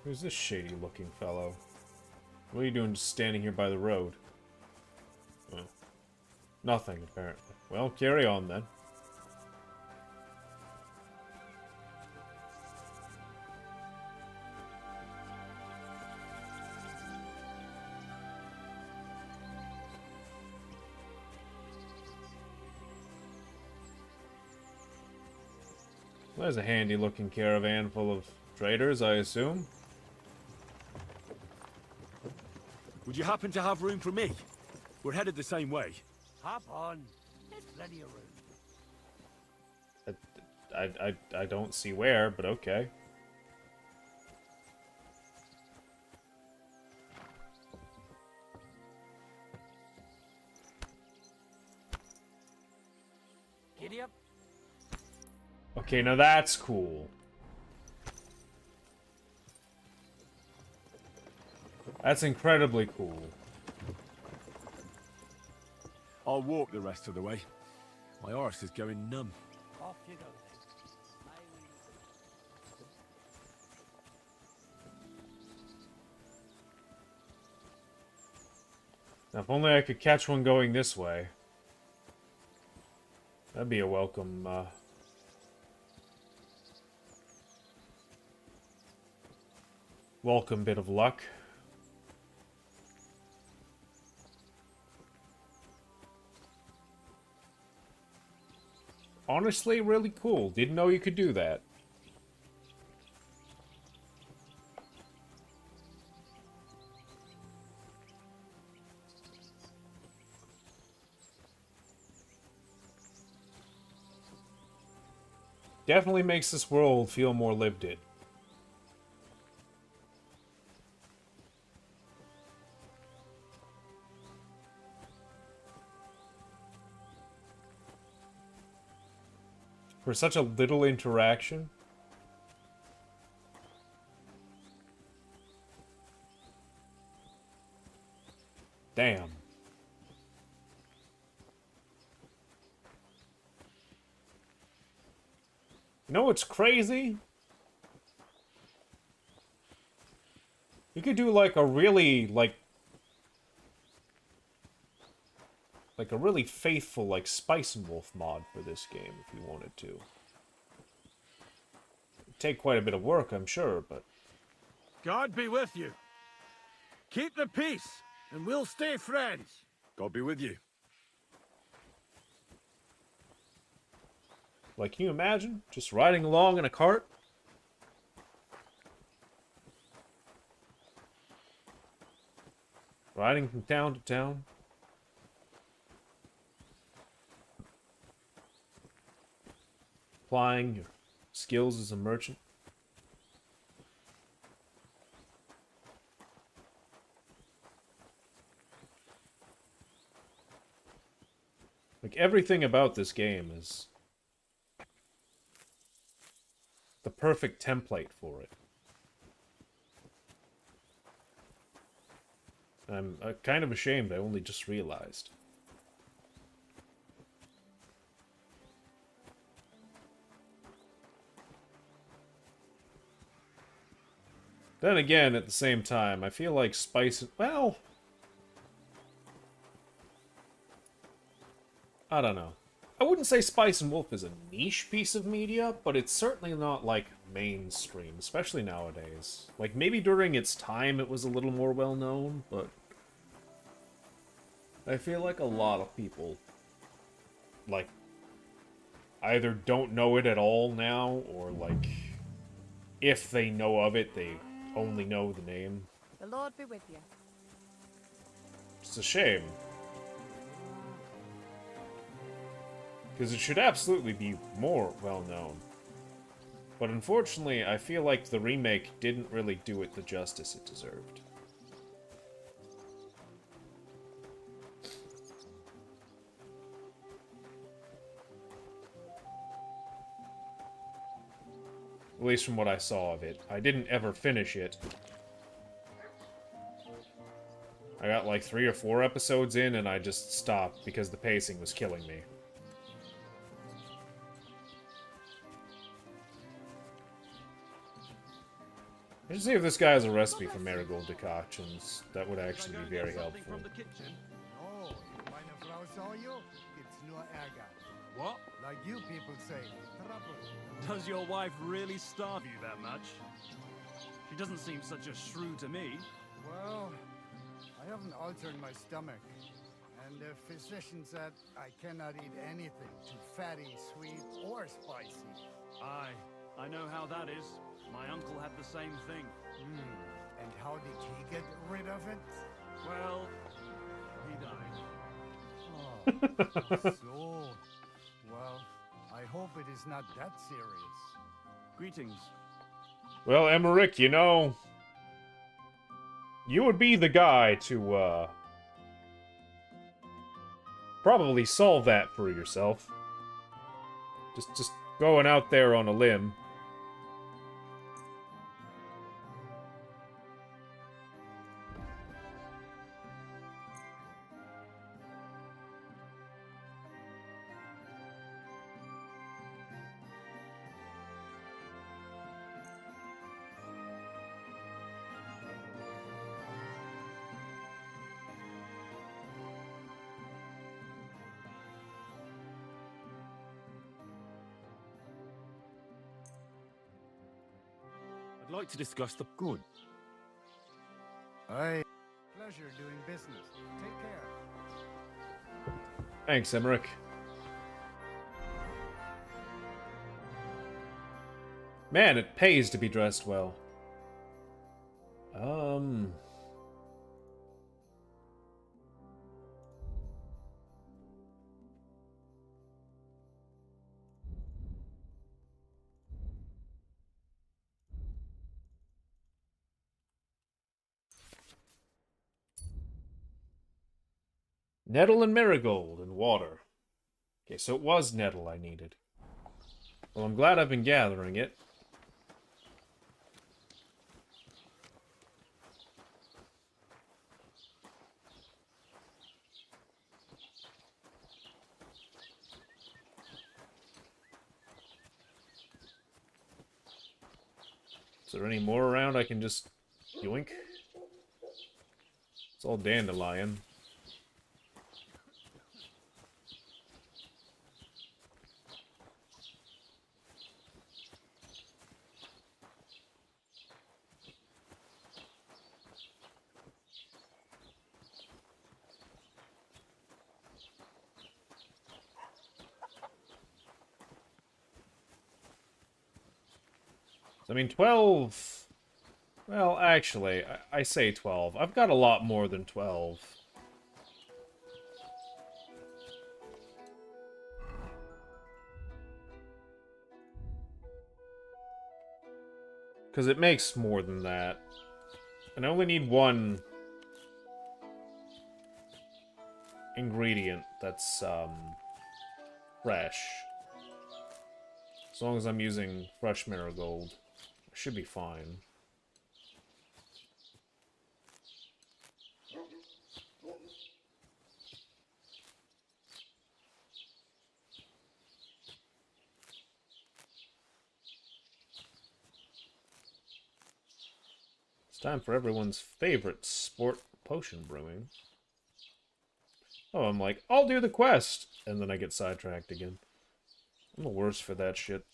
Who's this shady-looking fellow? What are you doing just standing here by the road? Oh. Nothing, apparently. Well, carry on, then. Well, there's a handy-looking caravan full of traders, I assume. Would you happen to have room for me? We're headed the same way. Hop on. There's plenty of room. I don't see where, but okay. Giddy up. Okay, now that's cool. That's incredibly cool. I'll walk the rest of the way. My arse is going numb. Off you go then. Now, if only I could catch one going this way. That'd be a welcome, welcome bit of luck. Honestly, really cool. Didn't know you could do that. Definitely makes this world feel more lived in. For such a little interaction? Damn. You know what's crazy? You could do like a really, like a really faithful, like, Spice and Wolf mod for this game if you wanted to. It'd take quite a bit of work, I'm sure, but... God be with you. Keep the peace, and we'll stay friends. God be with you. Like, can you imagine? Just riding along in a cart? Riding from town to town? Applying your skills as a merchant? Like, everything about this game is the perfect template for it. I'm kind of ashamed I only just realized. Then again, at the same time, I feel like Spice... Well... I don't know. I wouldn't say Spice and Wolf is a niche piece of media, but it's certainly not, like, mainstream, especially nowadays. Like, maybe during its time it was a little more well-known, but... I feel like a lot of people, like, either don't know it at all now, or, like, if they know of it, they only know the name. The Lord be with you. It's a shame. Because it should absolutely be more well-known. But unfortunately, I feel like the remake didn't really do it the justice it deserved. At least from what I saw of it. I didn't ever finish it. I got like 3 or 4 episodes in and I just stopped because the pacing was killing me. I should see if this guy has a recipe for marigold decoctions. That would actually be very helpful. Oh, meine Frau saw you? It's no Ärger. What? Like you people say, trouble. Does your wife really starve you that much? She doesn't seem such a shrew to me. Well, I haven't altered my stomach. And the physician said I cannot eat anything too fatty, sweet, or spicy. Aye, I know how that is. My uncle had the same thing. And how did he get rid of it? Well, he died. Oh, so. Well, I hope it is not that serious. Greetings. Well, Emmerich, you know... You would be the guy to, probably solve that for yourself. Just going out there on a limb. I'd like to discuss the good. Aye. Pleasure doing business. Take care. Thanks, Emmerich. Man, it pays to be dressed well. Nettle and marigold and water. Okay, so it was nettle I needed. Well, I'm glad I've been gathering it. Is there any more around I can just yoink? It's all dandelion. I mean, 12... Well, actually, I say 12. I've got a lot more than 12. Because it makes more than that. And I only need one ingredient that's, fresh. As long as I'm using fresh marigold, I should be fine. It's time for everyone's favorite sport, potion brewing. Oh, I'm like, I'll do the quest! And then I get sidetracked again. I'm the worst for that shit.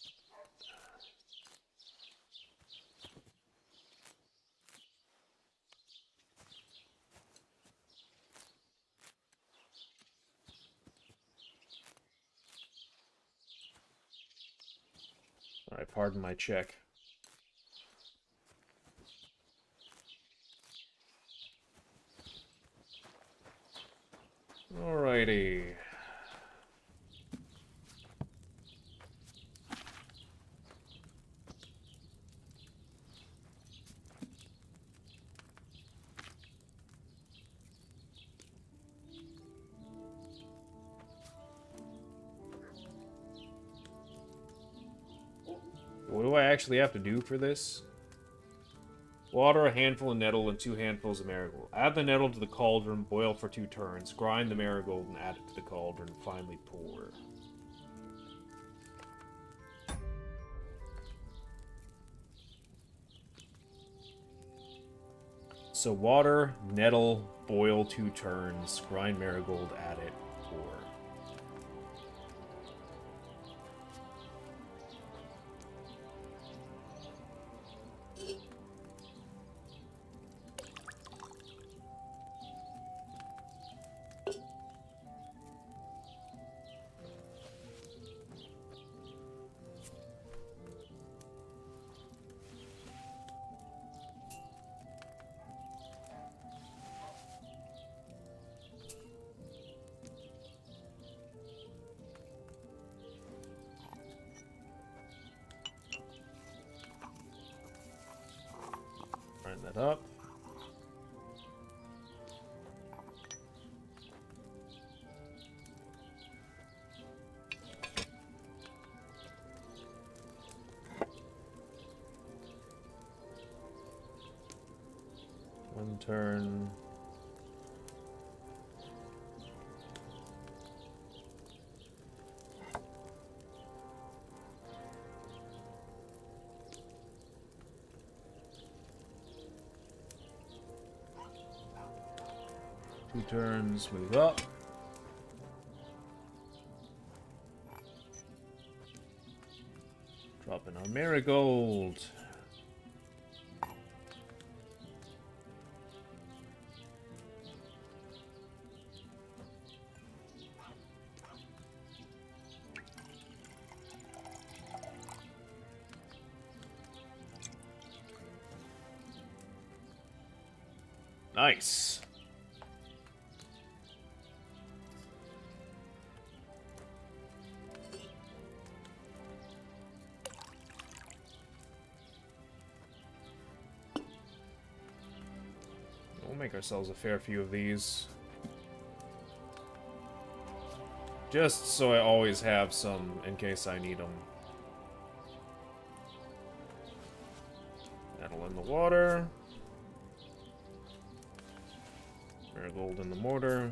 Alright, pardon my check. Alrighty. What do I actually have to do for this? Water, a handful of nettle, and 2 handfuls of marigold. Add the nettle to the cauldron, boil for 2 turns. Grind the marigold and add it to the cauldron, and finally pour. So water, nettle, boil 2 turns, grind marigold, add it, pour. That up. One turn. Two turns, move up. Drop in our marigold. Nice. We'll make ourselves a fair few of these. Just so I always have some in case I need them. in the water. Marigold in the mortar.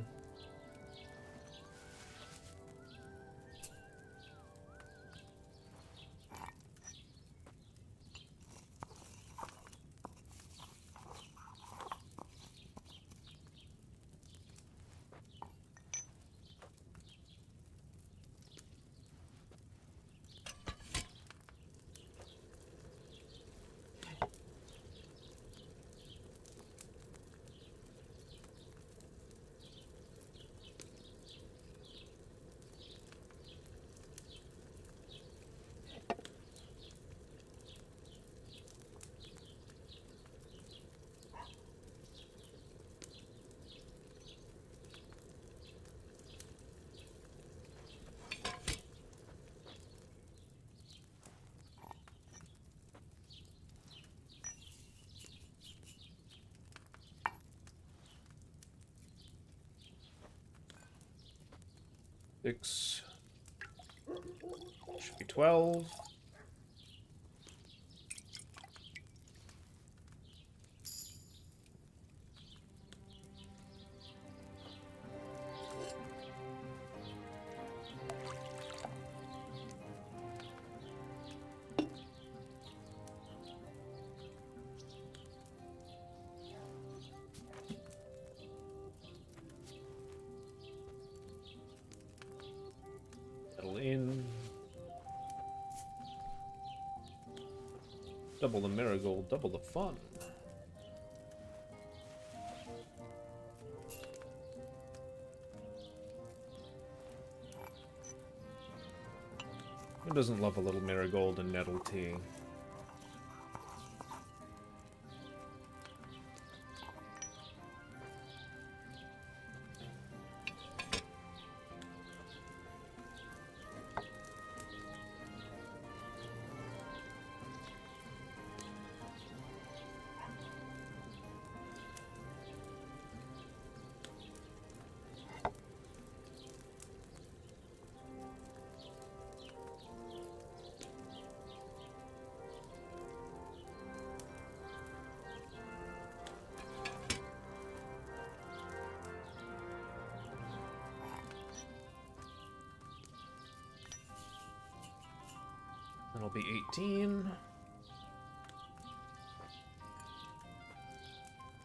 Six. Should be 12. Settle in. Double the marigold, double the fun. Who doesn't love a little marigold and nettle tea? That'll be 18.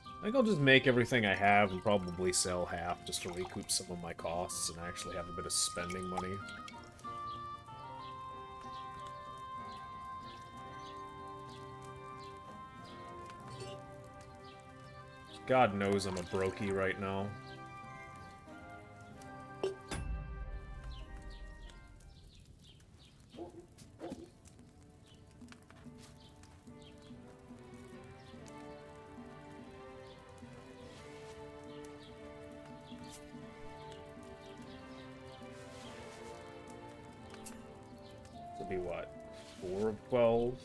I think I'll just make everything I have and probably sell half just to recoup some of my costs and actually have a bit of spending money. God knows I'm a brokey right now. Be what? 4 of 12?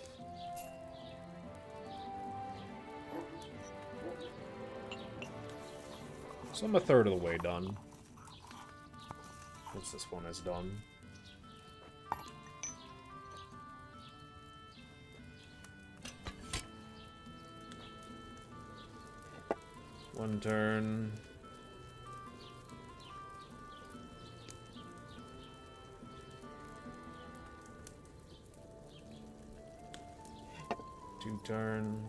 So I'm a third of the way done. Once this one is done. One turn. Two turn.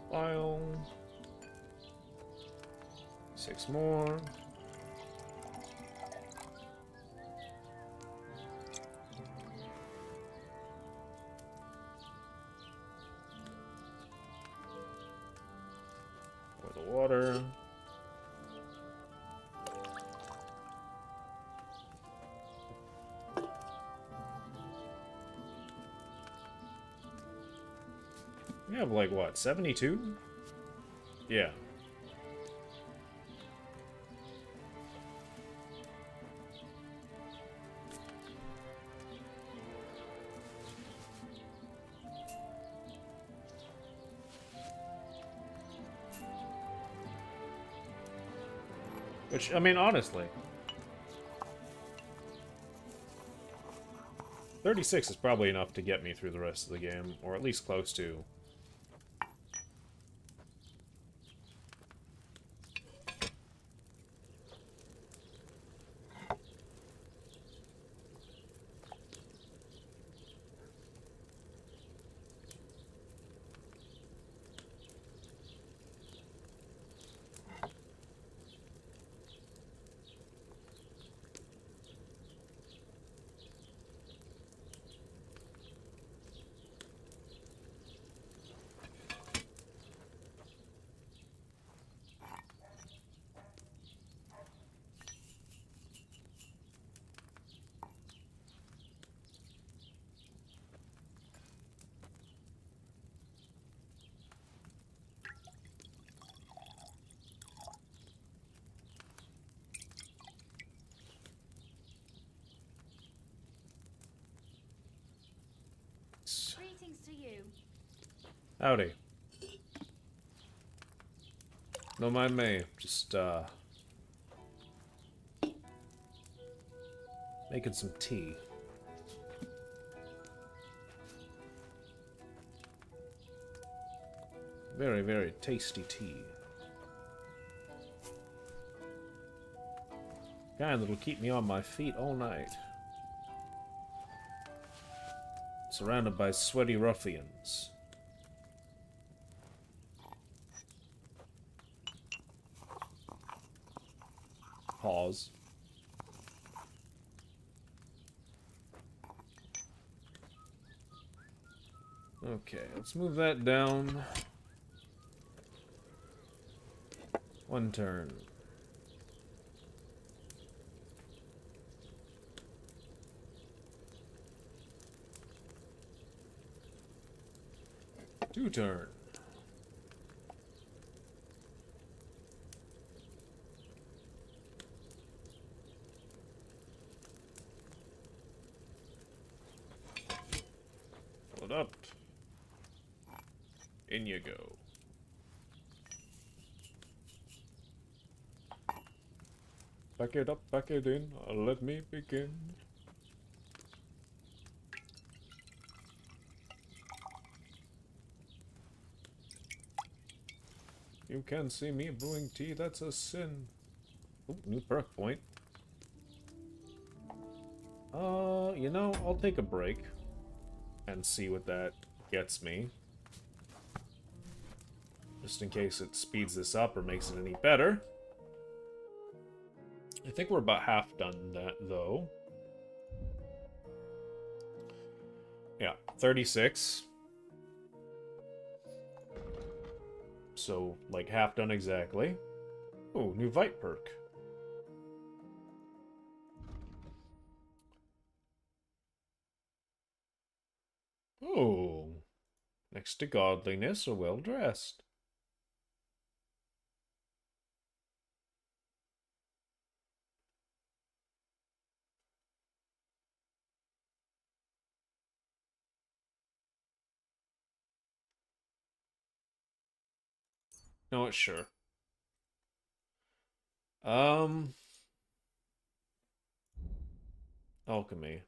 File. 6 more. Water. We have like what, 72? Yeah. Which, I mean, honestly, 36 is probably enough to get me through the rest of the game, or at least close to. Greetings to you. Howdy. Don't mind me, just, making some tea. Very, very tasty tea. Kind that'll keep me on my feet all night. Surrounded by sweaty ruffians. Pause. Okay, let's move that down. One turn. Two turn. Pull it up. In you go. Back it up, back it in, let me begin. You can see me brewing tea, that's a sin. Ooh, new perk point. You know, I'll take a break and see what that gets me. Just in case it speeds this up or makes it any better. I think we're about half done that, though. Yeah, 36. So, like, half done exactly. Oh, new Vite perk. Oh. Next to godliness or well-dressed. No, it's sure. Alchemy.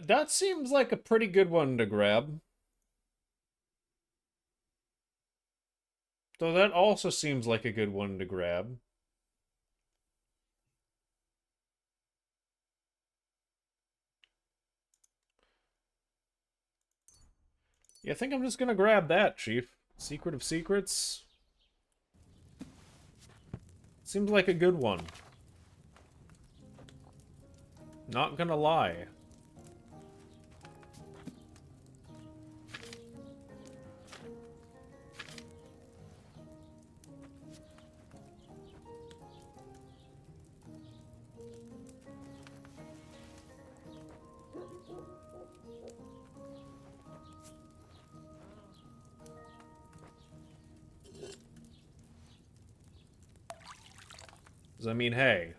That seems like a pretty good one to grab. Though that also seems like a good one to grab. Yeah, I think I'm just gonna grab that, Chief. Secret of Secrets. Seems like a good one. Not gonna lie. I mean, hey.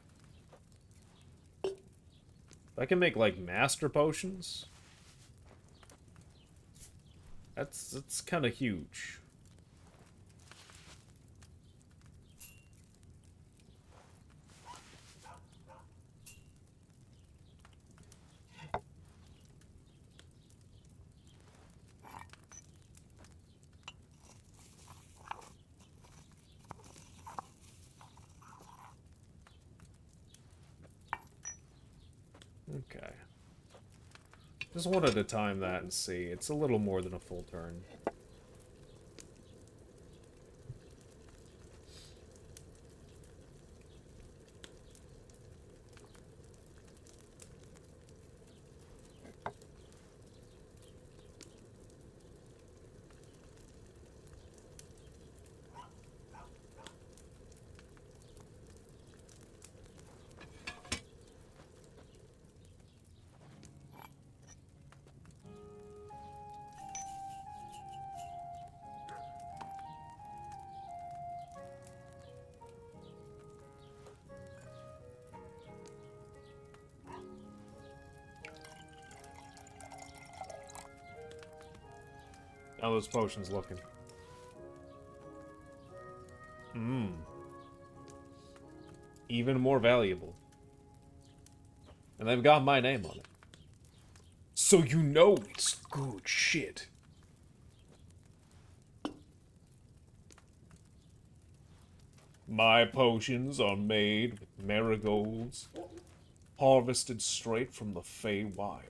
If I can make, like, master potions. That's kind of huge. Okay. Just wanted to time that and see. It's a little more than a full turn. How those potions looking? Even more valuable. And they've got my name on it. So you know it's good shit. My potions are made with marigolds, harvested straight from the Feywild.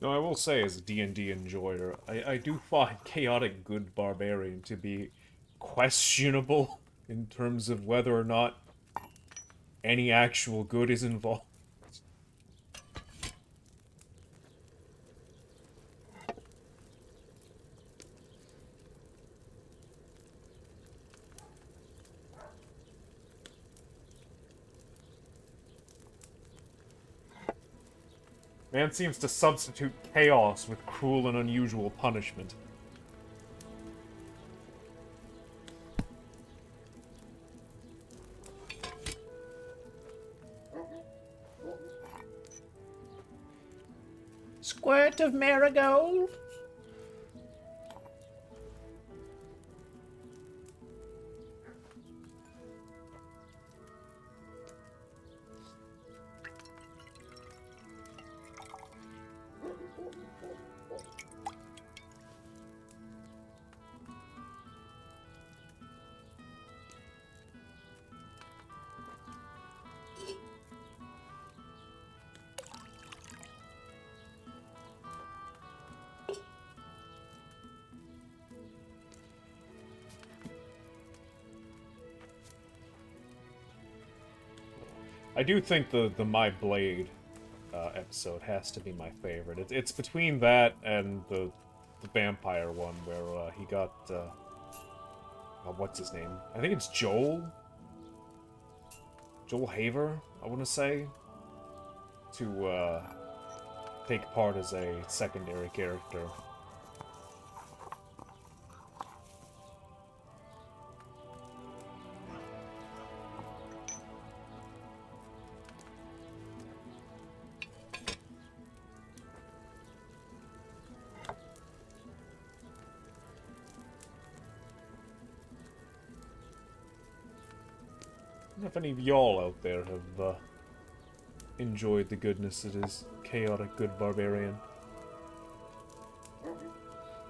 No, I will say, as a D&D enjoyer, I do find Chaotic Good Barbarian to be questionable in terms of whether or not any actual good is involved. Man seems to substitute chaos with cruel and unusual punishment. Squirt of marigold? I do think the My Blade episode has to be my favorite. It's between that and the vampire one where he got what's his name? I think it's Joel Haver, I want to say, to take part as a secondary character. If any of y'all out there have enjoyed the goodness that is Chaotic Good Barbarian.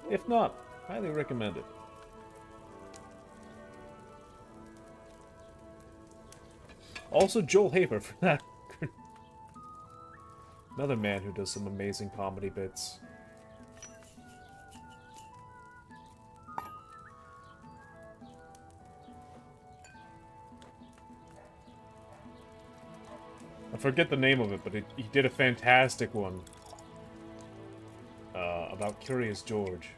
If not, highly recommend it. Also Joel Haver for that. Another man who does some amazing comedy bits. I forget the name of it, but he did a fantastic one about Curious George.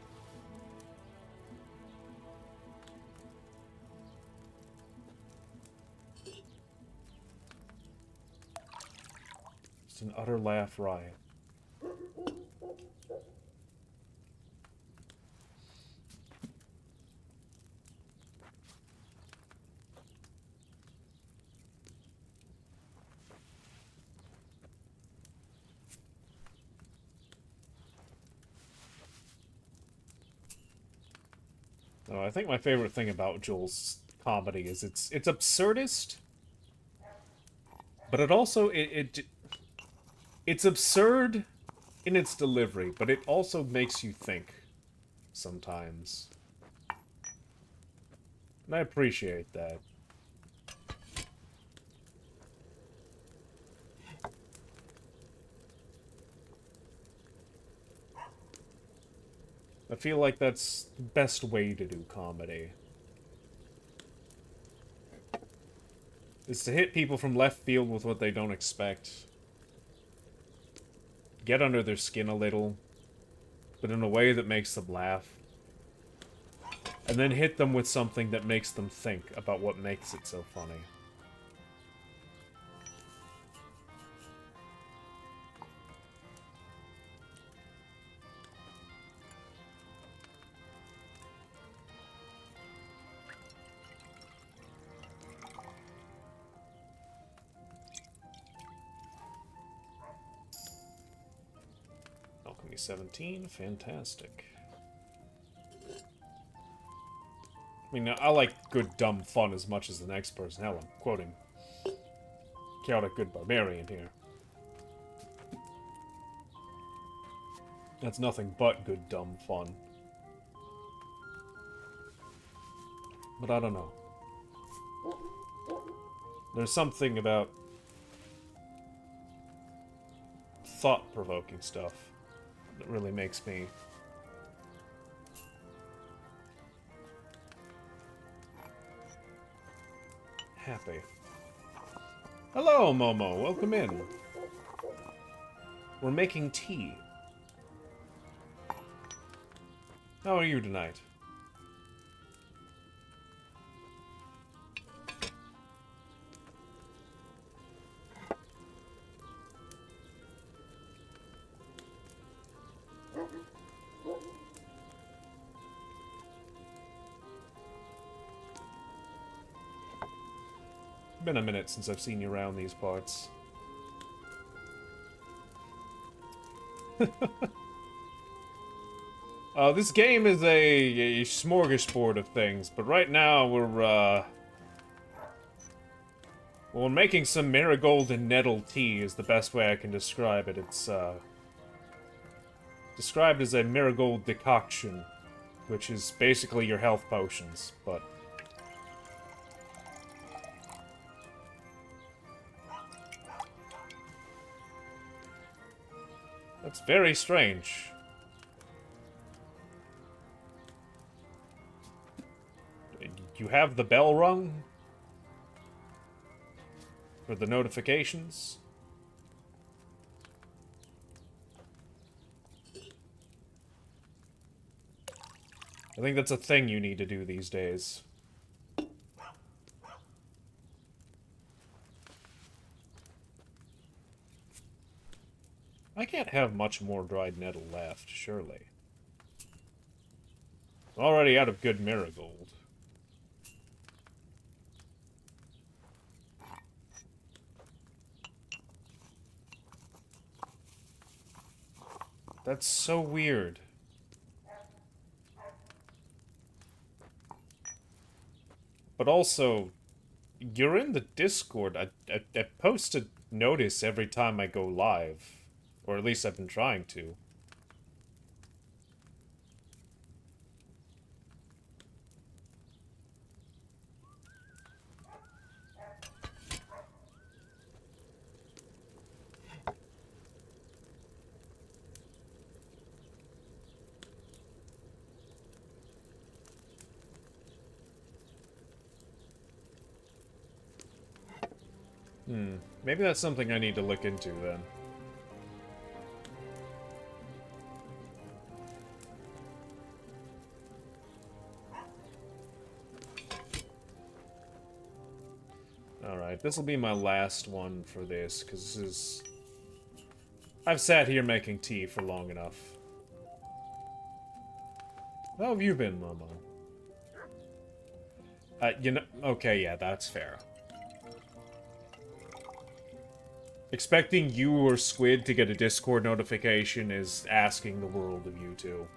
It's an utter laugh riot. No, I think my favorite thing about Joel's comedy is it's absurdist, but it also it's absurd in its delivery, but it also makes you think sometimes. And I appreciate that. I feel like that's the best way to do comedy. Is to hit people from left field with what they don't expect. Get under their skin a little, but in a way that makes them laugh. And then hit them with something that makes them think about what makes it so funny. Alchemy 17, fantastic. I mean, I like good, dumb fun as much as the next person. Hell, I'm quoting Chaotic Good Barbarian here. That's nothing but good, dumb fun. But I don't know. There's something about thought-provoking stuff that really makes me happy. Hello, Momo. Welcome in. We're making tea. How are you tonight? Been a minute since I've seen you around these parts. This game is a smorgasbord of things, but right now we're making some marigold and nettle tea is the best way I can describe it. It's described as a marigold decoction, which is basically your health potions, but that's very strange. You have the bell rung? For the notifications? I think that's a thing you need to do these days. I can't have much more dried nettle left, surely. I'm already out of good marigold. That's so weird. But also, you're in the Discord. I post a notice every time I go live. Or at least I've been trying to. Maybe that's something I need to look into then. Alright, this will be my last one for this, because this is I've sat here making tea for long enough. How have you been, Mama? You know, okay, yeah, that's fair. Expecting you or Squid to get a Discord notification is asking the world of you two.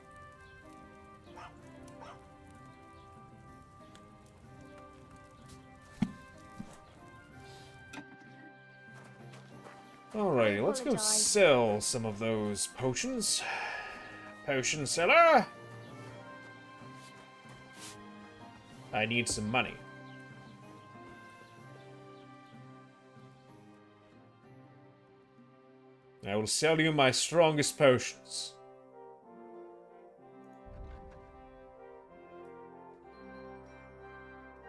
Alrighty, let's go sell some of those potions. Potion seller! I need some money. I will sell you my strongest potions.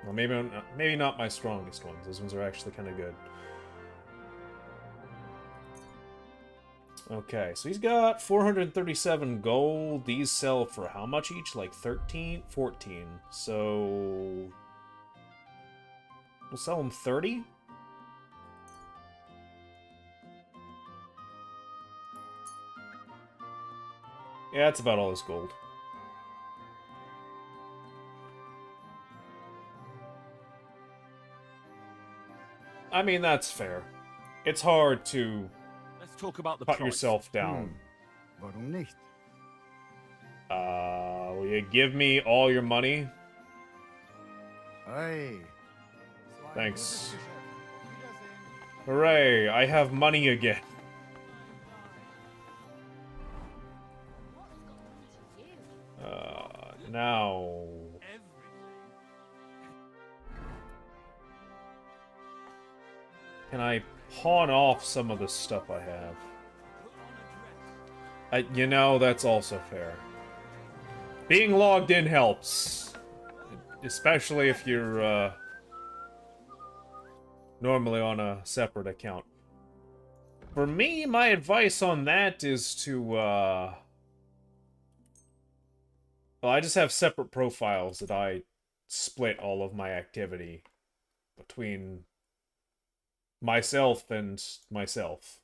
Well, maybe not my strongest ones. Those ones are actually kind of good. Okay, so he's got 437 gold. These sell for how much each? Like 13? 14. So... we'll sell them 30? Yeah, that's about all his gold. I mean, that's fair. It's hard to... let's talk about the cut price. yourself down. Warum nicht? Will you give me all your money? Hey. Thanks. Hooray, I have money again. Now... can I pawn off some of the stuff I have? You know, that's also fair. Being logged in helps. Especially if you're, normally on a separate account. For me, my advice on that is to, well, I just have separate profiles that I split all of my activity between myself and myself.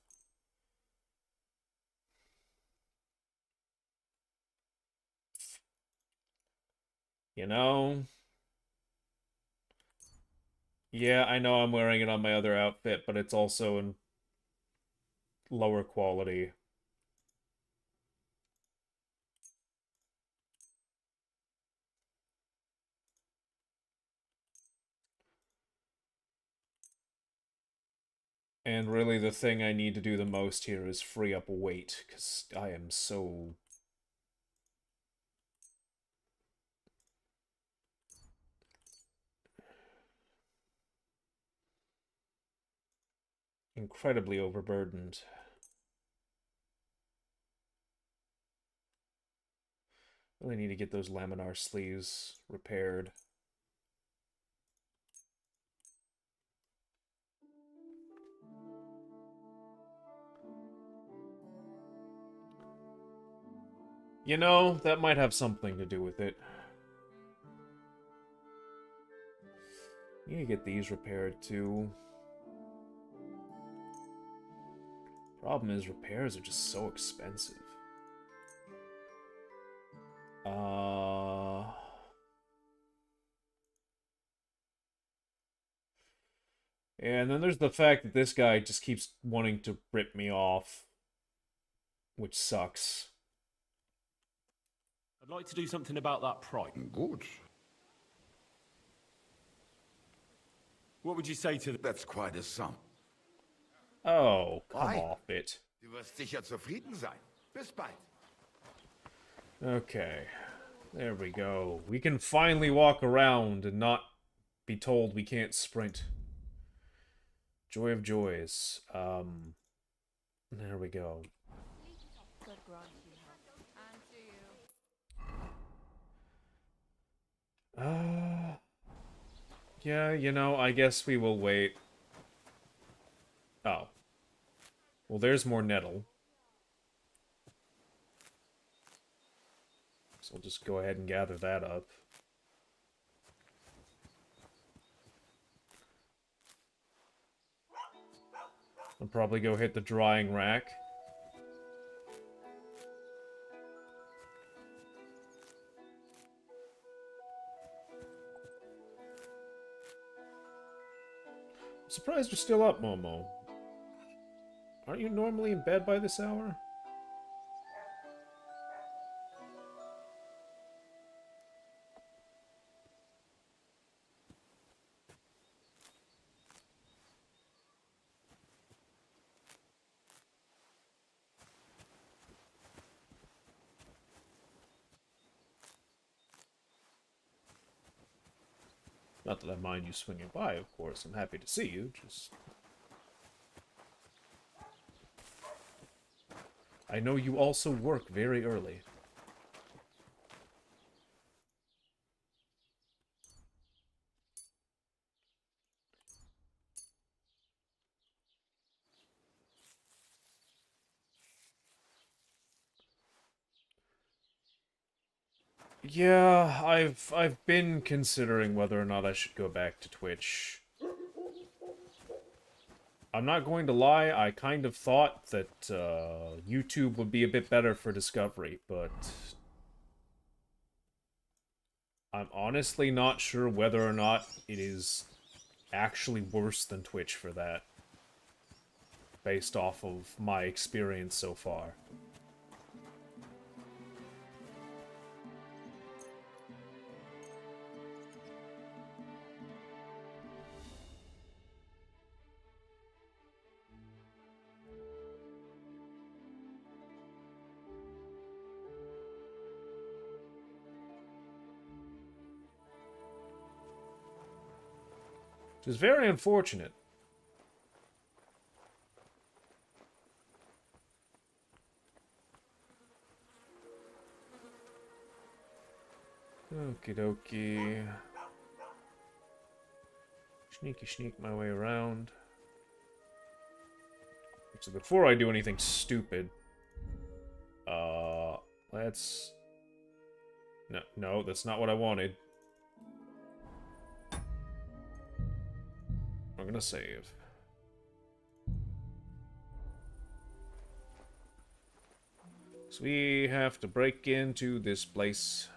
You know? Yeah, I know I'm wearing it on my other outfit, but it's also in lower quality. And really the thing I need to do the most here is free up weight, because I am so... incredibly overburdened. Really need to get those laminar sleeves repaired. You know, that might have something to do with it. Need to get these repaired too. Problem is, repairs are just so expensive. And then there's the fact that this guy just keeps wanting to rip me off, which sucks. I'd like to do something about that price. Good. What would you say to That's quite a sum. Oh, come Why? off it. Du wirst sicher zufrieden sein. Bis bald. Okay. There we go. We can finally walk around and not be told we can't sprint. Joy of joys. There we go. Yeah, you know, I guess we will wait. Oh. Well, there's more nettle. So we'll just go ahead and gather that up. I'll probably go hit the drying rack. Surprised you're still up, Momo. Aren't you normally in bed by this hour? Not that I mind you swinging by, of course. I'm happy to see you, just... I know you also work very early. Yeah, I've been considering whether or not I should go back to Twitch. I'm not going to lie, I kind of thought that YouTube would be a bit better for discovery, but I'm honestly not sure whether or not it is actually worse than Twitch for that, based off of my experience so far. Which is very unfortunate. Okie dokie. Sneak my way around. So before I do anything stupid, let's... No, that's not what I wanted. I'm gonna save. So we have to break into this place.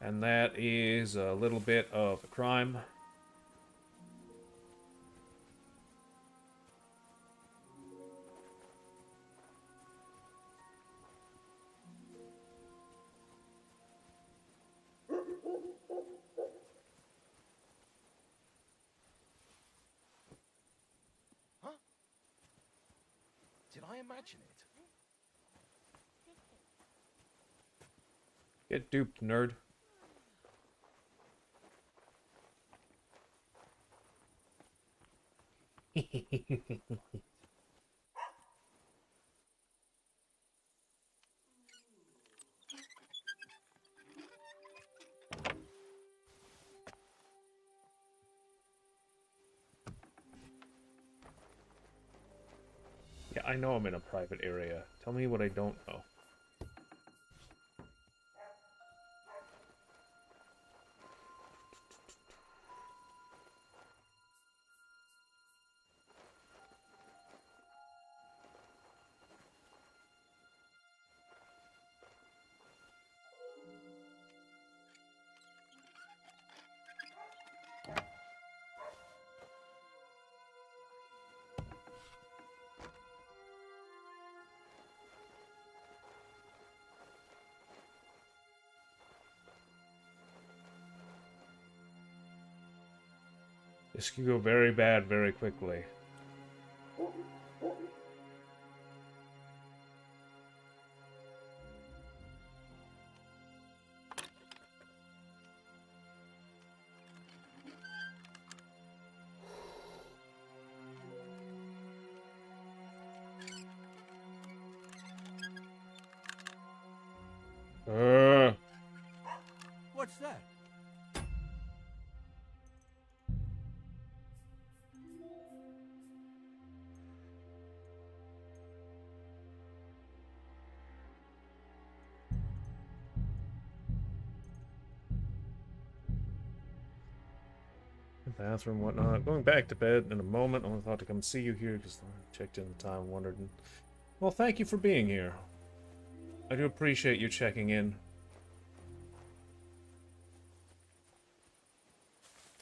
And that is a little bit of a crime. Did I imagine it? Get duped, nerd. Yeah, I know I'm in a private area. Tell me what I don't know. This could go very bad very quickly. What's that? Bathroom, whatnot. Going back to bed in a moment. I thought to come see you here because I checked in the time, wondered. And... Well, thank you for being here. I do appreciate you checking in.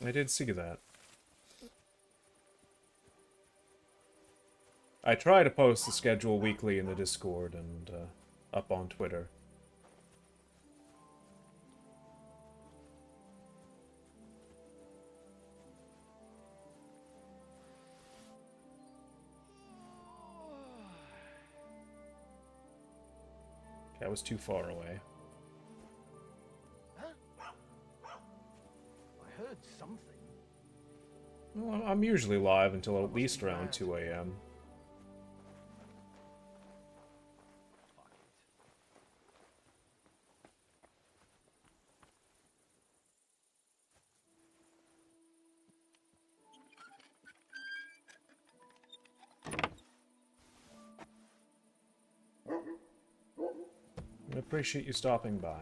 I did see that. I try to post the schedule weekly in the Discord and up on Twitter. That was too far away. Huh? I heard something. Well, I'm usually live until at least around 2 a.m. I appreciate you stopping by.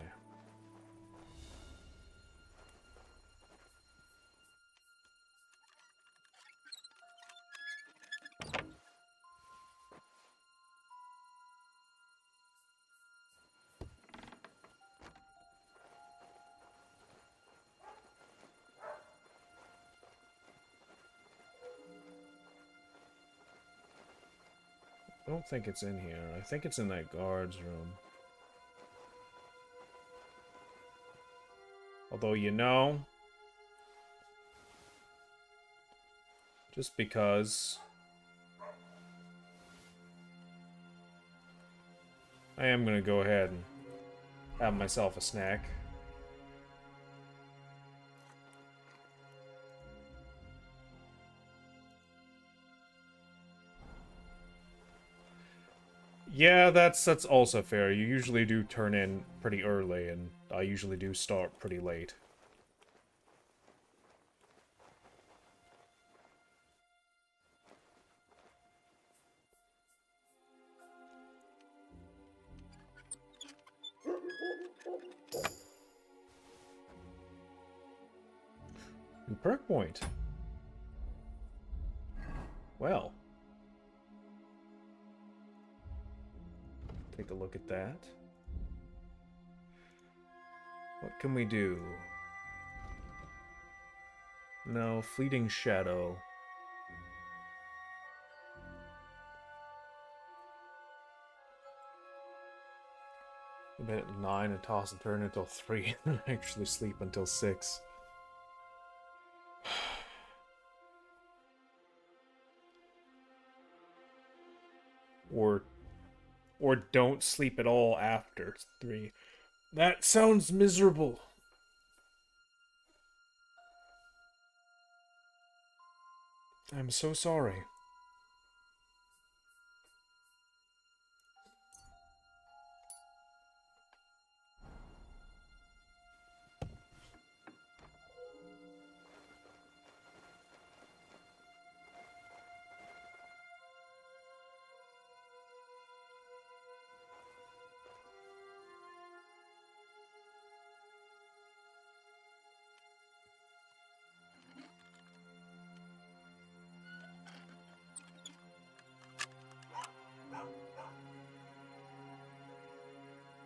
I don't think it's in here. I think it's in that guard's room. Although, you know, just because I am gonna go ahead and have myself a snack. Yeah, that's also fair. You usually do turn in pretty early, and I usually do start pretty late. New perk point. Well. Take a look at that. What can we do? No, fleeting shadow. I bet at 9 and toss and turn until 3 and actually sleep until 6. Or don't sleep at all after 3. That sounds miserable. I'm so sorry.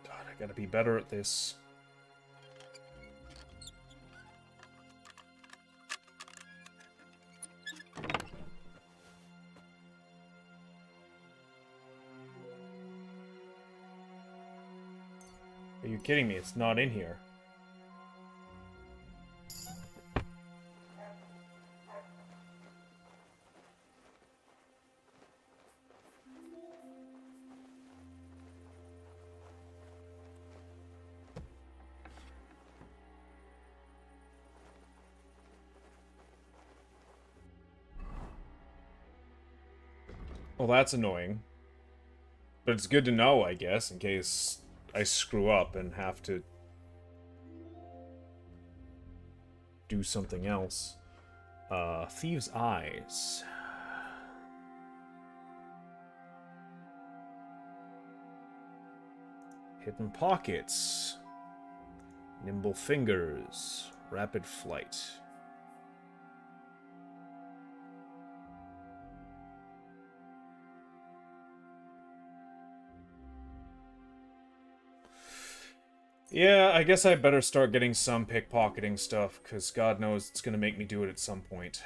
God, I gotta be better at this. Are you kidding me? It's not in here. Well, that's annoying. But it's good to know, I guess, in case I screw up and have to do something else. Thieves' Eyes. Hidden Pockets. Nimble Fingers. Rapid Flight. Yeah, I guess I better start getting some pickpocketing stuff, because God knows it's going to make me do it at some point.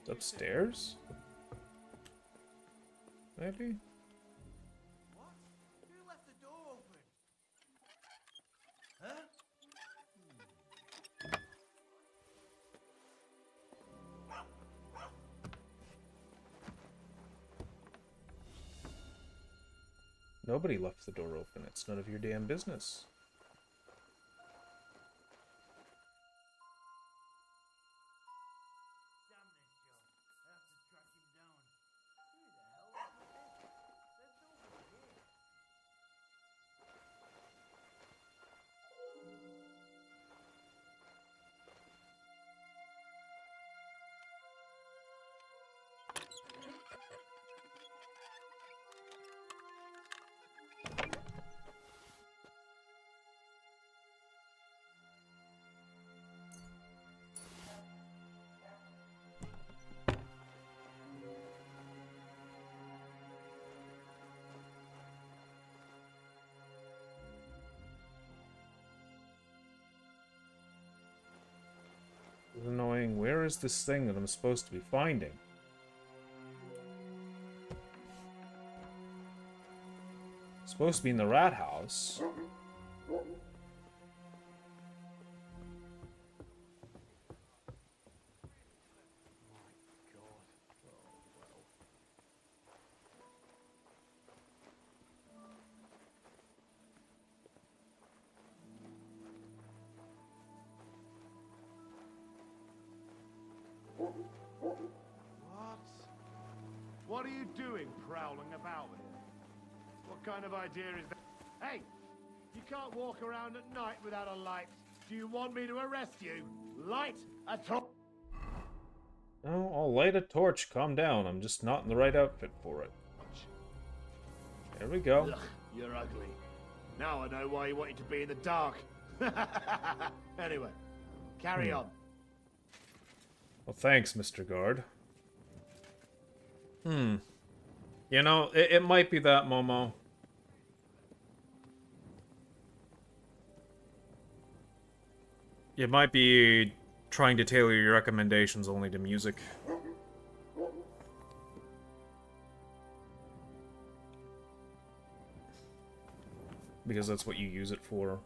It's upstairs? Maybe? What? Who left the door open? Huh? Nobody left the door open. It's none of your damn business. It's annoying. Where is this thing that I'm supposed to be finding? It's supposed to be in the rat house. What are you doing prowling about here? What kind of idea is that? Hey! You can't walk around at night without a light. Do you want me to arrest you? Light a torch! No, I'll light a torch. Calm down. I'm just not in the right outfit for it. There we go. Ugh, you're ugly. Now I know why you wanted to be in the dark. Anyway, carry on. Well, thanks, Mr. Guard. You know, it might be that, Momo. You might be trying to tailor your recommendations only to music. Because that's what you use it for.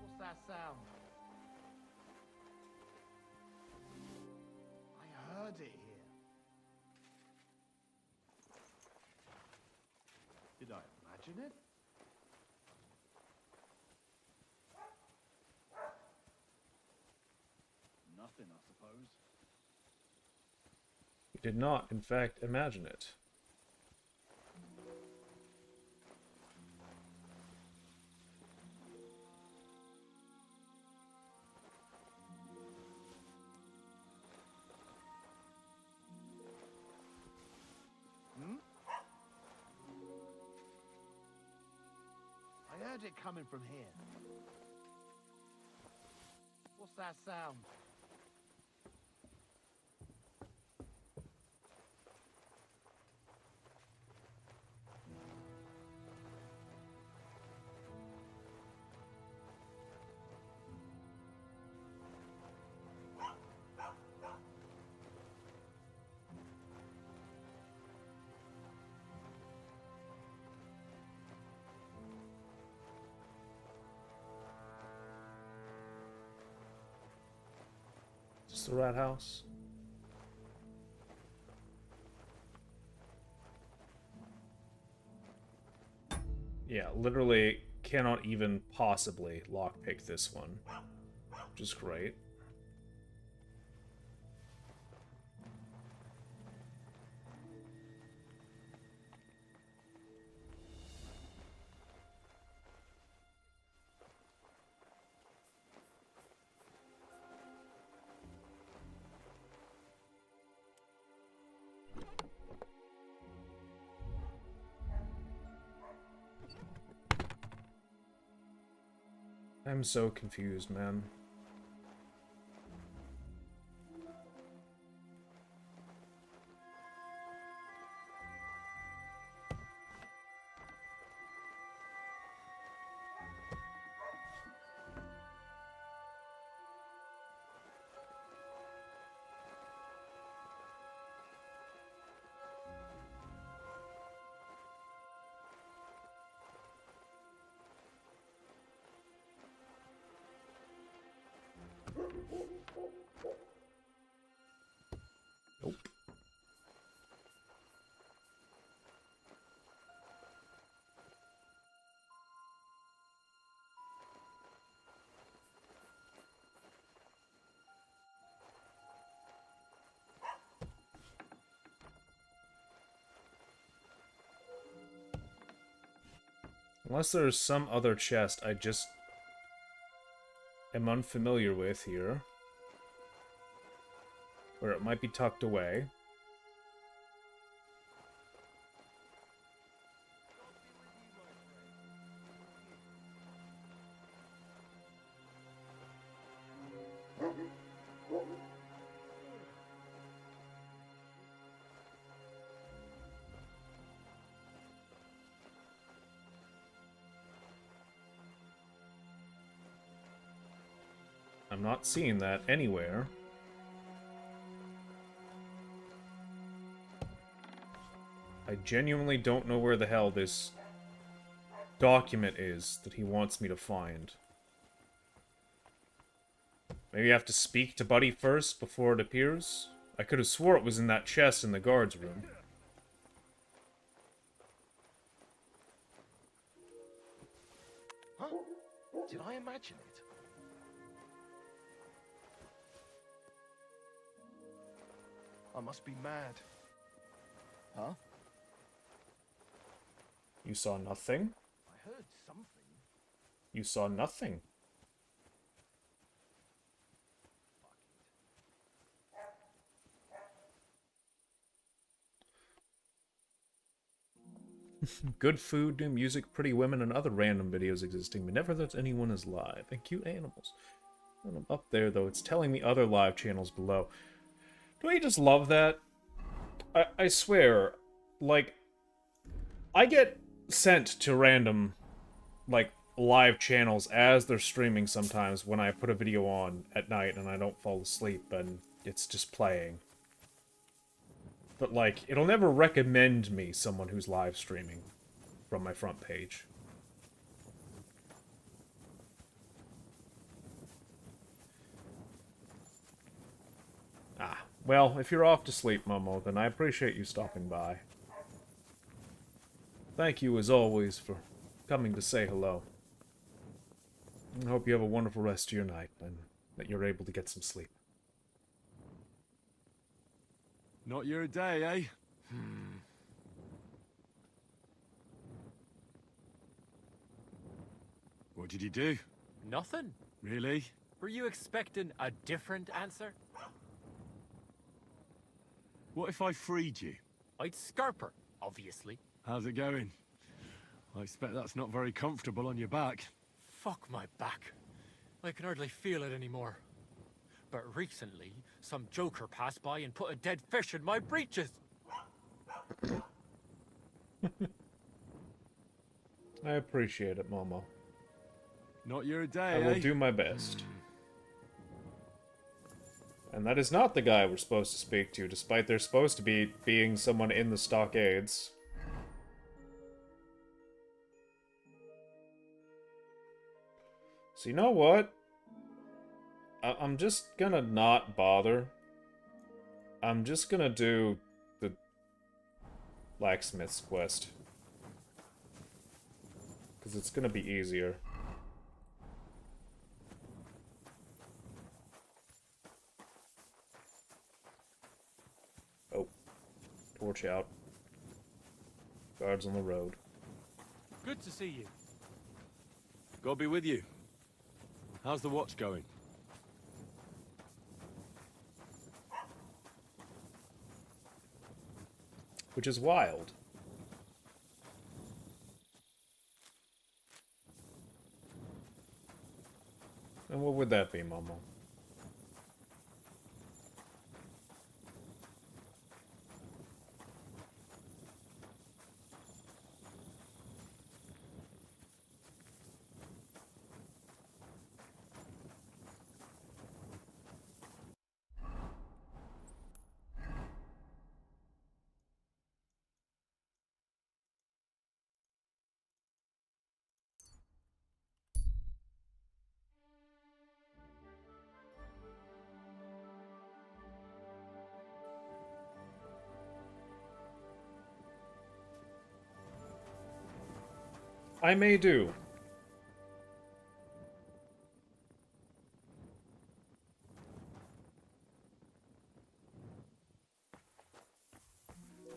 What's that sound? I heard it here. Did I imagine it? Nothing, I suppose. You did not, in fact, imagine it. I heard it coming from here. What's that sound? Is this the rat house? Yeah, literally cannot even possibly lockpick this one. Which is great. I'm so confused, man. Nope. Unless there's some other chest I just am unfamiliar with here. Where it might be tucked away. I'm not seeing that anywhere. I genuinely don't know where the hell this document is that he wants me to find. Maybe I have to speak to Buddy first before it appears? I could have swore it was in that chest in the guard's room. Huh? Did I imagine it? I must be mad. Huh? You saw nothing? I heard something. You saw nothing. Good food, new music, pretty women, and other random videos existing, but never that anyone is live. And cute animals. When I'm up there, though, it's telling me other live channels below. Don't you just love that? I swear, like, I get sent to random, like, live channels as they're streaming sometimes when I put a video on at night and I don't fall asleep and it's just playing. But, like, it'll never recommend me someone who's live streaming from my front page. Ah, well, if you're off to sleep, Momo, then I appreciate you stopping by. Thank you, as always, for coming to say hello. I hope you have a wonderful rest of your night, and that you're able to get some sleep. Not your day, eh? What did you do? Nothing. Really? Were you expecting a different answer? What if I freed you? I'd scarp her, obviously. How's it going? I expect that's not very comfortable on your back. Fuck my back. I can hardly feel it anymore. But recently, some joker passed by and put a dead fish in my breeches. I appreciate it, Momo. Not your day, I will do my best. And that is not the guy we're supposed to speak to, despite there supposed to be being someone in the stockades. So you know what? I'm just gonna not bother. I'm just gonna do the blacksmith's quest. Because it's gonna be easier. Oh. Torch out. Guards on the road. Good to see you. God be with you. How's the watch going? Which is wild. And what would that be, Momo? I may do.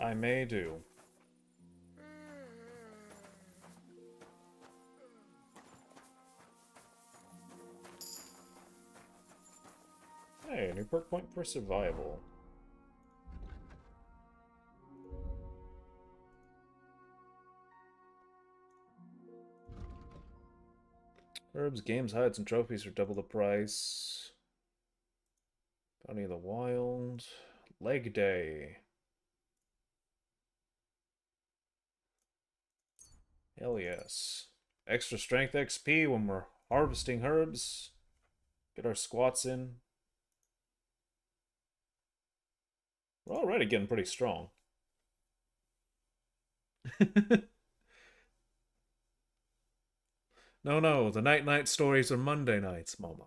I may do. Hey, new perk point for survival. Herbs, games, hides, and trophies are double the price. Bounty of the Wild. Leg Day. Hell yes. Extra strength XP when we're harvesting herbs. Get our squats in. We're already getting pretty strong. No, the night stories are Monday nights, Mama.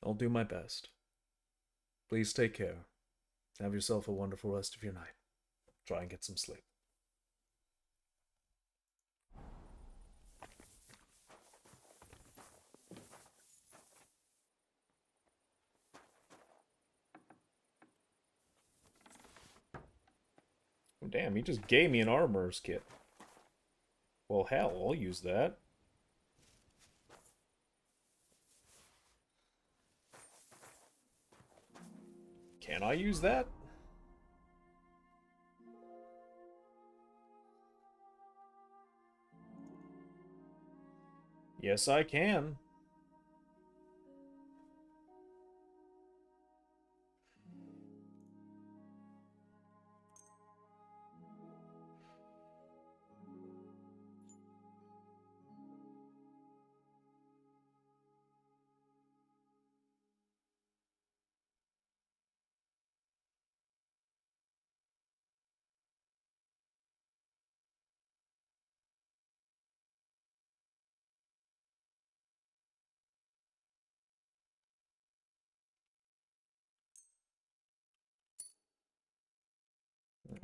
I'll do my best. Please take care. Have yourself a wonderful rest of your night. Try and get some sleep. Oh, damn, he just gave me an armorer's kit. Well, hell, I'll use that. Can I use that? Yes, I can.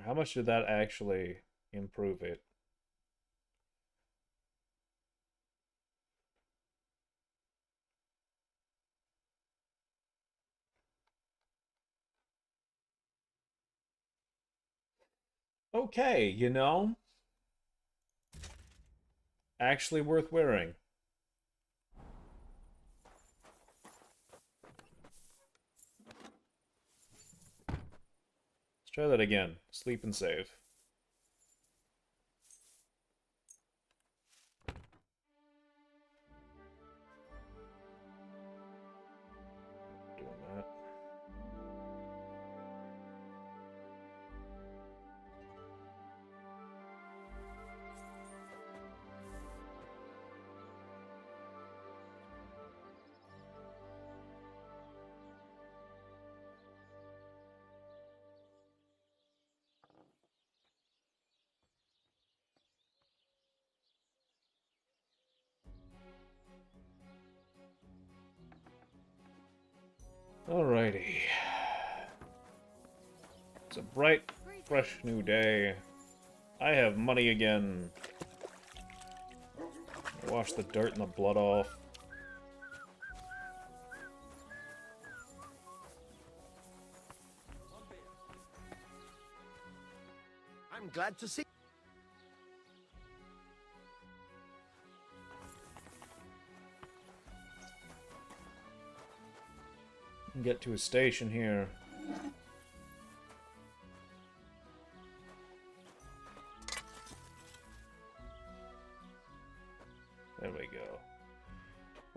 How much did that actually improve it? Okay, you know. Actually worth wearing. Let's try that again. Sleep and save. Doing that. Alrighty. It's a bright, fresh new day. I have money again. Wash the dirt and the blood off. I'm glad to see. Get to a station here.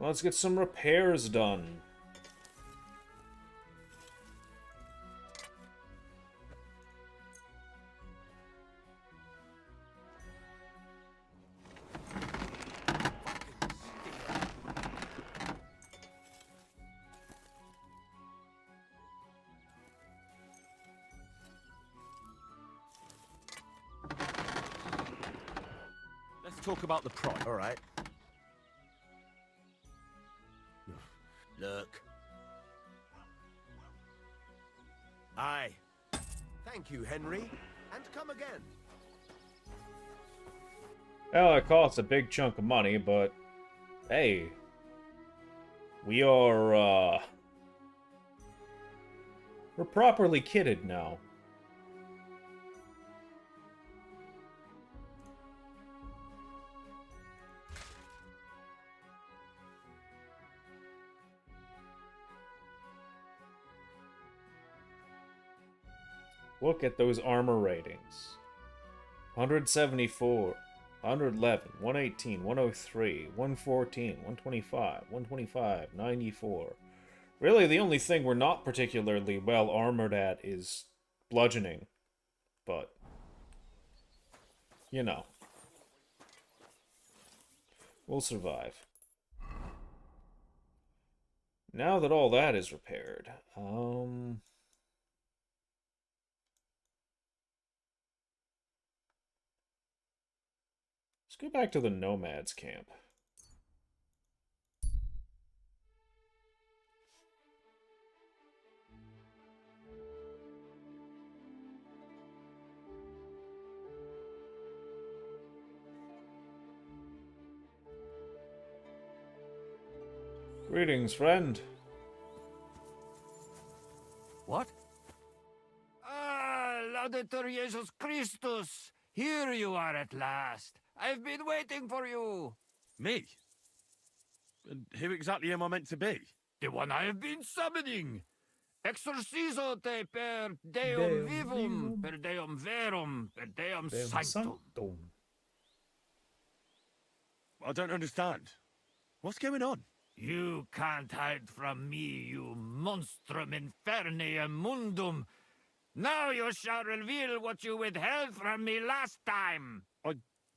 Let's get some repairs done. Let's talk about the price. All right. Look. Aye. Thank you, Henry. And come again. Well, it costs a big chunk of money, but hey, we are we're properly kitted now. Look at those armor ratings. 174, 111, 118, 103, 114, 125, 125, 94. Really, the only thing we're not particularly well armored at is bludgeoning. But, you know. We'll survive. Now that all that is repaired, let's go back to the Nomads camp. Greetings, friend. What? Ah, Laudetur Jesus Christus! Here you are at last. I've been waiting for you. Me? And who exactly am I meant to be? The one I have been summoning. Exorcizo te per Deum vivum, per Deum verum, per Deum sanctum. I don't understand. What's going on? You can't hide from me, you monstrum infernium mundum. Now you shall reveal what you withheld from me last time. I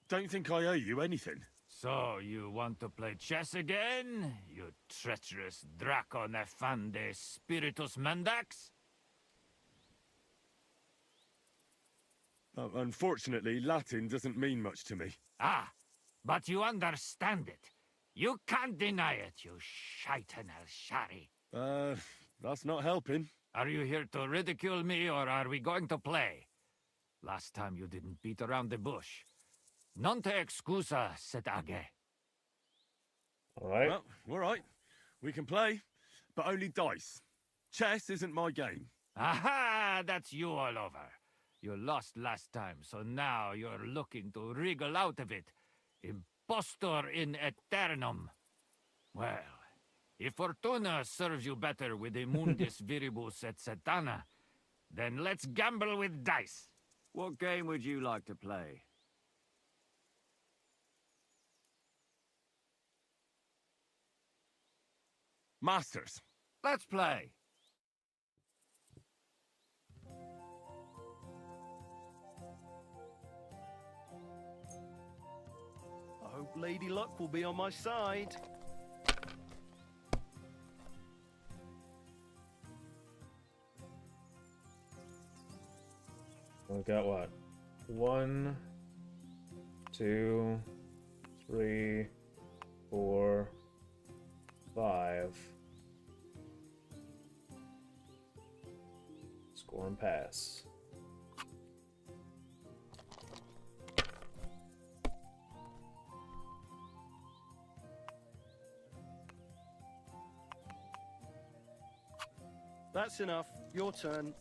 don't think I owe you anything. So, you want to play chess again, you treacherous Draco Nefande Spiritus Mendax? Unfortunately, Latin doesn't mean much to me. Ah, but you understand it. You can't deny it, you shaitan al-shari. That's not helping. Are you here to ridicule me, or are we going to play? Last time you didn't beat around the bush. Non te excusa, set age. Alright. Well, alright. We can play, but only dice. Chess isn't my game. Aha! That's you all over. You lost last time, so now you're looking to wriggle out of it. Impostor in aeternum. Well, if Fortuna serves you better with a mundus viribus et satana, then let's gamble with dice. What game would you like to play? Masters. Let's play. I hope Lady Luck will be on my side. We got what? 1, 2, 3, 4, 5. Score and pass. That's enough. Your turn.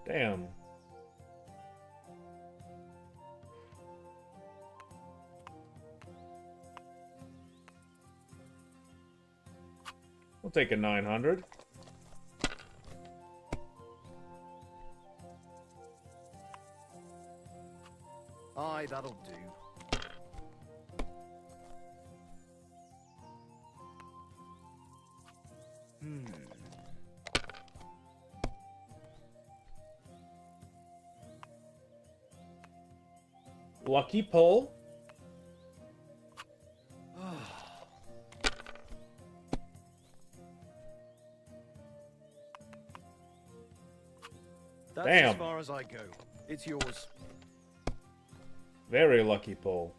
Damn. We'll take a 900. Aye, that'll do. Lucky pull. That's Damn. as far as I go. It's yours. Very lucky pull.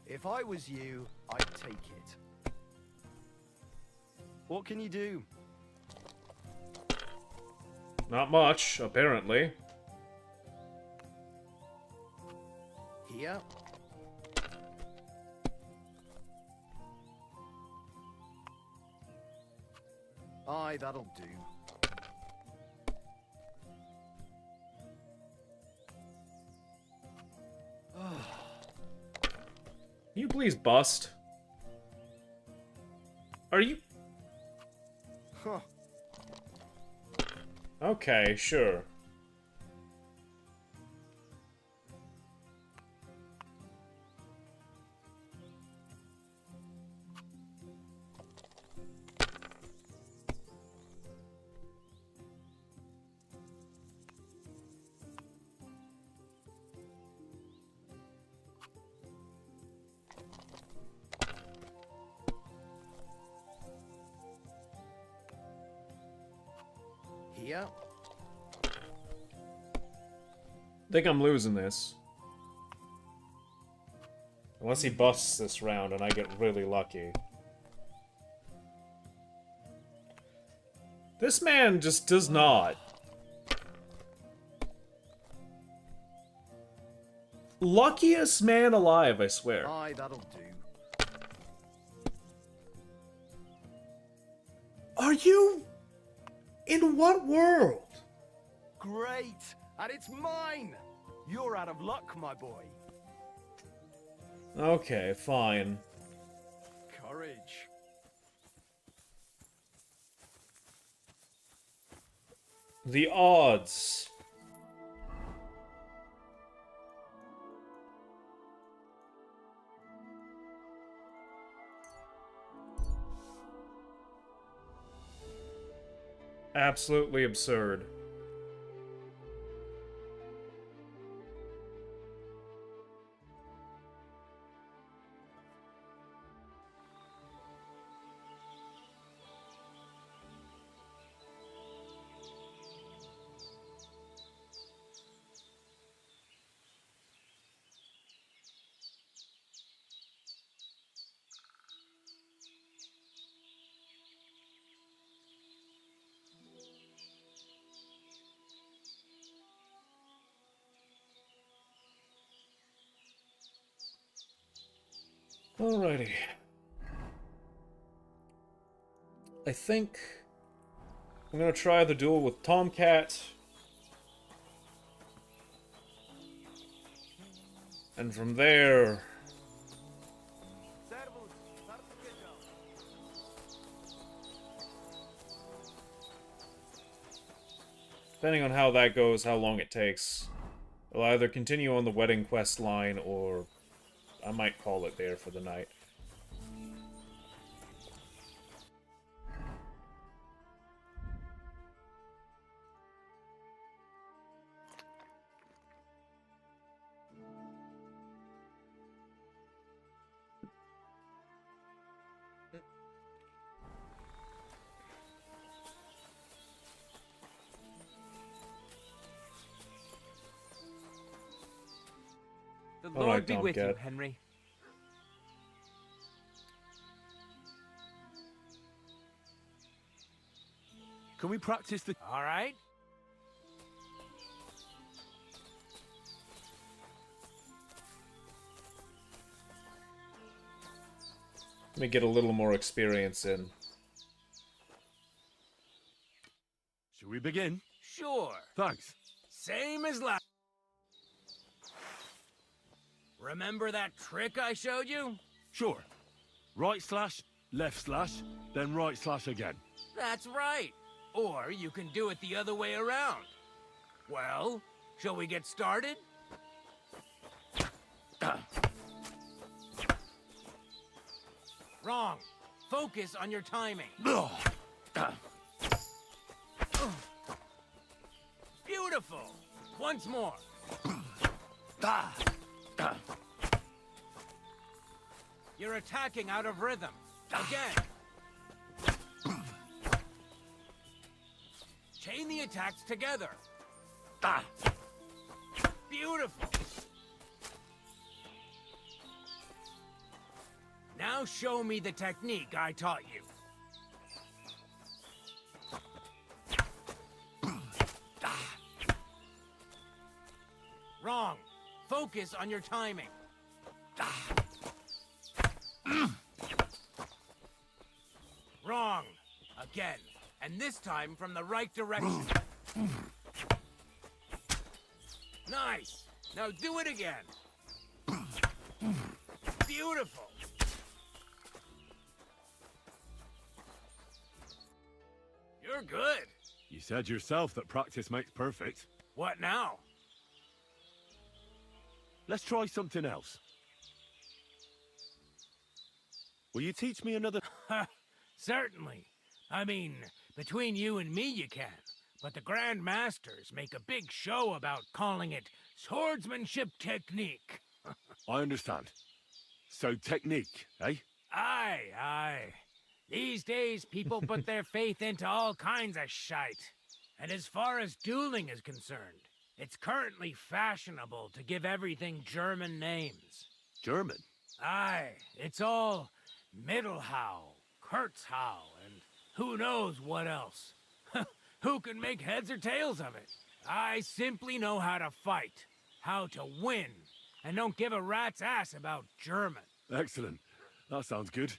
If I was you, I'd take it. What can you do? Not much, apparently. Here. Aye, that'll do. Can you please bust? Are you... Huh. Okay, sure. Here. Think I'm losing this. Unless he busts this round and I get really lucky. This man just does not. Luckiest man alive, I swear. Aye, that'll do. Are you... in what world? Great! And it's mine! You're out of luck, my boy. Okay, fine. Courage. The odds. Absolutely absurd. Alrighty. I think I'm gonna try the duel with Tomcat. And from there... depending on how that goes, how long it takes, I'll either continue on the wedding quest line or I might call it there for the night. The All Lord right, be with you, Tomcat. Henry. Can we practice the... All right. Let me get a little more experience in. Should we begin? Sure. Thanks. Same as last. Remember that trick I showed you? Sure. Right slash, left slash, then right slash again. That's right. Or you can do it the other way around. Well, shall we get started? Wrong. Focus on your timing. Beautiful. Once more. You're attacking out of rhythm. Again. Chain the attacks together. Beautiful. Now show me the technique I taught you. Wrong. Focus on your timing. Wrong. Again. And this time from the right direction. Nice. Now do it again. Beautiful. You're good. You said yourself that practice makes perfect. What now? Let's try something else. Will you teach me another... Certainly. I mean, between you and me you can. But the Grand Masters make a big show about calling it swordsmanship technique. I understand. So technique, eh? Aye, aye. These days, people put their faith into all kinds of shite. And as far as dueling is concerned, it's currently fashionable to give everything German names. German? Aye, it's all Mittelhau, Kurzhau, and who knows what else. Who can make heads or tails of it? I simply know how to fight, how to win, and don't give a rat's ass about German. Excellent. That sounds good.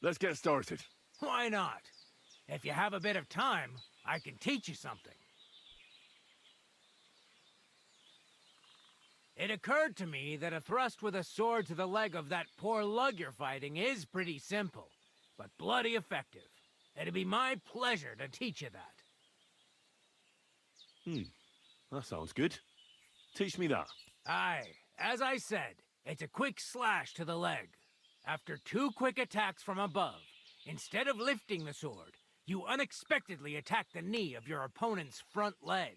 Let's get started. Why not? If you have a bit of time, I can teach you something. It occurred to me that a thrust with a sword to the leg of that poor lug you're fighting is pretty simple, but bloody effective. It'd be my pleasure to teach you that. That sounds good. Teach me that. Aye, as I said, it's a quick slash to the leg. After 2 quick attacks from above, instead of lifting the sword, you unexpectedly attack the knee of your opponent's front leg.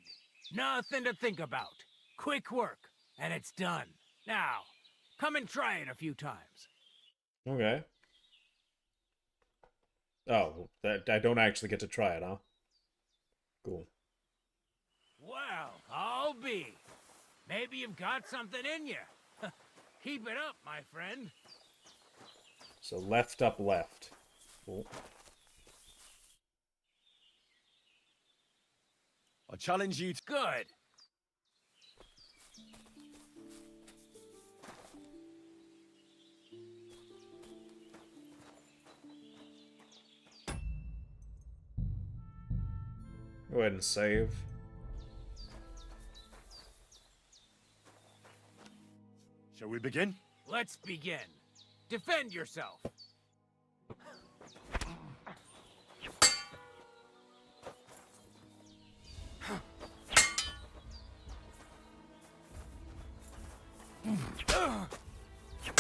Nothing to think about. Quick work, and it's done. Now, come and try it a few times. Okay. Oh, that I don't actually get to try it, huh? Cool. Well, I'll be. Maybe you've got something in you. Keep it up, my friend. So left, up, left. Cool. I challenge you to... Good. Go ahead and save. Shall we begin? Let's begin. Defend yourself.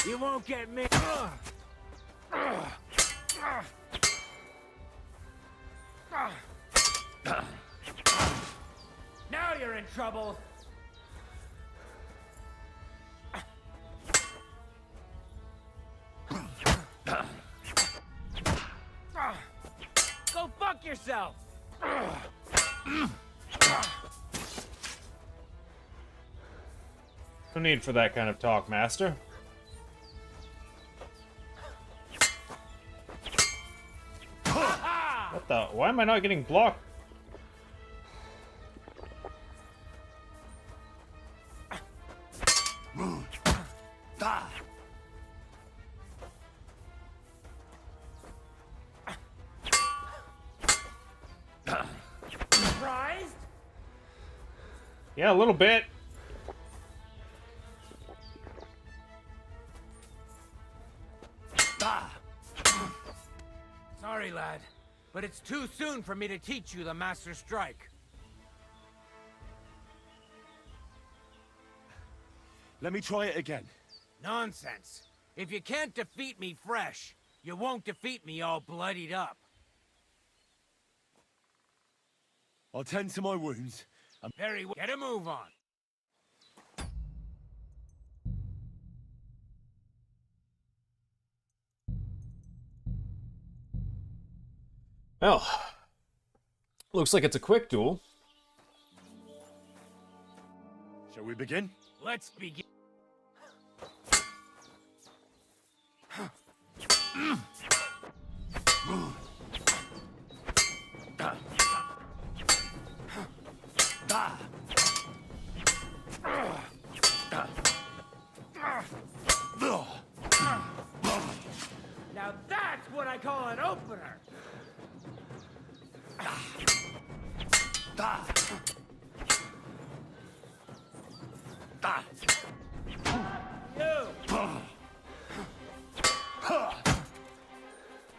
You won't get me. Now you're in trouble. Go fuck yourself. No need for that kind of talk, Master. What the? Why am I not getting blocked? Surprised? Yeah, a little bit. Sorry, lad, but it's too soon for me to teach you the Master Strike. Let me try it again. Nonsense. If you can't defeat me fresh, you won't defeat me all bloodied up. I'll tend to my wounds. Very well. Get a move on. Well, looks like it's a quick duel. Shall we begin? Let's begin. Now that's what I call an opener.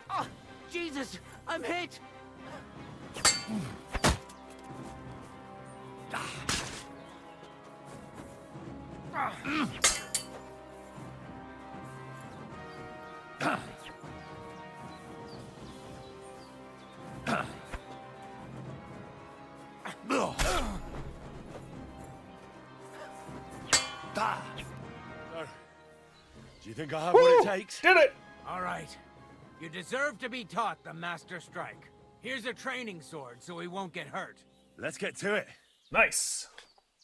Oh, Jesus, I'm hit. Do you think I have what it takes? Did it! All right. You deserve to be taught the Master Strike. Here's a training sword so he won't get hurt. Let's get to it. Nice.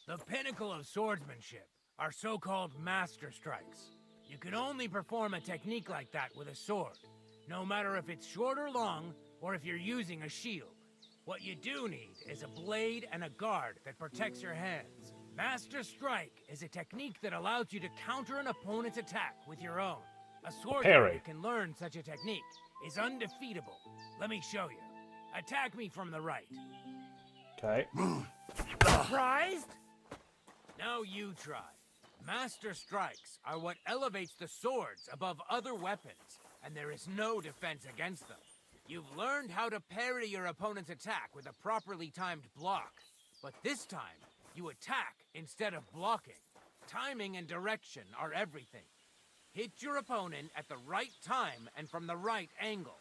The pinnacle of swordsmanship are so-called Master Strikes. You can only perform a technique like that with a sword, no matter if it's short or long, or if you're using a shield. What you do need is a blade and a guard that protects your hands. Master Strike is a technique that allows you to counter an opponent's attack with your own. A swordsman who can learn such a technique is undefeatable. Let me show you. Attack me from the right. Okay. Surprised? Now you try. Master Strikes are what elevates the swords above other weapons, and there is no defense against them. You've learned how to parry your opponent's attack with a properly timed block, but this time, you attack instead of blocking. Timing and direction are everything. Hit your opponent at the right time and from the right angle.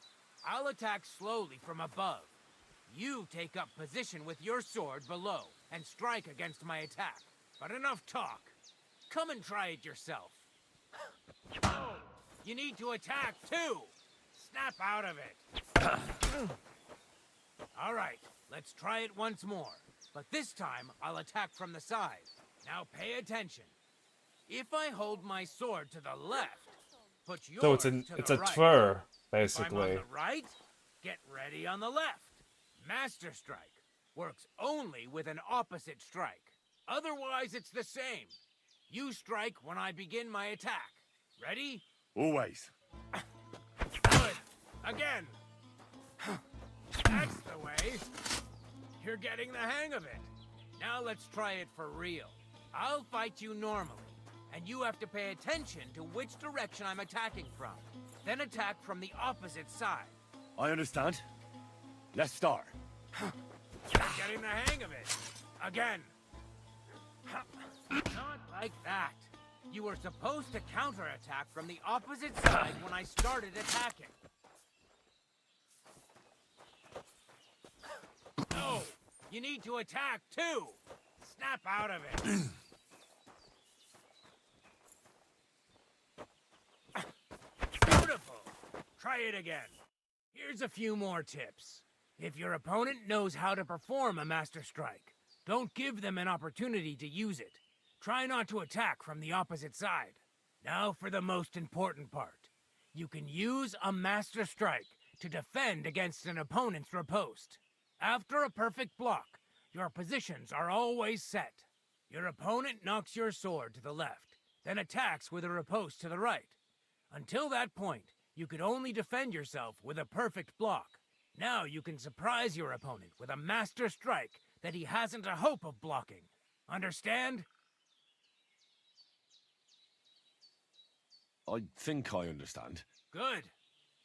I'll attack slowly from above. You take up position with your sword below and strike against my attack. But enough talk. Come and try it yourself. Oh, you need to attack too. Snap out of it. All right, let's try it once more. But this time, I'll attack from the side. Now pay attention. If I hold my sword to the left, put yours So to a the right. twir, If I'm on basically. the right, get ready on the left. Master Strike works only with an opposite strike. Otherwise, it's the same. You strike when I begin my attack. Ready? Always. Good. Again. That's the way. You're getting the hang of it. Now let's try it for real. I'll fight you normally, and you have to pay attention to which direction I'm attacking from. Then attack from the opposite side. I understand. Let's start. You're getting the hang of it. Again. Not like that. You were supposed to counterattack from the opposite side when I started attacking. No, you need to attack too. Snap out of it. Beautiful. Try it again. Here's a few more tips. If your opponent knows how to perform a Master Strike, don't give them an opportunity to use it. Try not to attack from the opposite side. Now for the most important part. You can use a Master Strike to defend against an opponent's riposte. After a perfect block, your positions are always set. Your opponent knocks your sword to the left, then attacks with a riposte to the right. Until that point, you could only defend yourself with a perfect block. Now you can surprise your opponent with a Master Strike that he hasn't a hope of blocking. Understand? I think I understand. Good.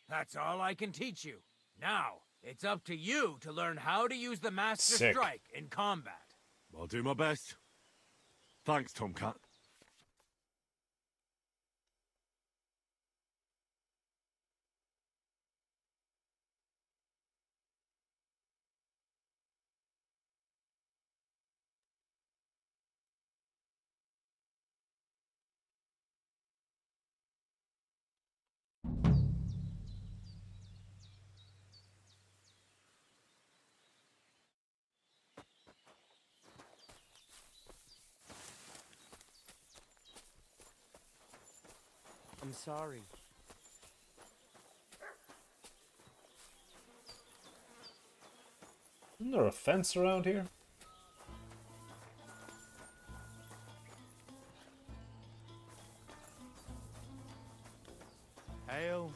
That's all I can teach you. Now, it's up to you to learn how to use the Master Sick. Strike in combat. I'll do my best. Thanks, Tomcat. I'm sorry. Isn't there a fence around here? Hail.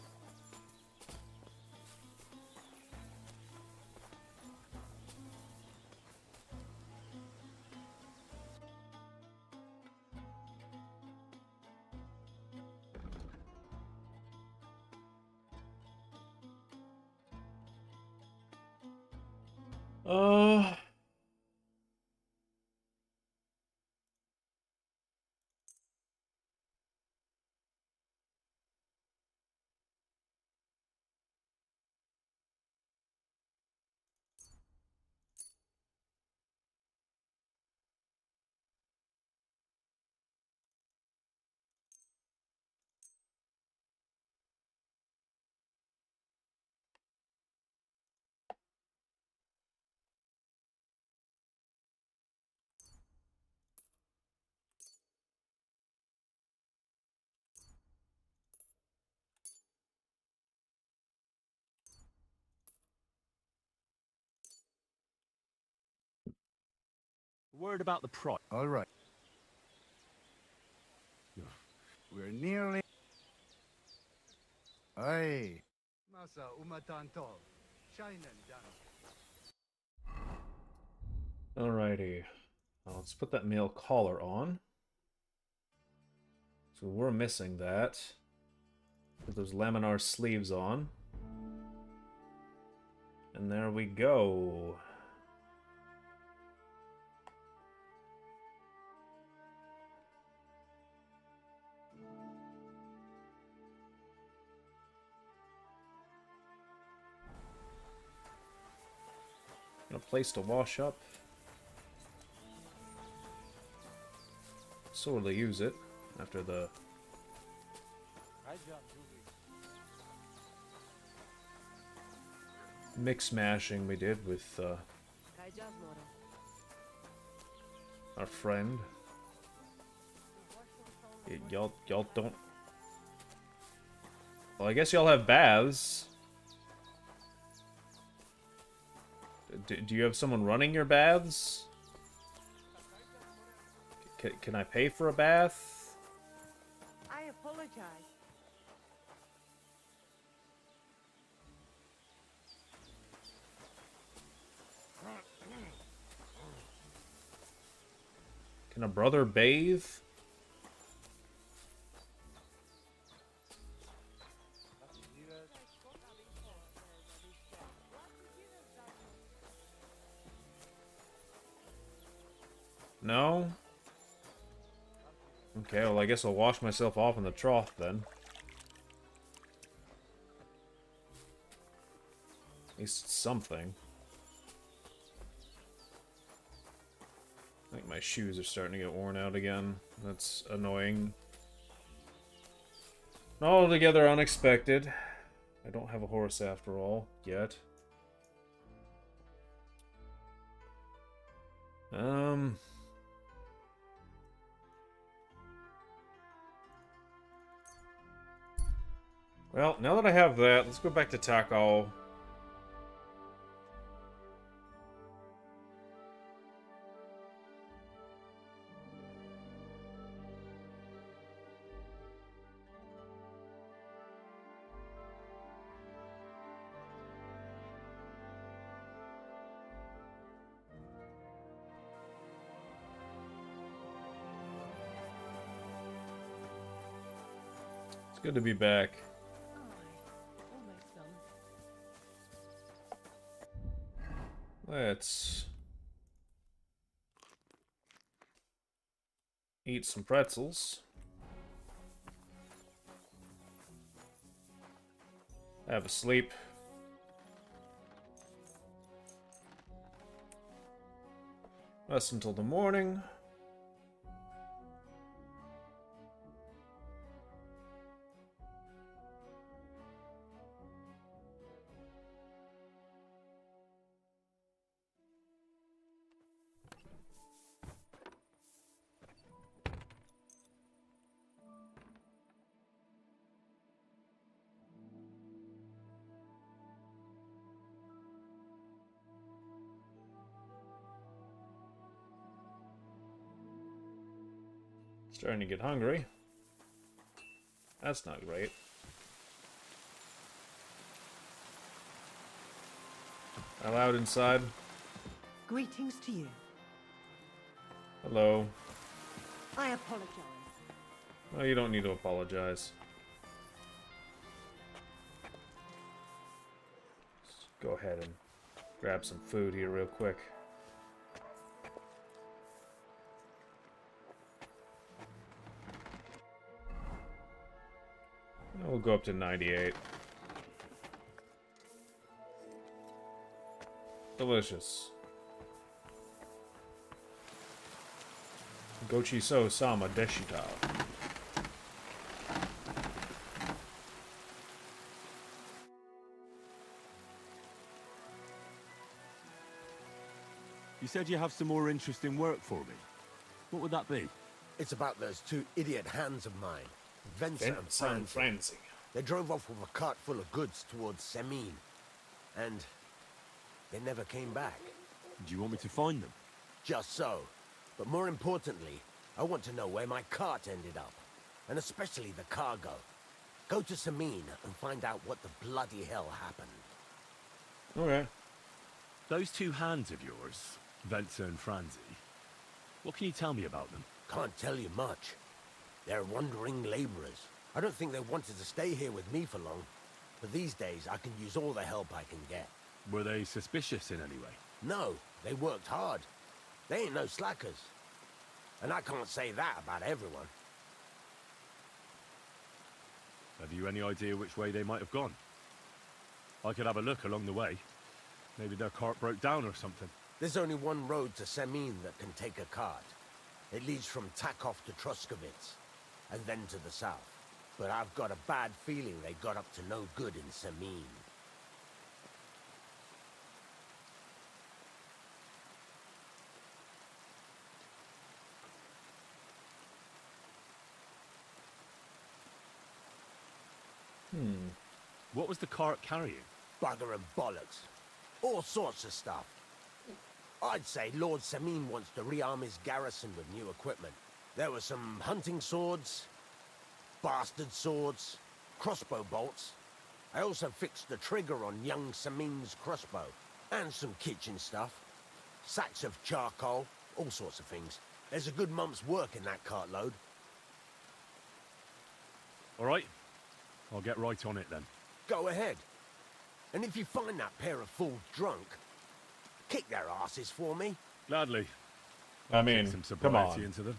Uh... Word about the price. All right. We're nearly... Aye. Masa umatanto. Shinen dan. Alrighty. Let's put that male collar on. So we're missing that. Put those laminar sleeves on. And there we go. A place to wash up. Sorely use it after the mix mashing we did with our friend. Y'all don't. Well, I guess y'all have baths. Do you have someone running your baths? Can I pay for a bath? I apologize. Can a brother bathe? No? Okay, well I guess I'll wash myself off in the trough then. At least it's something. I think my shoes are starting to get worn out again. That's annoying. Not altogether unexpected. I don't have a horse after all, yet. Well, now that I have that, let's go back to Takao. It's good to be back. Let's eat some pretzels. Have a sleep. Rest until the morning. Starting to get hungry. That's not great. Allowed inside. Greetings to you. Hello. I apologize. No, you don't need to apologize. Let's go ahead and grab some food here real quick. We'll go up to 98. Delicious. Gochi so sama deshita. You said you have some more interesting work for me. What would that be? It's about those two idiot hands of mine, Venser and Franzi. They drove off with a cart full of goods towards Semin, and they never came back. Do you want me to find them? Just so. But more importantly, I want to know where my cart ended up, and especially the cargo. Go to Semin and find out what the bloody hell happened. Okay. Those two hands of yours, Venser and Franzi, what can you tell me about them? Can't tell you much. They're wandering laborers. I don't think they wanted to stay here with me for long. But these days, I can use all the help I can get. Were they suspicious in any way? No, they worked hard. They ain't no slackers. And I can't say that about everyone. Have you any idea which way they might have gone? I could have a look along the way. Maybe their cart broke down or something. There's only one road to Semin that can take a cart. It leads from Takov to Troskowitz, and then to the south. But I've got a bad feeling they got up to no good in Semin. What was the cart carrying? Bugger and bollocks. All sorts of stuff. I'd say Lord Semin wants to rearm his garrison with new equipment. There were some hunting swords, bastard swords, crossbow bolts. I also fixed the trigger on young Semin's crossbow. And some kitchen stuff. Sacks of charcoal, all sorts of things. There's a good month's work in that cartload. All right. I'll get right on it then. Go ahead. And if you find that pair of fools drunk, kick their asses for me. Gladly. I mean, some come sobriety on. into them.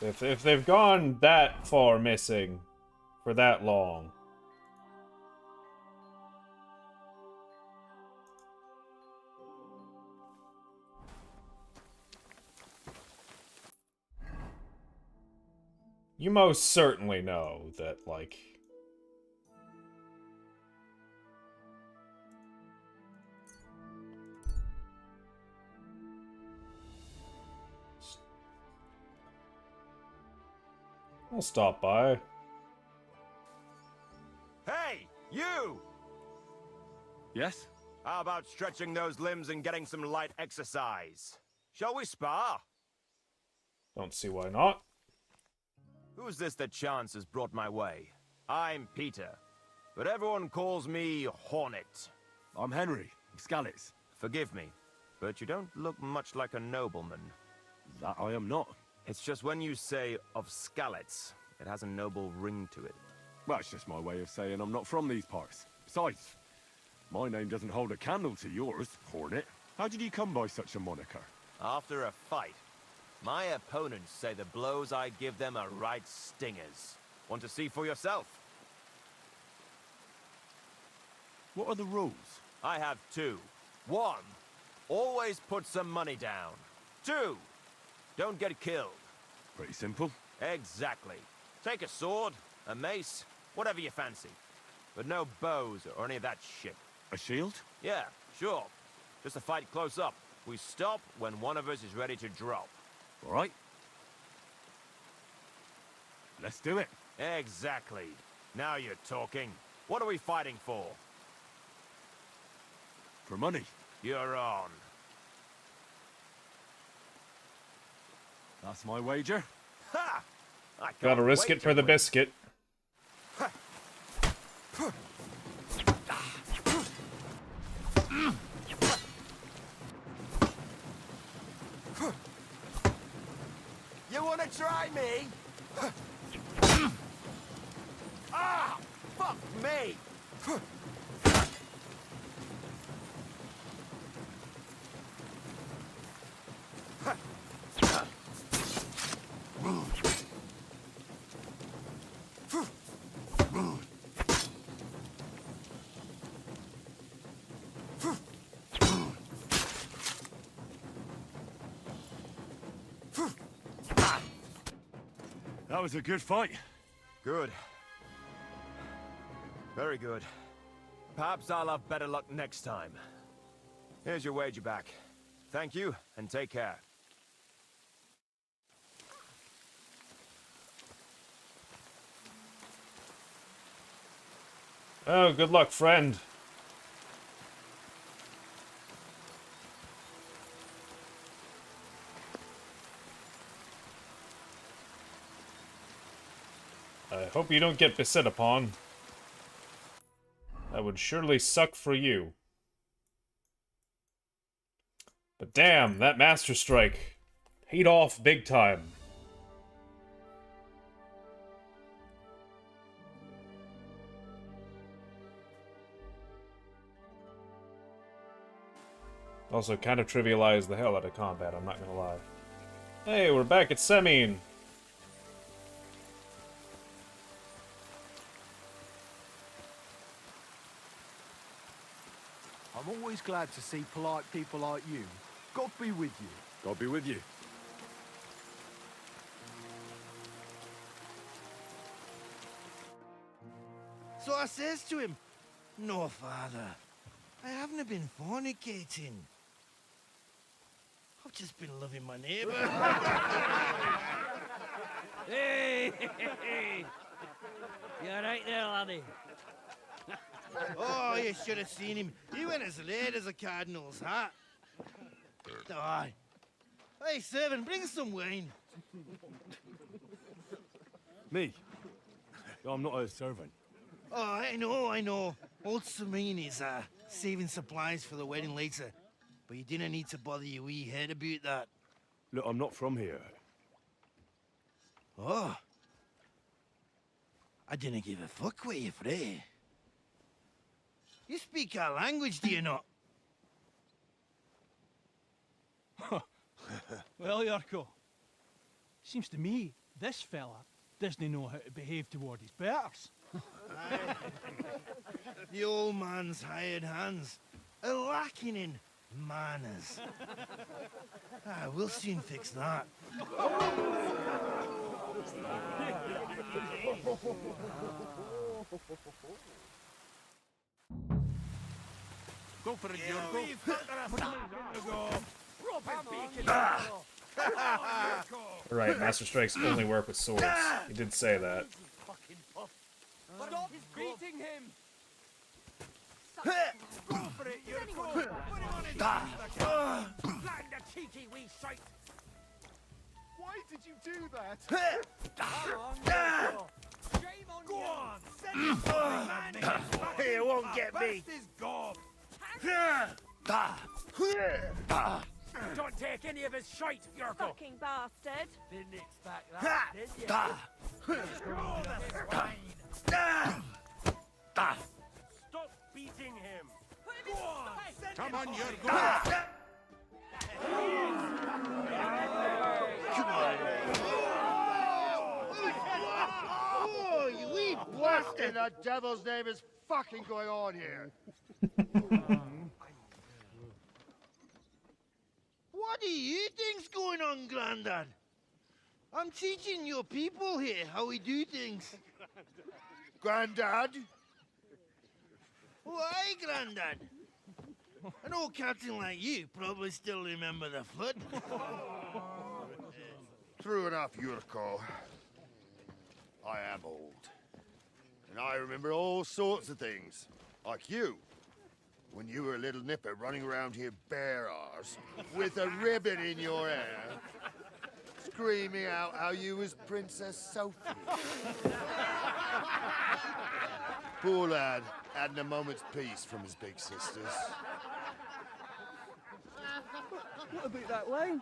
If they've gone that far missing for that long. You most certainly know that, like... I'll stop by. Hey, you! Yes? How about stretching those limbs and getting some light exercise? Shall we spar? Don't see why not. Who's this that chance has brought my way? I'm Peter, but everyone calls me Hornet. I'm Henry of Skalitz. Forgive me, but you don't look much like a nobleman. That I am not. It's just when you say of Skalitz, it has a noble ring to it. Well, it's just my way of saying I'm not from these parts. Besides, my name doesn't hold a candle to yours, Hornet. How did you come by such a moniker? After a fight, my opponents say the blows I give them are right stingers. Want to see for yourself? What are the rules? I have two. One, always put some money down. Two, don't get killed. Pretty simple. Exactly. Take a sword, a mace, whatever you fancy. But no bows or any of that shit. A shield? Yeah, sure. Just a fight close up. We stop when one of us is ready to drop. All right. Let's do it. Exactly. Now you're talking. What are we fighting for? For money. You're on. That's my wager. Ha! Gotta risk it for the biscuit. You wanna try me? Ah! Fuck me! That was a good fight. Good. Very good. Perhaps I'll have better luck next time. Here's your wager back. Thank you, and take care. Oh, good luck, friend. I hope you don't get beset upon. That would surely suck for you. But damn, that Master Strike paid off big time. Also, kind of trivialized the hell out of combat, I'm not gonna lie. Hey, we're back at Semine. I'm always glad to see polite people like you. God be with you. God be with you. So I says to him, "No, Father, I haven't been fornicating. I've just been loving my neighbour." Hey! You alright there, laddie? Oh, you should have seen him. He went as red as a cardinal's hat. Aye. Hey, servant, bring some wine. Me? I'm not a servant. Oh, I know. Old Semine is saving supplies for the wedding later. But you didn't need to bother your wee head about that. Look, I'm not from here. Oh. I didn't give a fuck what you frae. You speak our language, do you not? Well, Yarko, seems to me this fella doesn't know how to behave toward his betters. Aye. The old man's hired hands are lacking in manners. We'll soon fix that. Go for it, Yorko. Right, Master Strikes only work with swords. He did say that. Stop beating him! Go for it, Yorko. Put him on his back. Blind the cheeky wee shite. Why did you do that? Shame on Go you! on, send him man. You won't get me. Burst his gob. Don't take any of his shite, Yurko! Fucking bastard! Didn't expect that, did you? Stop beating him! Go on! Come on, Yurko! Oh, you wee what in the devil's name is fucking going on here? What do you think's going on, Grandad? I'm teaching your people here how we do things. Grandad? Why, Grandad? An old captain like you probably still remember the foot. True enough, Yurko. I am old. And I remember all sorts of things. Like you. When you were a little nipper running around here bare arse, with a ribbon in your hair, screaming out how you was Princess Sophie. Poor lad, hadn't a moment's peace from his big sisters. What about that line?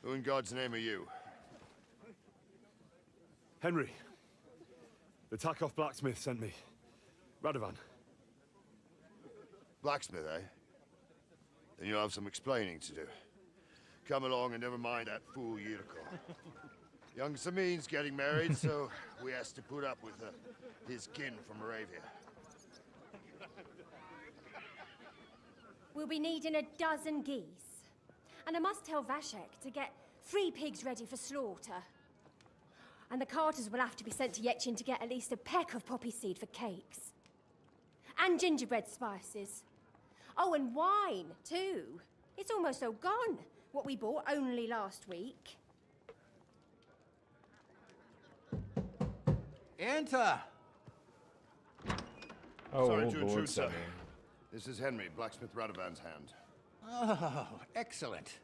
Who in God's name are you? Henry. The Takoff blacksmith sent me. Radovan. Blacksmith, eh? Then you'll have some explaining to do. Come along and never mind that fool Yurko. Young Samin's getting married, so we has to put up with his kin from Moravia. We'll be needing a dozen geese. And I must tell Vashek to get 3 pigs ready for slaughter. And the carters will have to be sent to Yetchin to get at least a peck of poppy seed for cakes. And gingerbread spices. Oh, and wine, too. It's almost all gone, what we bought only last week. Enter! Oh, Sorry old to Lord intrude, sir. Sammy. This is Henry, Blacksmith Radovan's hand. Oh, excellent.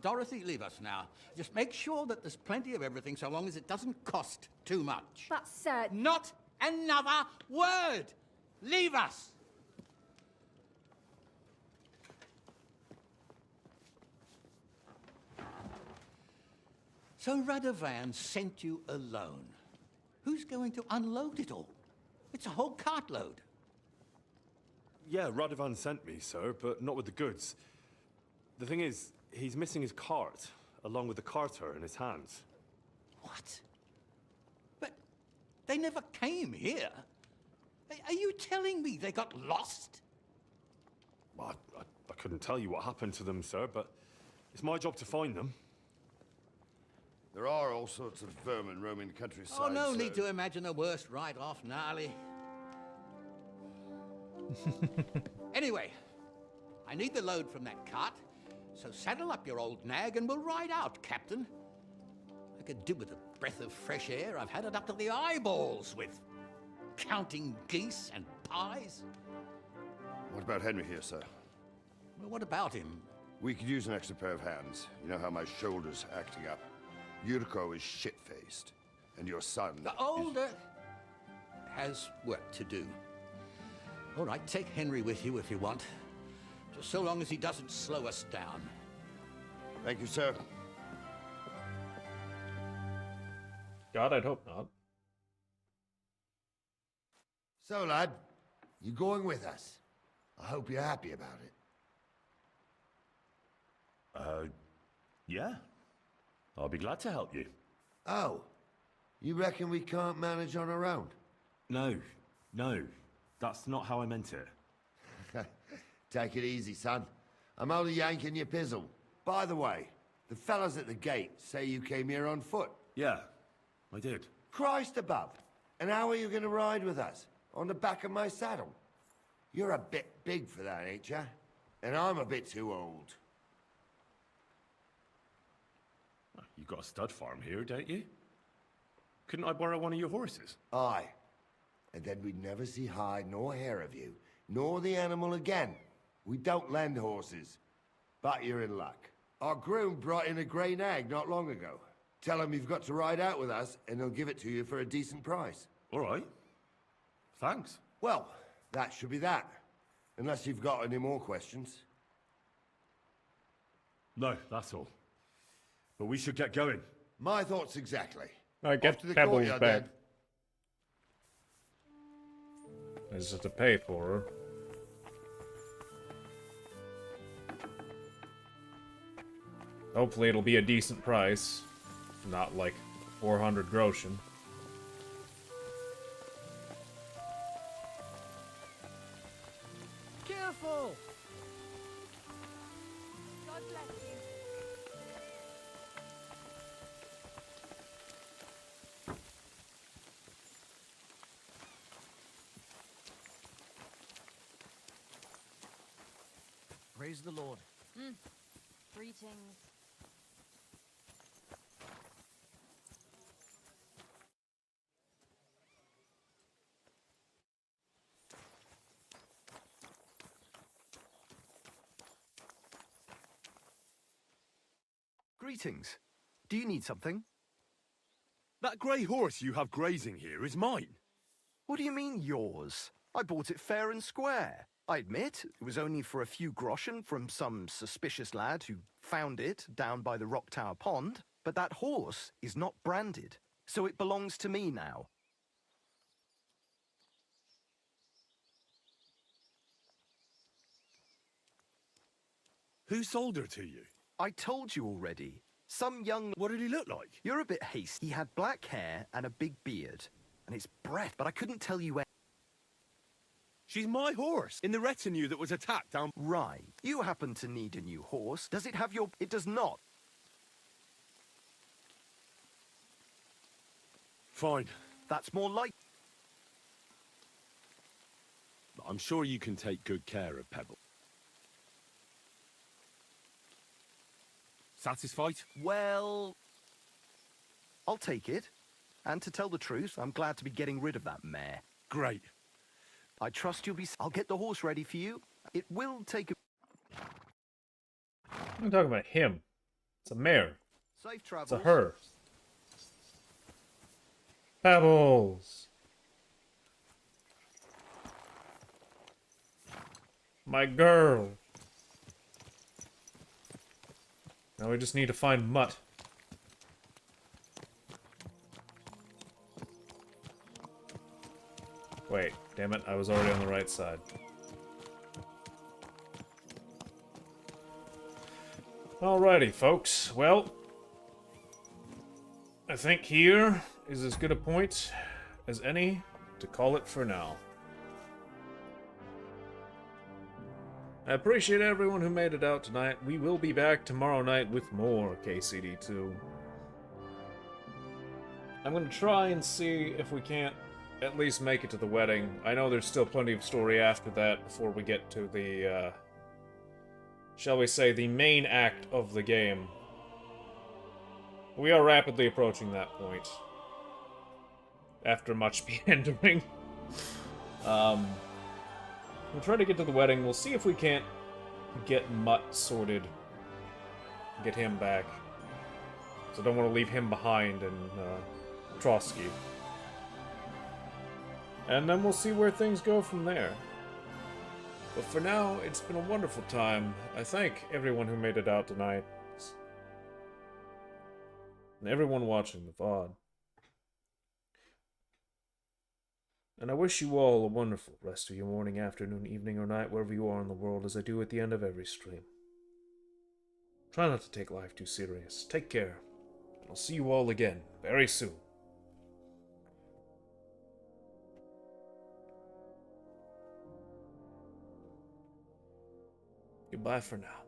Dorothy, leave us now. Just make sure that there's plenty of everything so long as it doesn't cost too much. But, sir... Not another word! Leave us! So Radovan sent you alone. Who's going to unload it all? It's a whole cartload. Yeah, Radovan sent me, sir, but not with the goods. The thing is, he's missing his cart, along with the carter in his hands. What? But they never came here. Are you telling me they got lost? Well, I couldn't tell you what happened to them, sir, but it's my job to find them. There are all sorts of vermin roaming the countryside. Oh, no need to imagine the worst right off, gnarly. Anyway, I need the load from that cart, so saddle up your old nag and we'll ride out, Captain. I could do with a breath of fresh air. I've had it up to the eyeballs with counting geese and pies. What about Henry here, sir? Well, what about him? We could use an extra pair of hands. You know how my shoulder's acting up. Yurko is shit-faced, and your son... The older has work to do. All right, take Henry with you if you want. Just so long as he doesn't slow us down. Thank you, sir. God, I'd hope not. So, lad, you going with us? I hope you're happy about it. Yeah. I'll be glad to help you. Oh, you reckon we can't manage on our own? No. That's not how I meant it. Take it easy, son. I'm only yanking your pizzle. By the way, the fellas at the gate say you came here on foot. Yeah, I did. Christ above. And how are you going to ride with us? On the back of my saddle? You're a bit big for that, ain't ya? And I'm a bit too old. You've got a stud farm here, don't you? Couldn't I borrow one of your horses? Aye. And then we'd never see hide nor hair of you, nor the animal again. We don't lend horses. But you're in luck. Our groom brought in a grey nag not long ago. Tell him you've got to ride out with us, and he'll give it to you for a decent price. All right. Thanks. Well, that should be that. Unless you've got any more questions. No, that's all. But we should get going. My thoughts exactly. I Off get to the Pebbles courtyard, back. then. Is it to pay for her? Hopefully it'll be a decent price. Not like 400 groschen. Careful! God bless you. Praise the Lord. Greetings. Greetings. Do you need something? That grey horse you have grazing here is mine. What do you mean, yours? I bought it fair and square. I admit, it was only for a few groschen from some suspicious lad who found it down by the Rock Tower Pond, but that horse is not branded, so it belongs to me now. Who sold her to you? I told you already. Some young... What did he look like? You're a bit hasty. He had black hair and a big beard, and his breath, but I couldn't tell you when. She's my horse, in the retinue that was attacked down... Right. You happen to need a new horse. Does it have your... It does not. Fine. That's more like... I'm sure you can take good care of Pebble. Satisfied? Well... I'll take it. And to tell the truth, I'm glad to be getting rid of that mare. Great. I trust you'll be... I'll get the horse ready for you. It will take a... I'm talking about him. It's a mare. Safe travels. It's a her. Pebbles! My girl! Now we just need to find Mutt. Wait, damn it, I was already on the right side. Alrighty, folks. Well, I think here is as good a point as any to call it for now. I appreciate everyone who made it out tonight. We will be back tomorrow night with more KCD2. I'm going to try and see if we can't at least make it to the wedding. I know there's still plenty of story after that before we get to the, shall we say, the main act of the game. We are rapidly approaching that point. After much meandering. We'll try to get to the wedding. We'll see if we can't get Mutt sorted. Get him back. So I don't want to leave him behind in Trotsky. And then we'll see where things go from there. But for now, it's been a wonderful time. I thank everyone who made it out tonight. And everyone watching the VOD. And I wish you all a wonderful rest of your morning, afternoon, evening, or night, wherever you are in the world, as I do at the end of every stream. Try not to take life too serious. Take care. And I'll see you all again very soon. Goodbye for now.